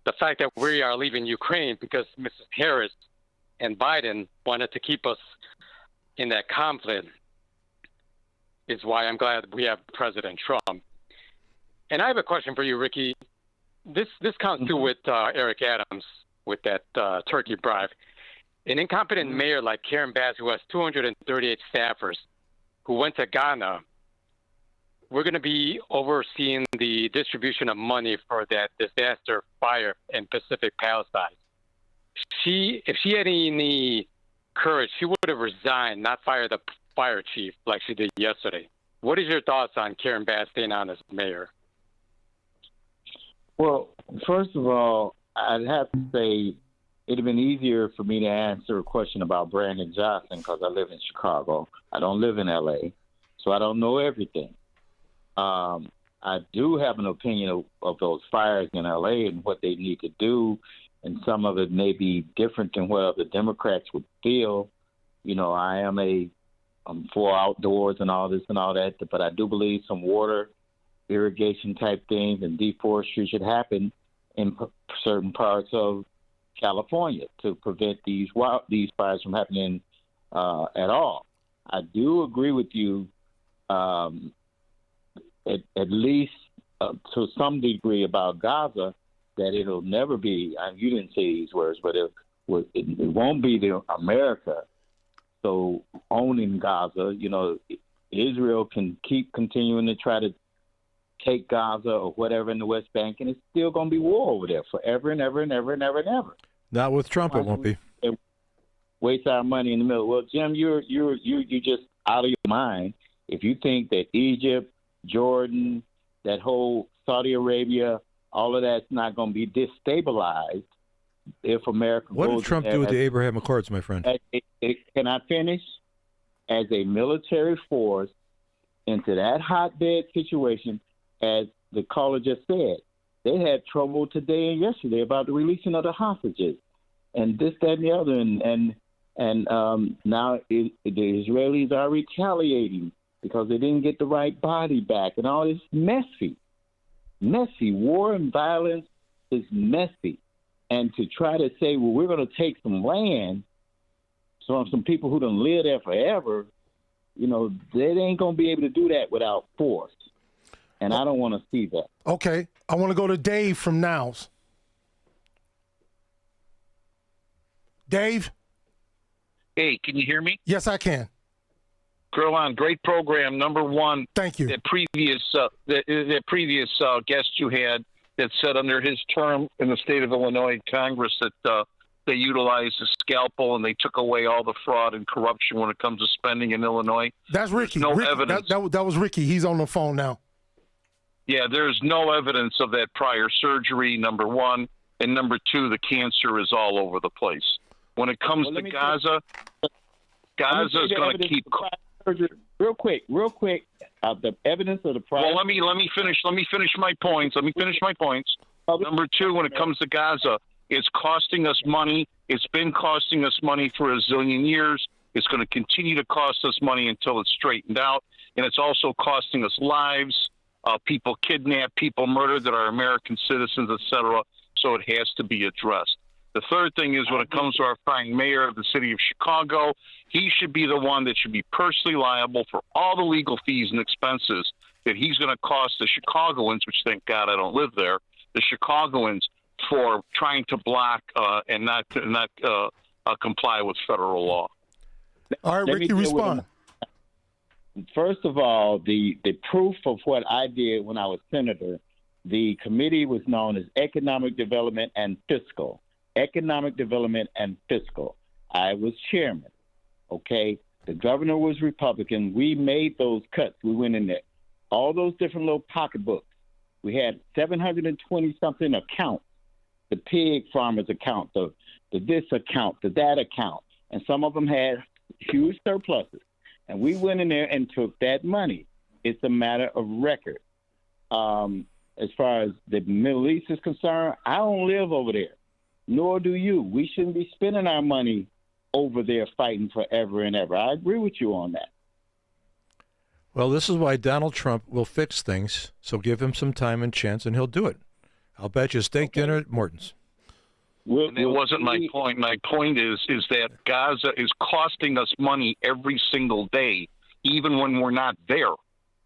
S29: The fact that we are leaving Ukraine because Mrs. Harris and Biden wanted to keep us in that conflict is why I'm glad we have President Trump. And I have a question for you, Ricky. This comes too with Eric Adams with that turkey bribe. An incompetent mayor like Karen Bass, who has 238 staffers, who went to Ghana. We're going to be overseeing the distribution of money for that disaster fire in Pacific Palestine. If she had any courage, she would have resigned, not fired the fire chief like she did yesterday. What is your thoughts on Karen Bass staying on as mayor?
S12: Well, first of all, I'd have to say it'd have been easier for me to answer a question about Brandon Johnson because I live in Chicago. I don't live in L.A., so I don't know everything. I do have an opinion of those fires in L.A. and what they need to do, and some of it may be different than what other Democrats would feel. You know, I'm for outdoors and all this and all that, but I do believe some water irrigation type things and deforestry should happen in certain parts of California to prevent these fires from happening at all. I do agree with you at least to some degree about Gaza, that it'll never be, you didn't say these words, but it won't be the America. So owning Gaza, you know, Israel can keep continuing to try to take Gaza or whatever in the West Bank, and it's still going to be war over there forever and ever and ever and ever and ever.
S2: Not with Trump, it won't be.
S12: Waste our money in the middle. Well, Jim, you're just out of your mind if you think that Egypt, Jordan, that whole Saudi Arabia, all of that's not going to be destabilized if America.
S2: What did Trump do with the Abraham Accords, my friend?
S12: Can I finish? As a military force into that hotbed situation, as the caller just said, they had trouble today and yesterday about the releasing of the hostages, and this, that, and the other, and now the Israelis are retaliating because they didn't get the right body back, and all this messy. War and violence is messy, and to try to say, well, we're going to take some land from some people who done live there forever, you know, they ain't going to be able to do that without force. And I don't want to see that.
S3: Okay. I want to go to Dave from Nows. Dave?
S9: Hey, can you hear me?
S3: Yes, I can.
S9: Gerlon, great program. Number one.
S3: Thank you.
S9: The previous guest you had that said under his term in the state of Illinois Congress that they utilized the scalpel and they took away all the fraud and corruption when it comes to spending in Illinois.
S3: That's Ricky.
S9: No
S3: Ricky,
S9: evidence.
S3: That was Ricky. He's on the phone now.
S9: Yeah, there's no evidence of that prior surgery, number one. And number two, the cancer is all over the place. When it comes to Gaza, Gaza is going to keep...
S12: Real quick. The evidence of the prior...
S9: Well, let me finish my points. Number two, when it comes to Gaza, it's costing us money. It's been costing us money for a zillion years. It's going to continue to cost us money until it's straightened out. And it's also costing us lives. People kidnapped, people murdered that are American citizens, etc. So it has to be addressed. The third thing is when it comes to our fine mayor of the city of Chicago, he should be the one that should be personally liable for all the legal fees and expenses that he's going to cost the Chicagoans, which thank God I don't live there, the Chicagoans for trying to block and not comply with federal law.
S3: All right, Ricky, respond.
S12: First of all, the proof of what I did when I was senator, the committee was known as Economic Development and Fiscal. Economic Development and Fiscal. I was chairman, okay? The governor was Republican. We made those cuts. We went in there. All those different little pocketbooks. We had 720-something accounts, the pig farmers account, the this account, the that account, and some of them had huge surpluses. And we went in there and took that money. It's a matter of record. As far as the Middle East is concerned, I don't live over there, nor do you. We shouldn't be spending our money over there fighting forever and ever. I agree with you on that.
S2: Well, this is why Donald Trump will fix things, so give him some time and chance, and he'll do it. I'll bet you a steak dinner at Morton's.
S9: It wasn't my point. My point is that Gaza is costing us money every single day, even when we're not there.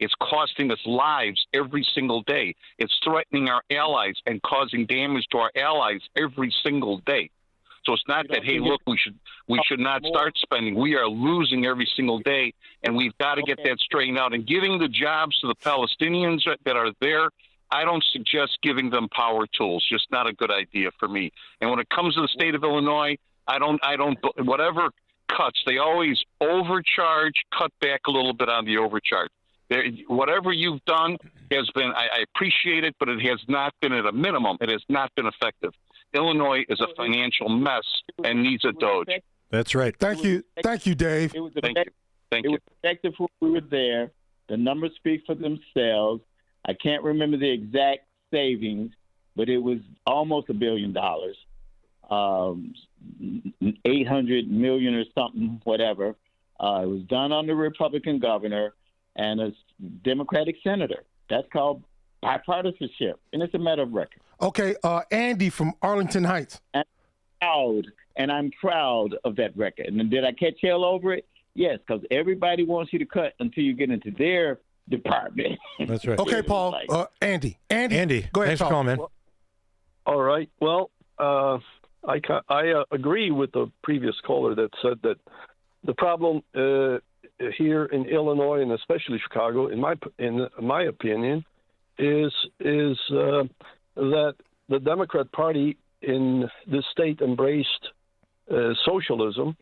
S9: It's costing us lives every single day. It's threatening our allies and causing damage to our allies every single day. So it's not that, hey, look, we should not start spending. We are losing every single day, and we've got to get that straightened out. And giving the jobs to the Palestinians that are there, I don't suggest giving them power tools. Just not a good idea for me. And when it comes to the state of Illinois, I don't. Whatever cuts, they always overcharge, cut back a little bit on the overcharge. Whatever you've done has been, I appreciate it, but it has not been at a minimum. It has not been effective. Illinois is a financial mess and needs a Doge.
S2: That's right.
S3: Thank you, Dave.
S12: It was
S9: Thank you.
S12: was effective when we were there. The numbers speak for themselves. I can't remember the exact savings, but it was almost $1 billion, 800 million or something, whatever. It was done under a Republican governor and a Democratic senator. That's called bipartisanship, and it's a matter of record.
S3: Okay, Andy from Arlington Heights.
S12: I'm proud of that record. And did I catch hell over it? Yes, because everybody wants you to cut until you get into their department.
S2: That's right.
S3: Okay, Paul. Andy, go ahead.
S2: Thanks for calling, man.
S1: All right. Well, I agree with the previous caller that said that the problem here in Illinois and especially Chicago, in my opinion, is that the Democrat Party in this state embraced socialism,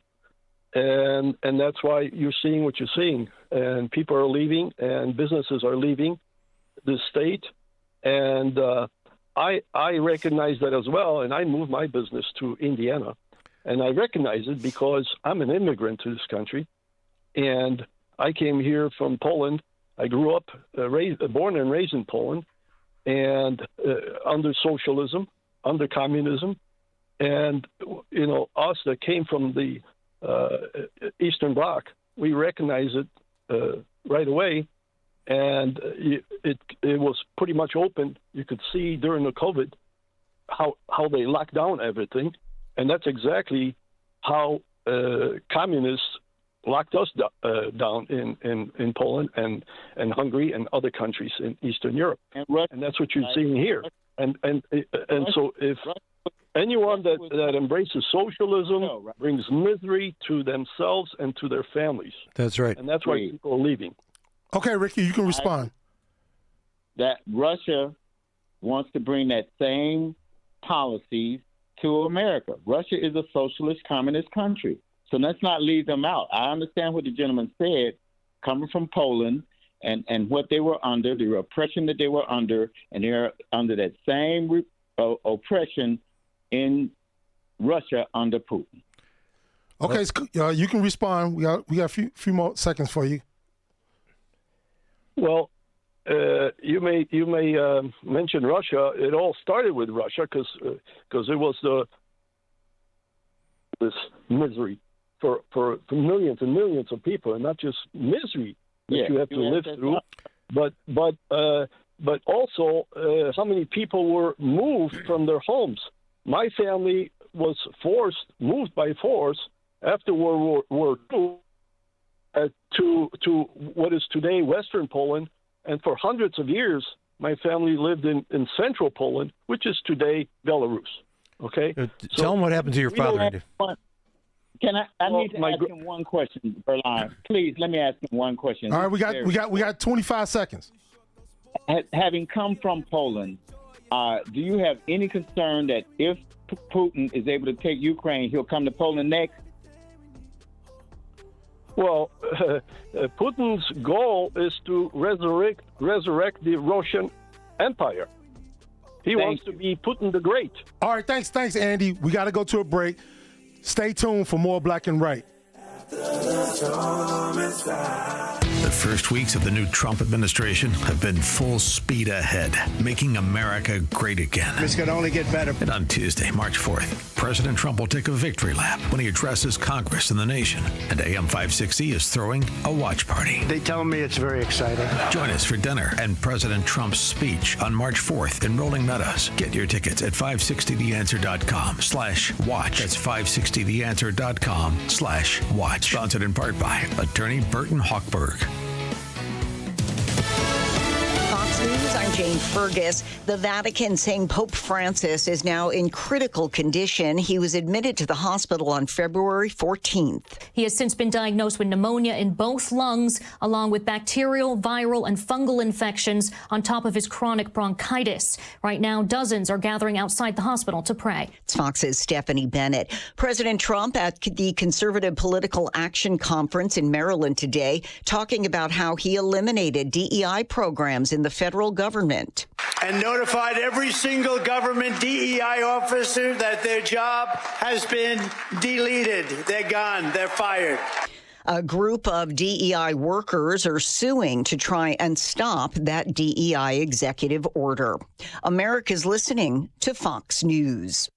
S1: and that's why you're seeing what you're seeing. And people are leaving, and businesses are leaving the state. And I recognize that as well, and I moved my business to Indiana. And I recognize it because I'm an immigrant to this country, and I came here from Poland. I grew up, born and raised in Poland, and under socialism, under communism. And, you know, us that came from the Eastern Bloc, we recognize it right away. And it was pretty much open. You could see during the COVID how they locked down everything. And that's exactly how communists locked us down in Poland and Hungary and other countries in Eastern Europe. And that's what you're seeing here. And so if anyone that embraces socialism brings misery to themselves and to their families.
S2: That's right.
S1: And that's why people are leaving.
S3: Okay, Ricky, you can respond.
S12: That Russia wants to bring that same policies to America. Russia is a socialist communist country. So let's not leave them out. I understand what the gentleman said, coming from Poland and what they were under, the oppression that they were under, and they're under that same oppression in Russia under Putin.
S3: Okay, you can respond. We got a few more seconds for you.
S1: Well, you may mention Russia. It all started with Russia because it was this misery for millions and millions of people, and not just misery that you have to live through, but also how many people were moved from their homes. My family was moved by force after World War II to what is today Western Poland, and for hundreds of years, my family lived in central Poland, which is today Belarus. Okay,
S2: tell them what happened to your father, Andy.
S12: I need to ask him one question, Berline. Please let me ask him one question.
S3: All right, we got 25 seconds.
S12: Having come from Poland, do you have any concern that if Putin is able to take Ukraine, he'll come to Poland next?
S1: Well, Putin's goal is to resurrect the Russian Empire. He wants to be Putin the Great.
S3: All right, thanks, Andy. We got to go to a break. Stay tuned for more Black and Right.
S15: The first weeks of the new Trump administration have been full speed ahead, making America great again.
S4: This could only get better.
S15: And on Tuesday, March 4th, President Trump will take a victory lap when he addresses Congress and the nation. And AM 560 is throwing a watch party.
S4: They tell me it's very exciting.
S15: Join us for dinner and President Trump's speech on March 4th in Rolling Meadows. Get your tickets at 560theanswer.com/watch. That's 560theanswer.com/watch. Sponsored in part by Attorney Burton Hochberg.
S7: Jane Fergus. The Vatican saying Pope Francis is now in critical condition. He was admitted to the hospital on February 14th.
S14: He has since been diagnosed with pneumonia in both lungs, along with bacterial, viral, and fungal infections on top of his chronic bronchitis. Right now, dozens are gathering outside the hospital to pray.
S7: It's Fox's Stephanie Bennett. President Trump at the Conservative Political Action Conference in Maryland today, talking about how he eliminated DEI programs in the federal government.
S18: And notified every single government DEI officer that their job has been deleted. They're gone. They're fired.
S7: A group of DEI workers are suing to try and stop that DEI executive order. America's listening to Fox News.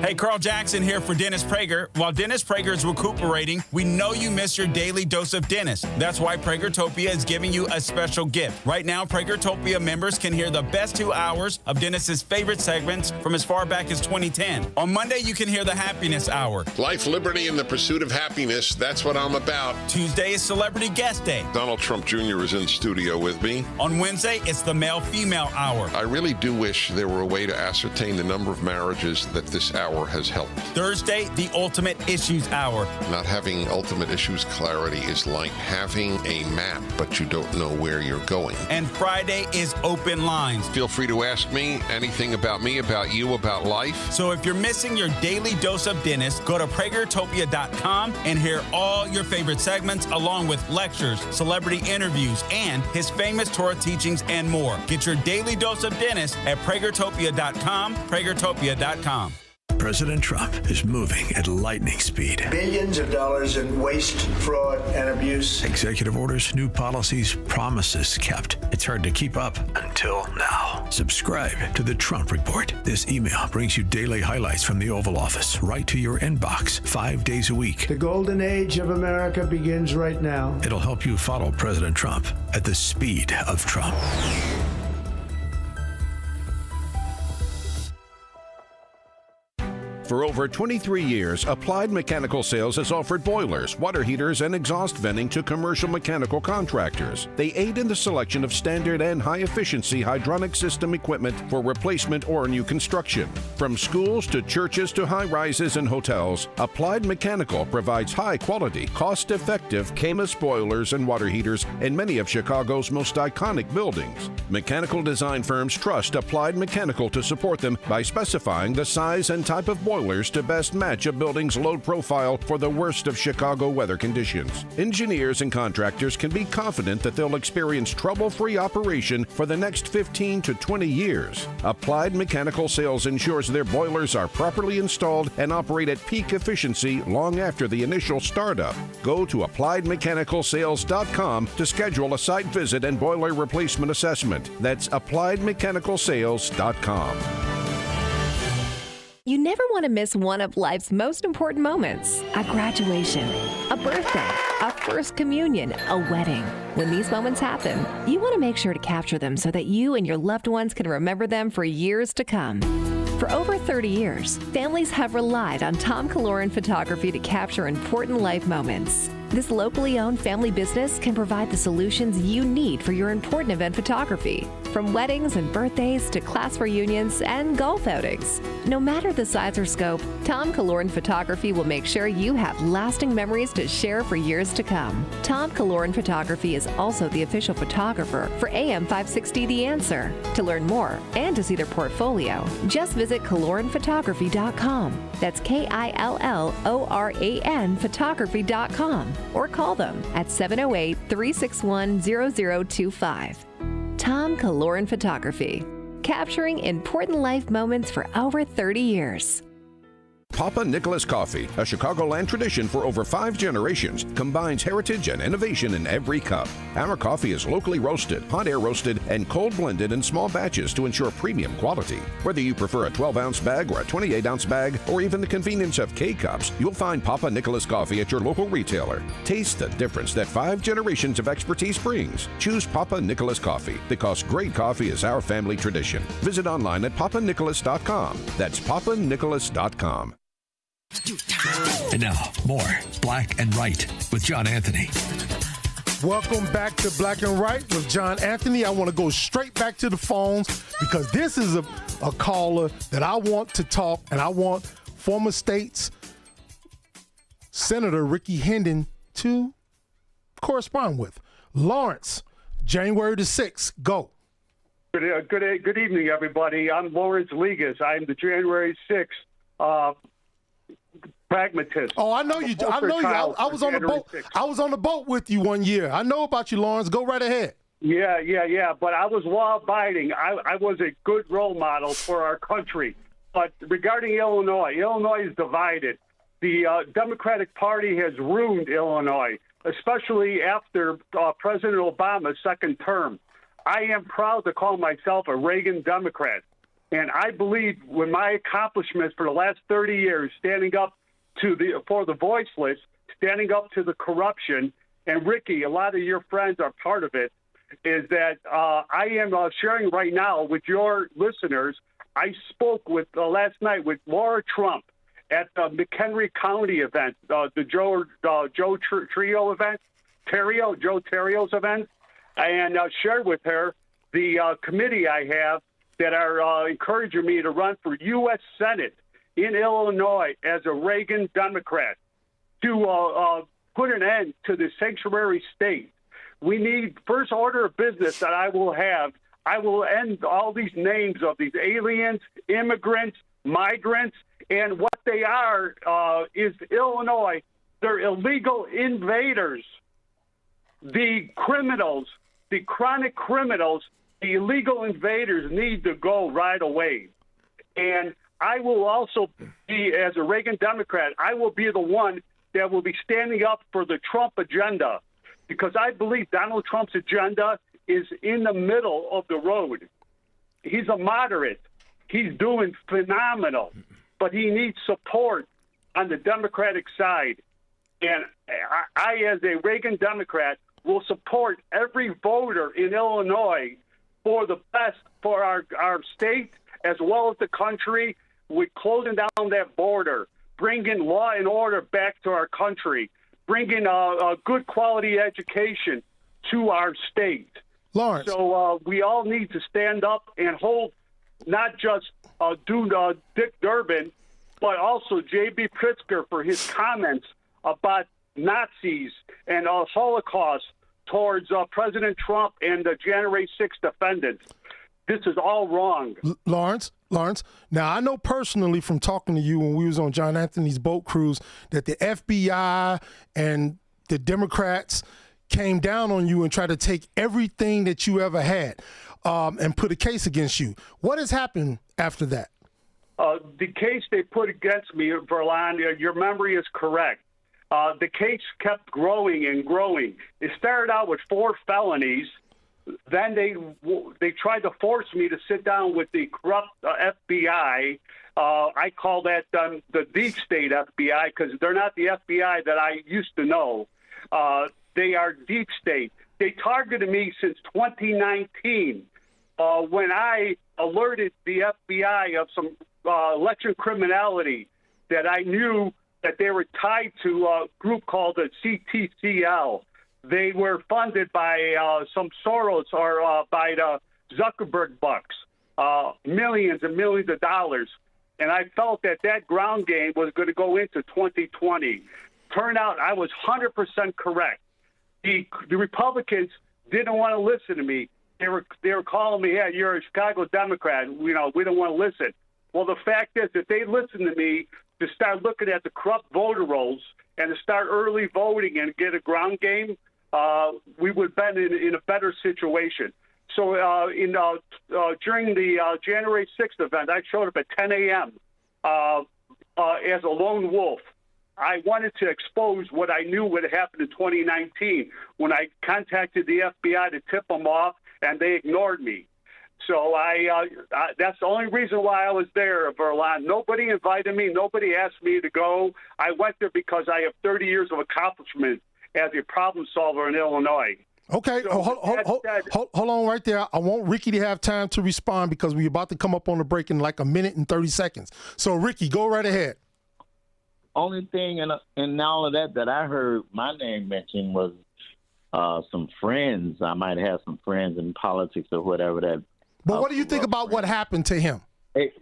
S20: Hey, Carl Jackson here for Dennis Prager. While Dennis Prager is recuperating, we know you miss your daily dose of Dennis. That's why Pragertopia is giving you a special gift. Right now, Pragertopia members can hear the best 2 hours of Dennis's favorite segments from as far back as 2010. On Monday, you can hear the Happiness Hour.
S21: Life, liberty, and the pursuit of happiness. That's what I'm about.
S20: Tuesday is Celebrity Guest Day.
S21: Donald Trump Jr. is in studio with me.
S20: On Wednesday, it's the Male-Female Hour.
S21: I really do wish there were a way to ascertain the number of marriages that this hour has helped.
S20: Thursday, the Ultimate Issues Hour.
S21: Not having ultimate issues clarity is like having a map, but you don't know where you're going.
S20: And Friday is Open Lines.
S21: Feel free to ask me anything about me, about you, about life.
S20: So if you're missing your daily dose of Dennis, go to Pragertopia.com and hear all your favorite segments along with lectures, celebrity interviews, and his famous Torah teachings and more. Get your daily dose of Dennis at Pragertopia.com, Pragertopia.com.
S15: President Trump is moving at lightning speed.
S18: Billions of dollars in waste, fraud, and abuse.
S15: Executive orders, new policies, promises kept. It's hard to keep up until now. Subscribe to the Trump Report. This email brings you daily highlights from the Oval Office right to your inbox 5 days a week.
S18: The golden age of America begins right now.
S15: It'll help you follow President Trump at the speed of Trump.
S22: For over 23 years, Applied Mechanical Sales has offered boilers, water heaters, and exhaust venting to commercial mechanical contractors. They aid in the selection of standard and high-efficiency hydronic system equipment for replacement or new construction. From schools to churches to high-rises and hotels, Applied Mechanical provides high-quality, cost-effective Camus boilers and water heaters in many of Chicago's most iconic buildings. Mechanical design firms trust Applied Mechanical to support them by specifying the size and type of boilers to best match a building's load profile for the worst of Chicago weather conditions. Engineers and contractors can be confident that they'll experience trouble-free operation for the next 15 to 20 years. Applied Mechanical Sales ensures their boilers are properly installed and operate at peak efficiency long after the initial startup. Go to AppliedMechanicalSales.com to schedule a site visit and boiler replacement assessment. That's AppliedMechanicalSales.com.
S23: You never want to miss one of life's most important moments. A graduation, a birthday, a first communion, a wedding. When these moments happen, you want to make sure to capture them so that you and your loved ones can remember them for years to come. For over 30 years, families have relied on Tom Kaloran Photography to capture important life moments. This locally owned family business can provide the solutions you need for your important event photography, from weddings and birthdays to class reunions and golf outings. No matter the size or scope, Tom Kaloran Photography will make sure you have lasting memories to share for years to come. Tom Kaloran Photography is also the official photographer for AM 560 The Answer. To learn more and to see their portfolio, just visit KaloranPhotography.com. That's KILLORAN photography.com. Or call them at 708-361-0025. Tom Kaloran Photography, capturing important life moments for over 30 years.
S22: Papa Nicholas Coffee, a Chicagoland tradition for over 5 generations, combines heritage and innovation in every cup. Our coffee is locally roasted, hot air roasted, and cold blended in small batches to ensure premium quality. Whether you prefer a 12-ounce bag or a 28-ounce bag, or even the convenience of K-Cups, you'll find Papa Nicholas Coffee at your local retailer. Taste the difference that 5 generations of expertise brings. Choose Papa Nicholas Coffee, because great coffee is our family tradition. Visit online at papanicholas.com. That's papanicholas.com.
S15: And now, more Black and Right with John Anthony.
S3: Welcome back to Black and Right with John Anthony. I want to go straight back to the phones because this is a caller that I want to talk, and I want former state's Senator Ricky Hendon to correspond with. Lawrence, January the 6th, go.
S5: Good evening, everybody. I'm Lawrence Ligas. I'm the January 6th pragmatist.
S3: Oh, I know you. I know you. I was on the boat. I was on the boat with you one year. I know about you, Lawrence. Go right ahead.
S5: Yeah. But I was law-abiding. I was a good role model for our country. But regarding Illinois is divided. The Democratic Party has ruined Illinois, especially after President Obama's second term. I am proud to call myself a Reagan Democrat. And I believe with my accomplishments for the last 30 years, standing up for the voiceless, standing up to the corruption, and Ricky, a lot of your friends are part of it, is that I am sharing right now with your listeners. I spoke with last night with Laura Trump at the McHenry County event, the Joe Terrio event, Joe Terrio's event, and shared with her the committee I have that are encouraging me to run for U.S. Senate in Illinois as a Reagan Democrat to put an end to the sanctuary state. We need first order of business that I will have. I will end all these names of these aliens, immigrants, migrants, and what they are is Illinois. They're illegal invaders. The criminals, the chronic criminals, the illegal invaders need to go right away. And I will also be, as a Reagan Democrat, I will be the one that will be standing up for the Trump agenda, because I believe Donald Trump's agenda is in the middle of the road. He's a moderate. He's doing phenomenal, but he needs support on the Democratic side. And I, as a Reagan Democrat, will support every voter in Illinois for the best for our state as well as the country, with closing down that border, bringing law and order back to our country, bringing a good quality education to our state.
S3: Lawrence.
S5: So we all need to stand up and hold not just Dick Durbin, but also J.B. Pritzker for his comments about Nazis and Holocaust towards President Trump and the January 6th defendants. This is all wrong.
S3: Lawrence, now I know personally from talking to you when we was on John Anthony's boat cruise that the FBI and the Democrats came down on you and tried to take everything that you ever had and put a case against you. What has happened after that?
S5: The case they put against me, Verlon, your memory is correct. The case kept growing and growing. It started out with 4 felonies. Then they tried to force me to sit down with the corrupt FBI. I call that the deep state FBI, because they're not the FBI that I used to know. They are deep state. They targeted me since 2019 when I alerted the FBI of some election criminality that I knew that they were tied to a group called the CTCL. They were funded by some Soros or by the Zuckerberg bucks, millions and millions of dollars. And I felt that ground game was going to go into 2020. Turned out I was 100% correct. The Republicans didn't want to listen to me. They were calling me, "Yeah, you're a Chicago Democrat. We don't want to listen." Well, the fact is that they listened to me to start looking at the corrupt voter rolls and to start early voting and get a ground game. We would have been in a better situation. So during the January 6th event, I showed up at 10 a.m. As a lone wolf. I wanted to expose what I knew would happen in 2019 when I contacted the FBI to tip them off, and they ignored me. So that's the only reason why I was there, Verlon. Nobody invited me. Nobody asked me to go. I went there because I have 30 years of accomplishment as a problem solver in Illinois.
S3: Okay,
S5: So
S3: hold on right there. I want Ricky to have time to respond because we're about to come up on the break in like a minute and 30 seconds. So, Ricky, go right ahead.
S12: only thing in all of that I heard my name mentioned was some friends. I might have some friends in politics or whatever that.
S3: But what do you think about what happened to him?
S12: Hey,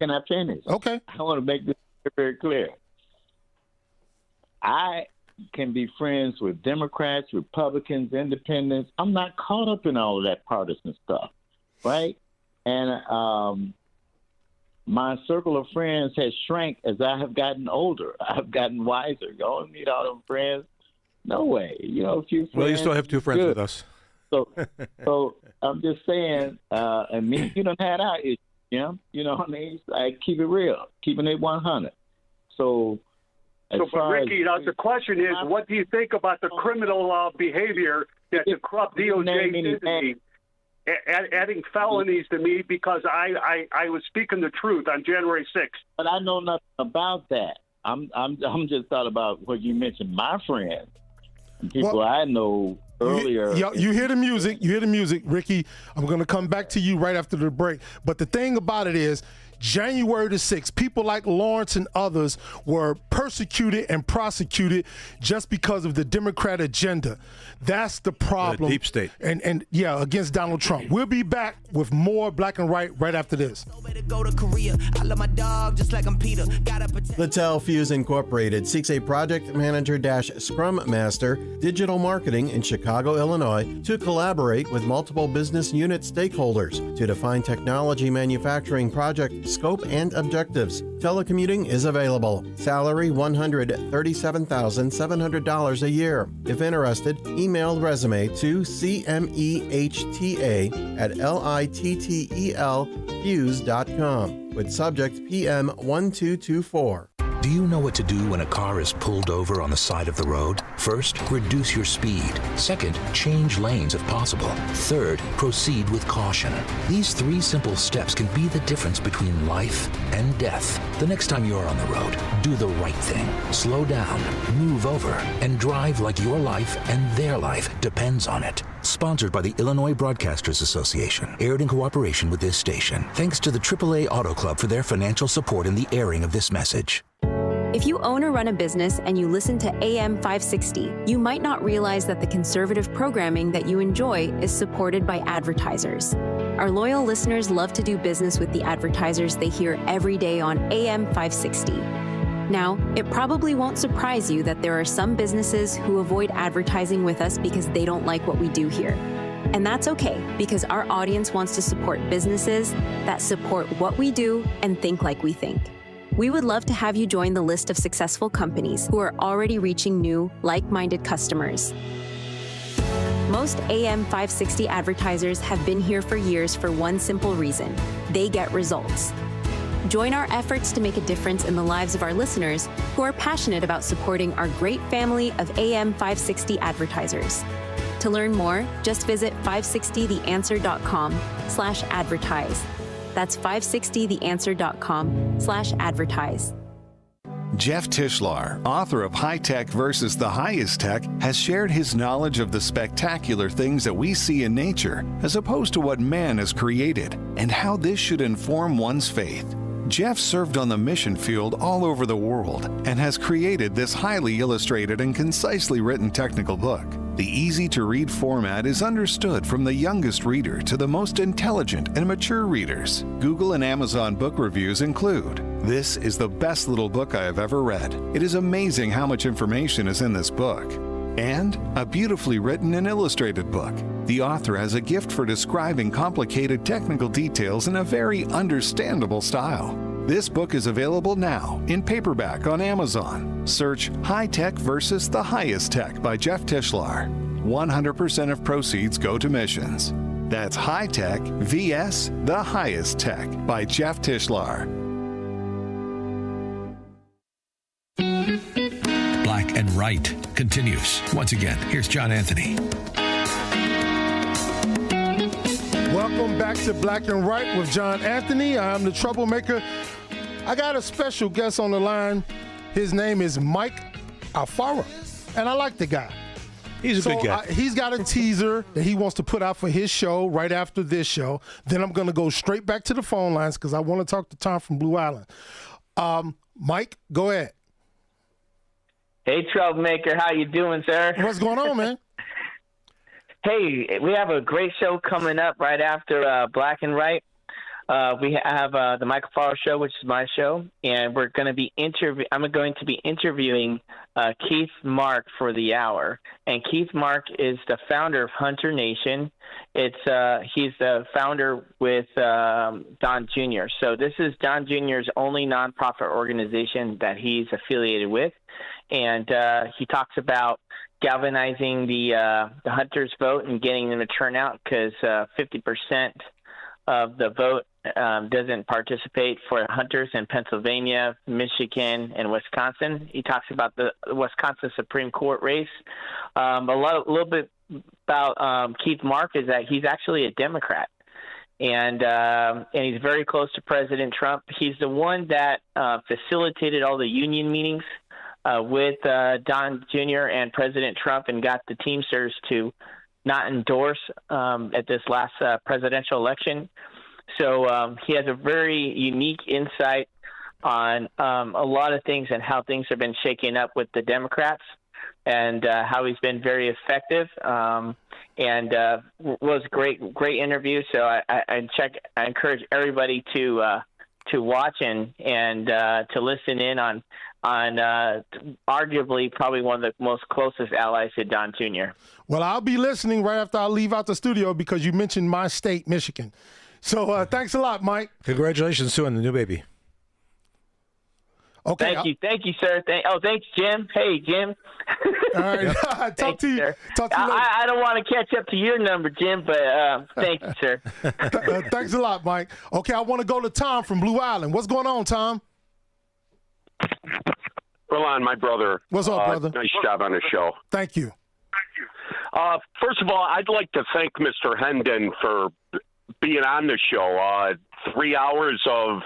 S12: can I finish?
S3: Okay.
S12: I want to make this very clear. I can be friends with Democrats, Republicans, Independents. I'm not caught up in all of that partisan stuff, right? And my circle of friends has shrank as I have gotten older. I've gotten wiser. You don't need all them friends. No way. You know, a few friends.
S2: Well, you still have 2 friends with us.
S12: So I'm just saying, and me, you done had our issues, Jim. You know what I mean? I keep it real, keeping it 100. So,
S5: but Ricky, the question is, what do you think about the criminal behavior that the corrupt DOJ did to me, adding felonies to me because I was speaking the truth on January 6th?
S12: But I know nothing about that. I'm just thought about what you mentioned, my friends, people I know. Earlier.
S3: You hear the music. You hear the music, Ricky. I'm going to come back to you right after the break. But the thing about it is, January the 6th, people like Lawrence and others were persecuted and prosecuted just because of the Democrat agenda. That's the problem.
S2: The deep state.
S3: And against Donald Trump. We'll be back with more Black and Right right after this.
S6: Littell Fuse Incorporated seeks a project manager-scrum master digital marketing in Chicago, Illinois to collaborate with multiple business unit stakeholders to define technology manufacturing project scope and objectives. Telecommuting is available. Salary $137,700 a year. If interested, email resume to cmehta@littelfuse.com with subject PM 1224.
S8: Do you know what to do when a car is pulled over on the side of the road? First, reduce your speed. Second, change lanes if possible. Third, proceed with caution. These 3 simple steps can be the difference between life and death. The next time you're on the road, do the right thing. Slow down, move over, and drive like your life and their life depends on it. Sponsored by the Illinois Broadcasters Association. Aired in cooperation with this station. Thanks to the AAA Auto Club for their financial support in the airing of this message.
S10: If you own or run a business and you listen to AM 560, you might not realize that the conservative programming that you enjoy is supported by advertisers. Our loyal listeners love to do business with the advertisers they hear every day on AM 560. Now, it probably won't surprise you that there are some businesses who avoid advertising with us because they don't like what we do here. And that's okay, because our audience wants to support businesses that support what we do and think like we think. We would love to have you join the list of successful companies who are already reaching new, like-minded customers. Most AM 560 advertisers have been here for years for one simple reason: they get results. Join our efforts to make a difference in the lives of our listeners who are passionate about supporting our great family of AM 560 advertisers. To learn more, just visit 560theanswer.com/advertise. That's 560theanswer.com/advertise.
S11: Jeff Tischlar, author of High Tech versus the Highest Tech, has shared his knowledge of the spectacular things that we see in nature, as opposed to what man has created, and how this should inform one's faith. Jeff served on the mission field all over the world and has created this highly illustrated and concisely written technical book. The easy-to-read format is understood from the youngest reader to the most intelligent and mature readers. Google and Amazon book reviews include, "This is the best little book I have ever read. It is amazing how much information is in this book." And a beautifully written and illustrated book. The author has a gift for describing complicated technical details in a very understandable style. This book is available now in paperback on Amazon. Search High Tech versus the Highest Tech by Jeff Tischlar. 100% of proceeds go to missions. That's High Tech vs. the Highest Tech by Jeff Tischlar.
S15: Black and Right continues. Once again, here's John Anthony.
S3: Welcome back to Black and Right with John Anthony. I'm the troublemaker. I got a special guest on the line. His name is Mike Alfaro, and I like the guy.
S2: He's a good guy.
S3: He's got a teaser that he wants to put out for his show right after this show. Then I'm going to go straight back to the phone lines because I want to talk to Tom from Blue Island. Mike, go ahead.
S13: Hey, Troublemaker, how you doing, sir?
S3: What's going on, man?
S13: Hey, we have a great show coming up right after Black and Right. We have the Michael Farrell Show, which is my show, and we're going to be I'm going to be interviewing Keith Mark for the hour. And Keith Mark is the founder of Hunter Nation. He's the founder with Don Jr. So this is Don Jr.'s only nonprofit organization that he's affiliated with, and he talks about galvanizing the hunters' vote and getting them to turn out, because 50% of the vote doesn't participate for hunters in Pennsylvania, Michigan, and Wisconsin. He talks about the Wisconsin Supreme Court race. A little bit about Keith Mark is that he's actually a Democrat, and he's very close to President Trump. He's the one that facilitated all the union meetings with Don Jr. and President Trump, and got the Teamsters to not endorse at this last presidential election. So he has a very unique insight on a lot of things and how things have been shaking up with the Democrats, and how he's been very effective. And was a great interview. So I encourage everybody to watch and to listen in on arguably probably one of the most closest allies to Don Jr.
S3: Well, I'll be listening right after I leave out the studio, because you mentioned my state, Michigan. So thanks a lot, Mike.
S2: Congratulations, Sue, on the new baby.
S3: Okay.
S13: Thank you, sir. Thanks, Jim. Hey, Jim.
S3: All right. Talk to you later.
S13: I don't want to catch up to your number, Jim, but thank you, sir.
S3: Thanks a lot, Mike. Okay, I want to go to Tom from Blue Island. What's going on, Tom?
S16: Roland, my brother.
S3: What's up, brother?
S16: Nice job on the show.
S3: Thank you.
S16: First of all, I'd like to thank Mr. Hendon for being on the show. 3 hours of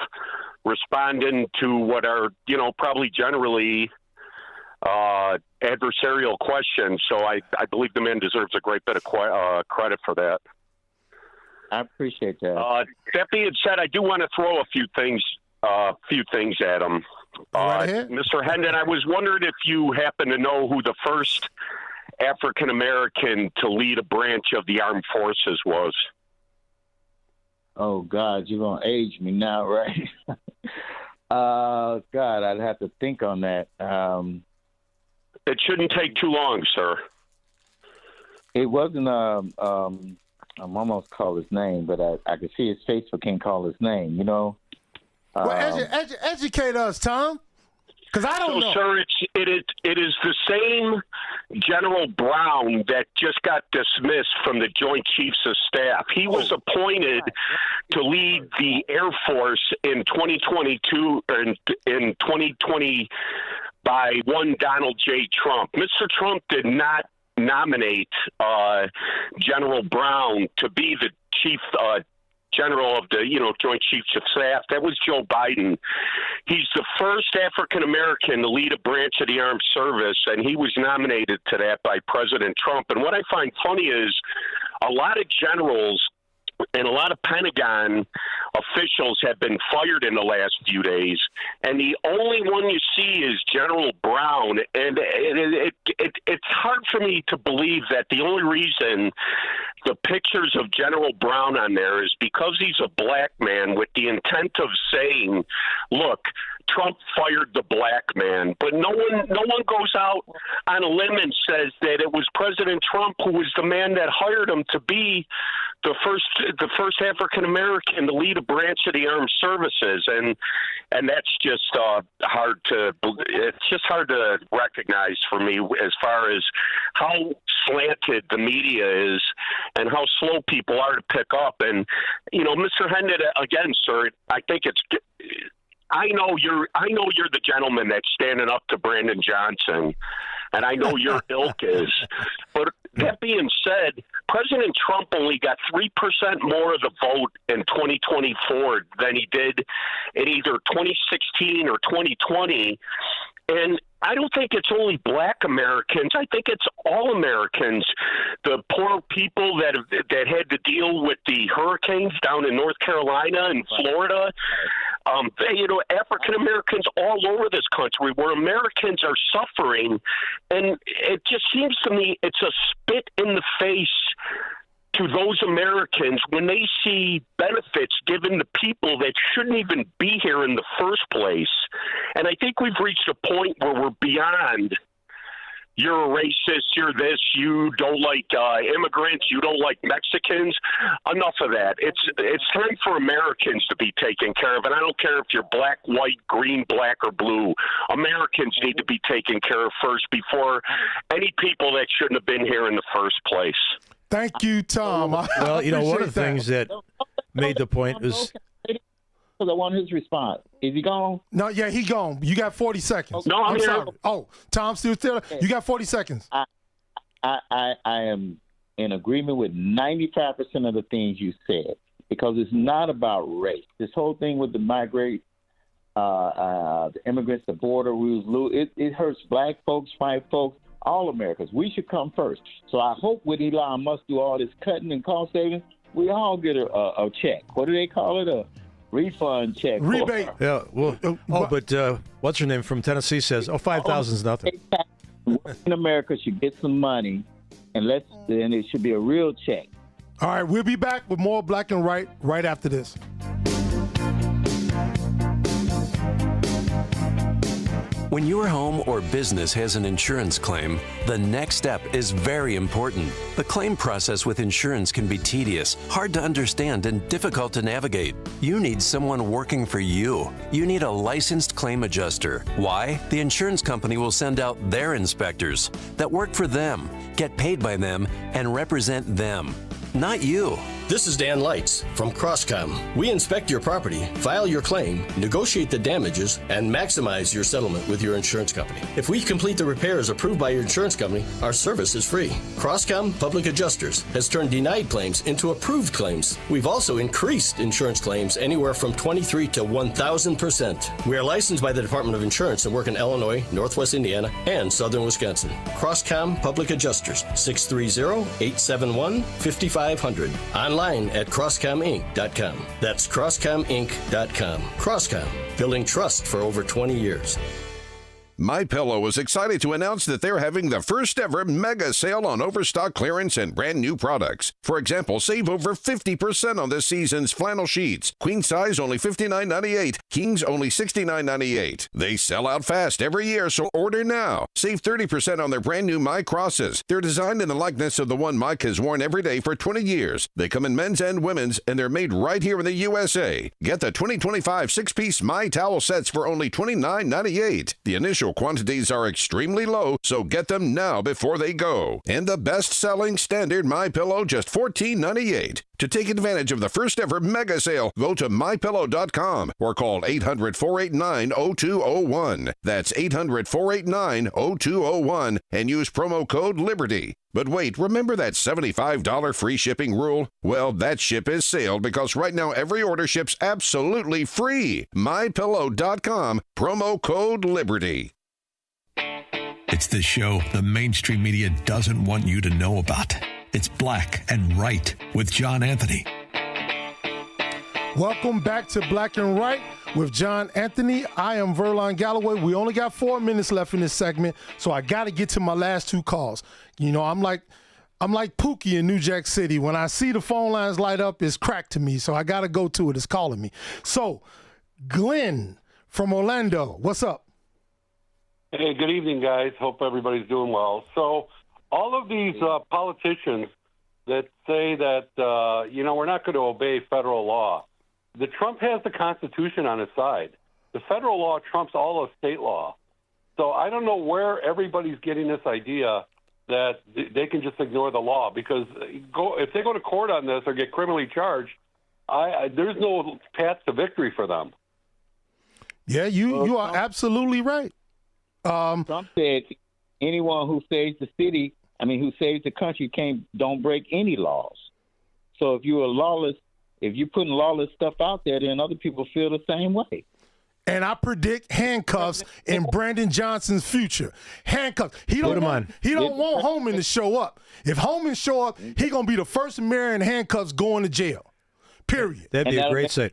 S16: responding to what are, probably generally adversarial questions. So I believe the man deserves a great bit of credit for that.
S12: I appreciate that.
S16: That being said, I do want to throw a few things at him. Mr. Hendon, I was wondering if you happen to know who the first African American to lead a branch of the armed forces was.
S12: Oh, God, you're going to age me now, right? God, I'd have to think on that.
S16: It shouldn't take too long, sir.
S12: It wasn't, I'm almost call his name, but I could see his face but can't call his name, Well,
S3: educate us, Tom, because I don't know.
S16: Sir, it is the same General Brown that just got dismissed from the Joint Chiefs of Staff. He was appointed to lead the Air Force in 2022 and in 2020 by one Donald J. Trump. Mr. Trump did not nominate General Brown to be the chief general of the Joint Chiefs of Staff. That was Joe Biden. He's the first African American to lead a branch of the armed service, and he was nominated to that by President Trump. And what I find funny is a lot of generals and a lot of Pentagon officials have been fired in the last few days, and the only one you see is General Brown. And it's hard for me to believe that the only reason the pictures of General Brown on there is because he's a black man with the intent of saying, look, Trump fired the black man, but no one goes out on a limb and says that it was President Trump who was the man that hired him to be the first African American to lead a branch of the armed services, and that's just hard to recognize for me as far as how slanted the media is and how slow people are to pick up. And Mr. Hendon, again, sir, I think it's. I know you're the gentleman that's standing up to Brandon Johnson, and I know your ilk is. But that being said, President Trump only got 3% more of the vote in 2024 than he did in either 2016 or 2020. And I don't think it's only black Americans. I think it's all Americans. The poor people that had to deal with the hurricanes down in North Carolina and Florida. African Americans all over this country where Americans are suffering. And it just seems to me it's a spit in the face to those Americans when they see benefits given to people that shouldn't even be here in the first place. And I think we've reached a point where we're beyond, you're a racist, you're this, you don't like immigrants, you don't like Mexicans. Enough of that. It's time for Americans to be taken care of. And I don't care if you're black, white, green, black, or blue. Americans need to be taken care of first before any people that shouldn't have been here in the first place.
S3: Thank you, Tom.
S2: Well, one of the things that made the point was...
S12: Because I want his response. Is he gone?
S3: No, yeah, he gone. You got 40 seconds.
S16: No, I'm here.
S3: sorry. Oh, Tom's still there? You got 40 seconds.
S12: I am in agreement with 95% of the things you said, because it's not about race. This whole thing with the the immigrants, the border rules, it hurts black folks, white folks, all Americans. We should come first. So I hope with Elon Musk do all this cutting and cost savings, we all get a check. What do they call it? A refund check.
S3: Rebate.
S2: Yeah. Well. But what's her name from Tennessee says, 5,000 is nothing.
S12: In America should get some money, and then it should be a real check.
S3: All right, we'll be back with more Black and Right right after this.
S9: When your home or business has an insurance claim, the next step is very important. The claim process with insurance can be tedious, hard to understand, and difficult to navigate. You need someone working for you. You need a licensed claim adjuster. Why? The insurance company will send out their inspectors that work for them, get paid by them, and represent them, not you.
S17: This is Dan Lights from Crosscom. We inspect your property, file your claim, negotiate the damages, and maximize your settlement with your insurance company. If we complete the repairs approved by your insurance company, our service is free. Crosscom Public Adjusters has turned denied claims into approved claims. We've also increased insurance claims anywhere from 23 to 1,000%. We are licensed by the Department of Insurance and work in Illinois, Northwest Indiana, and Southern Wisconsin. Crosscom Public Adjusters, 630-871-5500. Online at CrossComInc.com. That's CrossComInc.com. Crosscom, building trust for over 20 years.
S22: MyPillow is excited to announce that they're having the first ever mega sale on overstock clearance and brand new products. For example, save over 50% on this season's flannel sheets. Queen size only $59.98. Kings only $69.98. They sell out fast every year, so order now. Save 30% on their brand new My Crosses. They're designed in the likeness of the one Mike has worn every day for 20 years. They come in men's and women's, and they're made right here in the USA. Get the 2025 6-piece My Towel sets for only $29.98. The initial quantities are extremely low, so get them now before they go. And the best-selling standard MyPillow, just $14.98. To take advantage of the first ever mega sale, go to MyPillow.com or call 800-489-0201. That's 800-489-0201 and use promo code LIBERTY. But wait, remember that $75 free shipping rule? Well, that ship has sailed because right now every order ships absolutely free. MyPillow.com, promo code LIBERTY.
S15: It's the show the mainstream media doesn't want you to know about. It's Black and Right with John Anthony.
S3: Welcome back to Black and Right with John Anthony. I am Verlon Galloway. We only got 4 minutes left in this segment, so I got to get to my last two calls. You know, I'm like Pookie in New Jack City. When I see the phone lines light up, it's crack to me, so I got to go to it. It's calling me. So, Glenn from Orlando, what's up?
S19: Hey, good evening, guys. Hope everybody's doing well. So all of these politicians that say that, we're not going to obey federal law, Trump has the Constitution on his side. The federal law trumps all of state law. So I don't know where everybody's getting this idea that they can just ignore the law, because if they go to court on this or get criminally charged, there's no path to victory for them.
S3: Yeah, you are absolutely right.
S12: Trump said anyone who saves the who saves the country don't break any laws. So if you're lawless, if you're putting lawless stuff out there, then other people feel the same way.
S3: And I predict handcuffs in Brandon Johnson's future. Handcuffs. He don't want Holman to show up. If Holman show up, he gonna be the first mayor in handcuffs going to jail. Period.
S2: That'd be a great sight.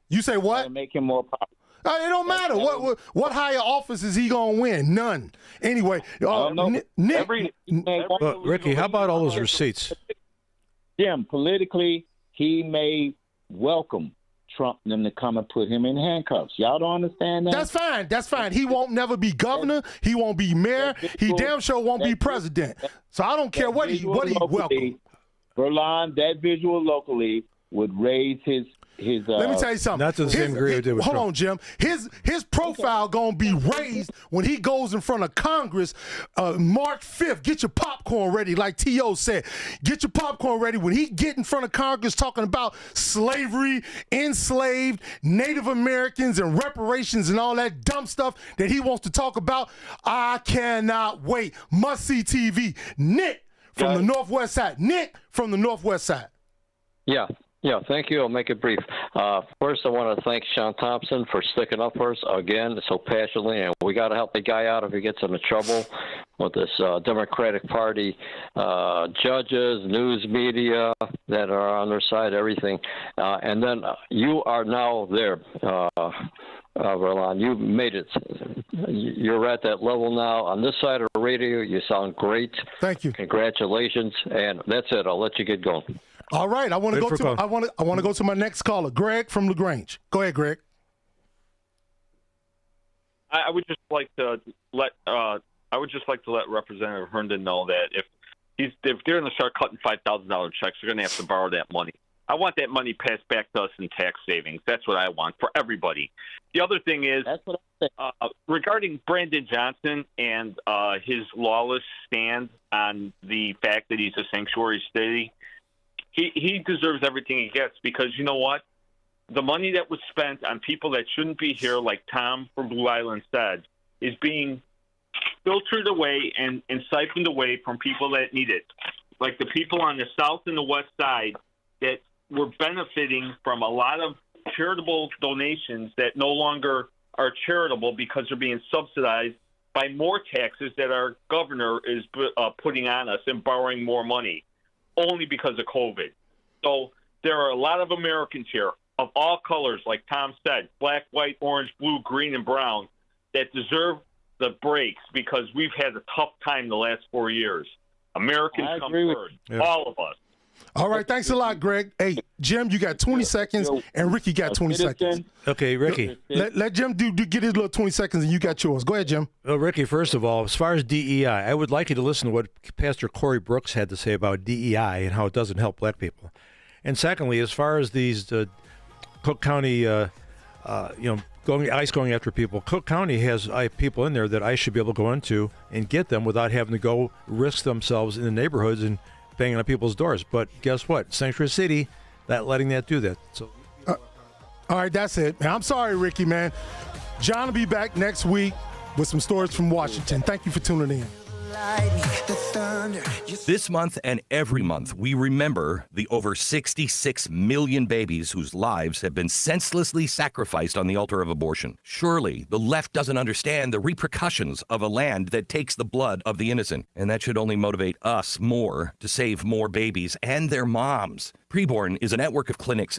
S3: You say what?
S12: That'll make him more popular.
S3: It don't matter. What higher office is he gonna win? None. Anyway, Nick.
S2: Ricky, how about all those receipts?
S12: Jim, politically, he may welcome Trump and them to come and put him in handcuffs. Y'all don't understand that?
S3: That's fine. That's fine. He won't never be governor. He won't be mayor. He damn sure won't be president. So I don't care what he welcome.
S12: Verlon, that visual locally would raise his.
S3: Let me tell you something.
S2: Not to the same degree we did with
S3: Hold
S2: Trump.
S3: on, Jim. His profile gonna be raised when he goes in front of Congress March 5th. Get your popcorn ready, like T.O. said. Get your popcorn ready when he get in front of Congress talking about slavery, enslaved, Native Americans, and reparations and all that dumb stuff that he wants to talk about. I cannot wait. Must see TV. Nick from the Northwest Side. Nick from the Northwest Side.
S1: Yeah, thank you. I'll make it brief. First, I want to thank Sean Thompson for sticking up for us again so passionately, and we got to help the guy out if he gets into trouble with this Democratic Party judges, news media that are on their side, everything. And then you are now there, Verlon. You made it. You're at that level now. On this side of the radio, you sound great.
S3: Thank you.
S1: Congratulations, and that's it. I'll let you get going.
S3: All right, I want to go to my next caller, Greg from LaGrange. Go ahead, Greg.
S4: I would just like to let Representative Herndon know that if they're going to start cutting $5,000 checks, they're going to have to borrow that money. I want that money passed back to us in tax savings. That's what I want for everybody. The other thing is regarding Brandon Johnson and his lawless stand on the fact that he's a sanctuary city. He deserves everything he gets because you know what? The money that was spent on people that shouldn't be here, like Tom from Blue Island said, is being filtered away and siphoned away from people that need it. Like the people on the south and the west side that were benefiting from a lot of charitable donations that no longer are charitable because they're being subsidized by more taxes that our governor is putting on us and borrowing more money. Only because of COVID. So there are a lot of Americans here of all colors, like Tom said, black, white, orange, blue, green, and brown, that deserve the breaks because we've had a tough time the last 4 years. Americans come first, all of us.
S3: All right, thanks a lot, Greg. Hey, Jim, you got 20 seconds, and Ricky got 20 seconds.
S2: Okay, Ricky.
S3: Let Jim get his little 20 seconds, and you got yours. Go ahead, Jim.
S2: Well, Ricky, first of all, as far as DEI, I would like you to listen to what Pastor Corey Brooks had to say about DEI and how it doesn't help black people. And secondly, as far as these Cook County, going after people, Cook County has people in there that I should be able to go into and get them without having to go risk themselves in the neighborhoods and banging on people's doors. But guess what? Sanctuary City, not letting that do that. So,
S3: all right, that's it. I'm sorry, Ricky, man. John will be back next week with some stories from Washington. Thank you for tuning in.
S14: This month and every month, we remember the over 66 million babies whose lives have been senselessly sacrificed on the altar of abortion. Surely, the left doesn't understand the repercussions of a land that takes the blood of the innocent, and that should only motivate us more to save more babies and their moms. Preborn is a network of clinics